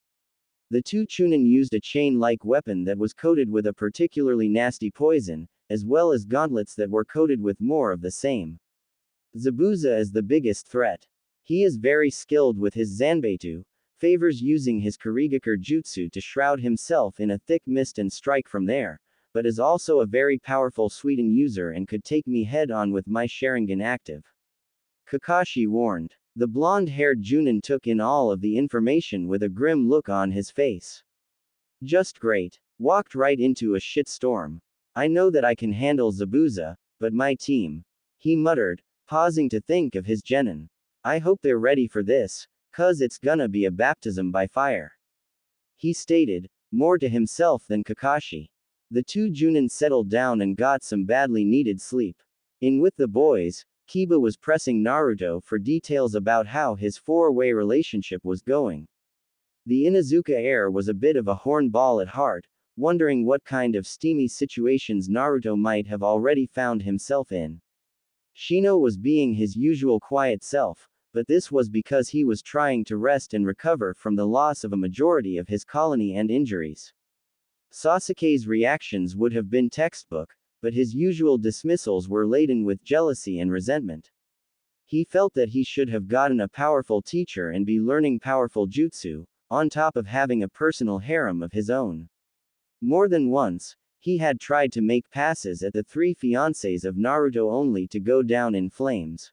The 2 Chunin used a chain-like weapon that was coated with a particularly nasty poison, as well as gauntlets that were coated with more of the same. Zabuza is the biggest threat. He is very skilled with his Zanbeitu, favors using his Kirigakur jutsu to shroud himself in a thick mist and strike from there, but is also a very powerful Suiten user and could take me head-on with my Sharingan active. Kakashi warned. The blonde-haired Junin took in all of the information with a grim look on his face. Just great. Walked right into a shitstorm. I know that I can handle Zabuza, but my team. He muttered, pausing to think of his genin. I hope they're ready for this, 'cause it's gonna be a baptism by fire. He stated, more to himself than Kakashi. The 2 Junin settled down and got some badly needed sleep. In with the boys, Kiba was pressing Naruto for details about how his 4-way relationship was going. The Inuzuka heir was a bit of a hornball at heart, wondering what kind of steamy situations Naruto might have already found himself in. Shino was being his usual quiet self, but this was because he was trying to rest and recover from the loss of a majority of his colony and injuries. Sasuke's reactions would have been textbook, but his usual dismissals were laden with jealousy and resentment. He felt that he should have gotten a powerful teacher and be learning powerful jutsu, on top of having a personal harem of his own. More than once, he had tried to make passes at the 3 fiancés of Naruto only to go down in flames.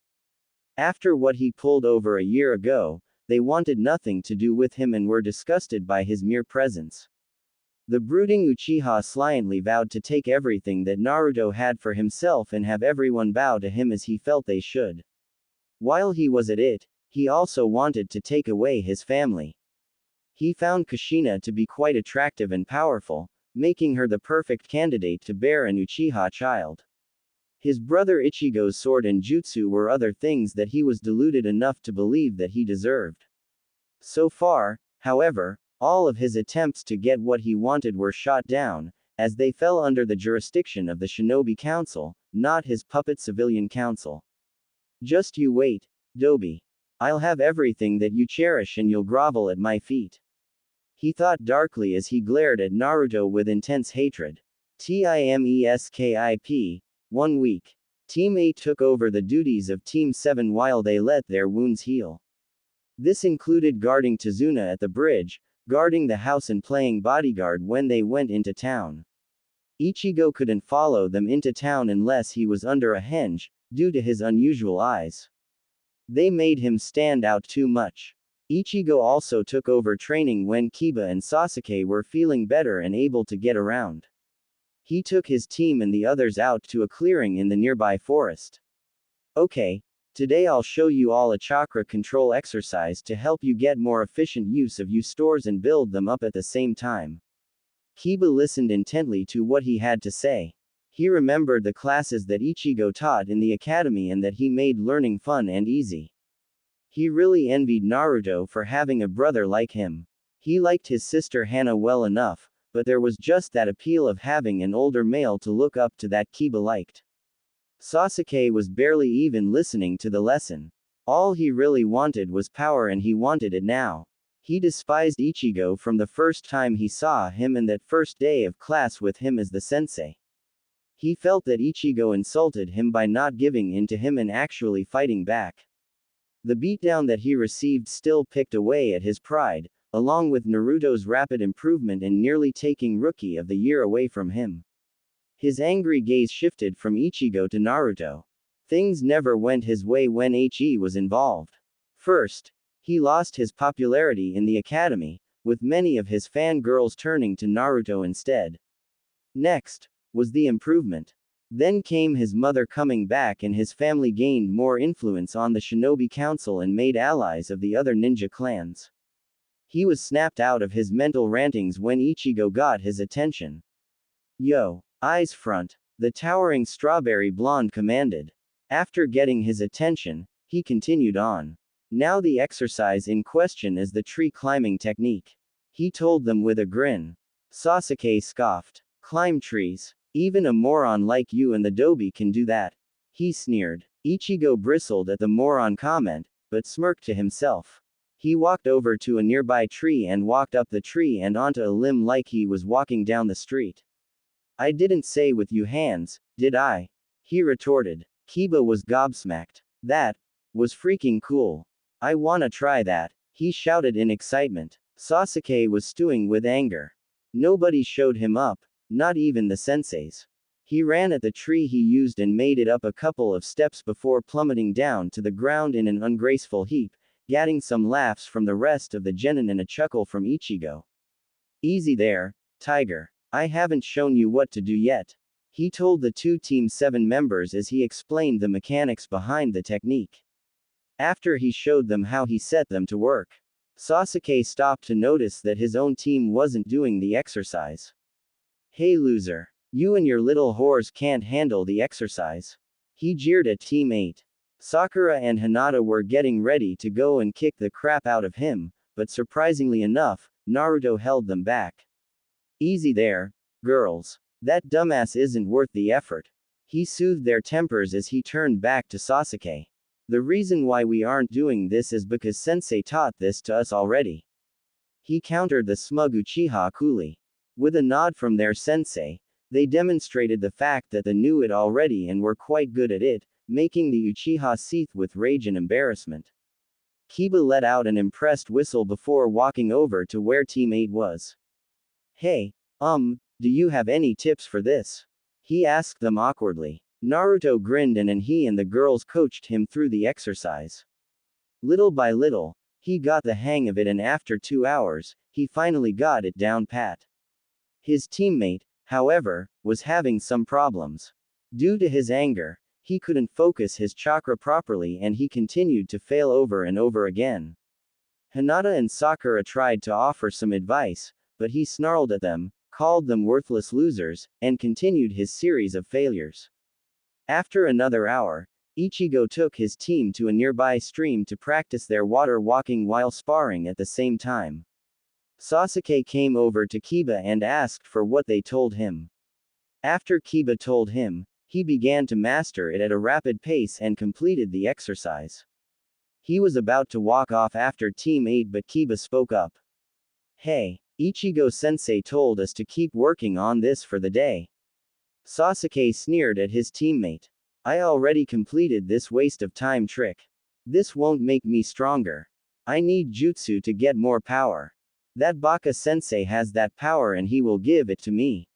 After what he pulled over a year ago, they wanted nothing to do with him and were disgusted by his mere presence. The brooding Uchiha slyly vowed to take everything that Naruto had for himself and have everyone bow to him as he felt they should. While he was at it, he also wanted to take away his family. He found Kushina to be quite attractive and powerful, making her the perfect candidate to bear an Uchiha child. His brother Ichigo's sword and jutsu were other things that he was deluded enough to believe that he deserved. So far, however, All of his attempts to get what he wanted were shot down, as they fell under the jurisdiction of the Shinobi Council, not his puppet civilian council. Just you wait, Dobi. I'll have everything that you cherish and you'll grovel at my feet. He thought darkly as he glared at Naruto with intense hatred. Timeskip. 1 week. Team 8 took over the duties of Team 7 while they let their wounds heal. This included guarding Tazuna at the bridge, guarding the house and playing bodyguard when they went into town. Ichigo couldn't follow them into town unless he was under a henge, due to his unusual eyes. They made him stand out too much. Ichigo also took over training when Kiba and Sasuke were feeling better and able to get around. He took his team and the others out to a clearing in the nearby forest. Okay, today I'll show you all a chakra control exercise to help you get more efficient use of your stores and build them up at the same time. Kiba listened intently to what he had to say. He remembered the classes that Ichigo taught in the academy and that he made learning fun and easy. He really envied Naruto for having a brother like him. He liked his sister Hana well enough, but there was just that appeal of having an older male to look up to that Kiba liked. Sasuke was barely even listening to the lesson. All he really wanted was power and he wanted it now. He despised Ichigo from the first time he saw him and that first day of class with him as the sensei. He felt that Ichigo insulted him by not giving in to him and actually fighting back. The beatdown that he received still picked away at his pride, along with Naruto's rapid improvement and nearly taking Rookie of the Year away from him. His angry gaze shifted from Ichigo to Naruto. Things never went his way when HE was involved. First, he lost his popularity in the academy, with many of his fangirls turning to Naruto instead. Next, was the improvement. Then came his mother coming back and his family gained more influence on the Shinobi Council and made allies of the other ninja clans. He was snapped out of his mental rantings when Ichigo got his attention. Yo, eyes front, the towering strawberry blonde commanded. After getting his attention, he continued on. Now the exercise in question is the tree climbing technique. He told them with a grin. Sasuke scoffed. Climb trees. Even a moron like you and the Dobi can do that. He sneered. Ichigo bristled at the moron comment, but smirked to himself. He walked over to a nearby tree and walked up the tree and onto a limb like he was walking down the street. I didn't say with you hands, did I? He retorted. Kiba was gobsmacked. That was freaking cool. I wanna try that, he shouted in excitement. Sasuke was stewing with anger. Nobody showed him up. Not even the senseis. He ran at the tree he used and made it up a couple of steps before plummeting down to the ground in an ungraceful heap, getting some laughs from the rest of the genin and a chuckle from Ichigo. Easy there, Tiger. I haven't shown you what to do yet. He told the two Team 7 members as he explained the mechanics behind the technique. After he showed them how he set them to work, Sasuke stopped to notice that his own team wasn't doing the exercise. Hey loser. You and your little whores can't handle the exercise. He jeered at Team 8. Sakura and Hinata were getting ready to go and kick the crap out of him, but surprisingly enough, Naruto held them back. Easy there, girls. That dumbass isn't worth the effort. He soothed their tempers as he turned back to Sasuke. The reason why we aren't doing this is because Sensei taught this to us already. He countered the smug Uchiha coolly. With a nod from their sensei, they demonstrated the fact that they knew it already and were quite good at it, making the Uchiha seethe with rage and embarrassment. Kiba let out an impressed whistle before walking over to where Team 8 was. Hey, do you have any tips for this? He asked them awkwardly. Naruto grinned and he and the girls coached him through the exercise. Little by little, he got the hang of it and after 2 hours, he finally got it down pat. His teammate, however, was having some problems. Due to his anger, he couldn't focus his chakra properly and he continued to fail over and over again. Hinata and Sakura tried to offer some advice, but he snarled at them, called them worthless losers, and continued his series of failures. After another hour, Ichigo took his team to a nearby stream to practice their water walking while sparring at the same time. Sasuke came over to Kiba and asked for what they told him. After Kiba told him, he began to master it at a rapid pace and completed the exercise. He was about to walk off after Team 8, but Kiba spoke up. Hey, Ichigo-sensei told us to keep working on this for the day. Sasuke sneered at his teammate. I already completed this waste of time trick. This won't make me stronger. I need jutsu to get more power. That Baka-sensei has that power and he will give it to me.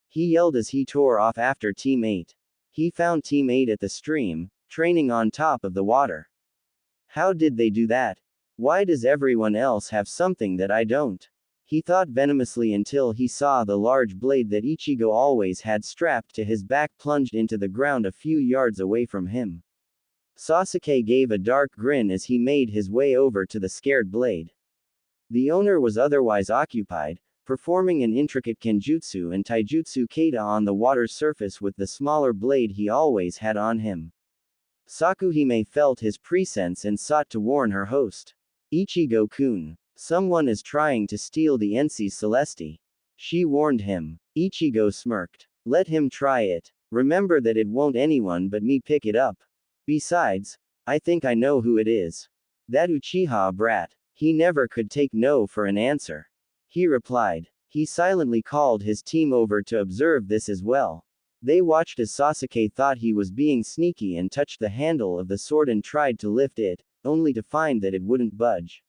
He yelled as he tore off after Team 8. He found Team 8 at the stream, training on top of the water. How did they do that? Why does everyone else have something that I don't? He thought venomously until he saw the large blade that Ichigo always had strapped to his back plunged into the ground a few yards away from him. Sasuke gave a dark grin as he made his way over to the scared blade. The owner was otherwise occupied, performing an intricate kenjutsu and taijutsu kata on the water's surface with the smaller blade he always had on him. Sakuhime felt his presence and sought to warn her host. Ichigo-kun. Someone is trying to steal the Ensi Celesti. She warned him. Ichigo smirked. Let him try it. Remember that it won't anyone but me pick it up. Besides, I think I know who it is. That Uchiha brat. He never could take no for an answer. He replied. He silently called his team over to observe this as well. They watched as Sasuke thought he was being sneaky and touched the handle of the sword and tried to lift it, only to find that it wouldn't budge.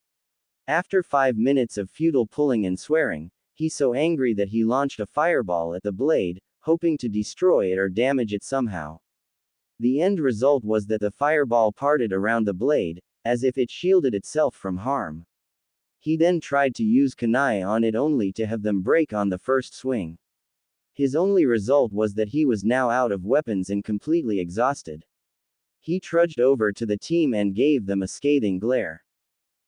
After 5 minutes of futile pulling and swearing, he's so angry that he launched a fireball at the blade, hoping to destroy it or damage it somehow. The end result was that the fireball parted around the blade, as if it shielded itself from harm. He then tried to use kunai on it only to have them break on the first swing. His only result was that he was now out of weapons and completely exhausted. He trudged over to the team and gave them a scathing glare.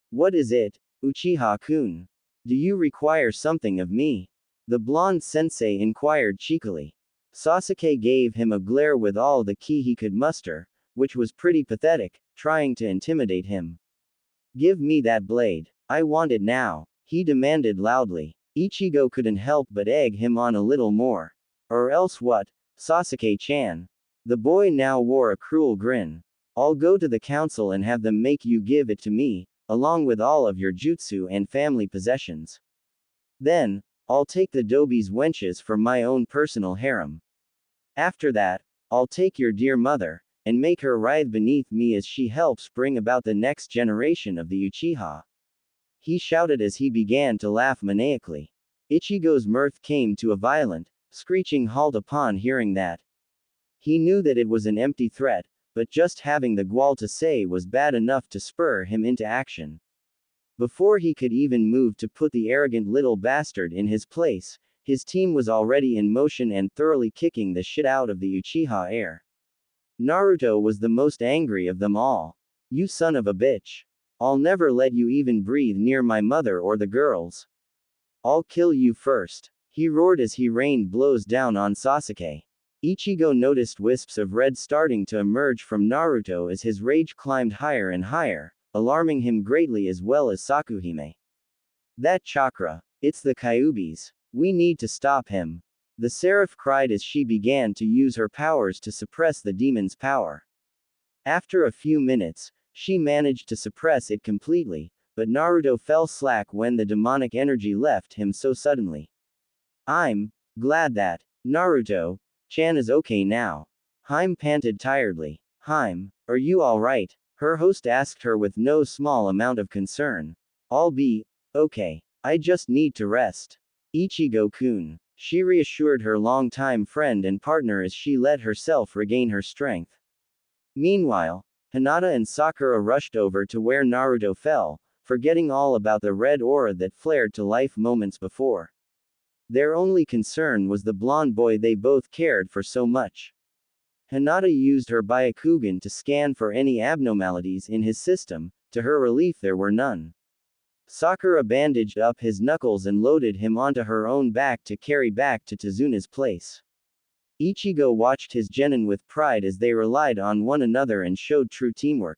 What is it, Uchiha-kun? Do you require something of me? The blonde sensei inquired cheekily. Sasuke gave him a glare with all the ki he could muster, which was pretty pathetic, trying to intimidate him. Give me that blade. I want it now, he demanded loudly. Ichigo couldn't help but egg him on a little more. Or else what, Sasuke-chan? The boy now wore a cruel grin. I'll go to the council and have them make you give it to me, along with all of your jutsu and family possessions. Then, I'll take the Dobi's wenches for my own personal harem. After that, I'll take your dear mother, and make her writhe beneath me as she helps bring about the next generation of the Uchiha. He shouted as he began to laugh maniacally. Ichigo's mirth came to a violent, screeching halt upon hearing that. He knew that it was an empty threat, but just having the gall to say was bad enough to spur him into action. Before he could even move to put the arrogant little bastard in his place, his team was already in motion and thoroughly kicking the shit out of the Uchiha heir. Naruto was the most angry of them all. You son of a bitch. I'll never let you even breathe near my mother or the girls. I'll kill you first. He roared as he rained blows down on Sasuke. Ichigo noticed wisps of red starting to emerge from Naruto as his rage climbed higher and higher, alarming him greatly as well as Sakuhime. That chakra. It's the Kyubis. We need to stop him. The seraph cried as she began to use her powers to suppress the demon's power. After a few minutes, she managed to suppress it completely, but Naruto fell slack when the demonic energy left him so suddenly. I'm glad that Naruto-chan is okay now. Haim panted tiredly. Haim, are you alright? Her host asked her with no small amount of concern. I'll be okay. I just need to rest. Ichigo-kun. She reassured her longtime friend and partner as she let herself regain her strength. Meanwhile, Hinata and Sakura rushed over to where Naruto fell, forgetting all about the red aura that flared to life moments before. Their only concern was the blonde boy they both cared for so much. Hinata used her Byakugan to scan for any abnormalities in his system. To her relief, there were none. Sakura bandaged up his knuckles and loaded him onto her own back to carry back to Tazuna's place. Ichigo watched his genin with pride as they relied on one another and showed true teamwork.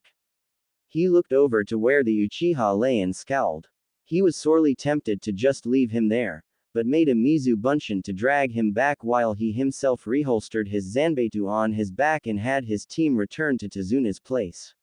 He looked over to where the Uchiha lay and scowled. He was sorely tempted to just leave him there, but made a Mizu Bunshin to drag him back while he himself reholstered his Zanbeitu on his back and had his team return to Tazuna's place.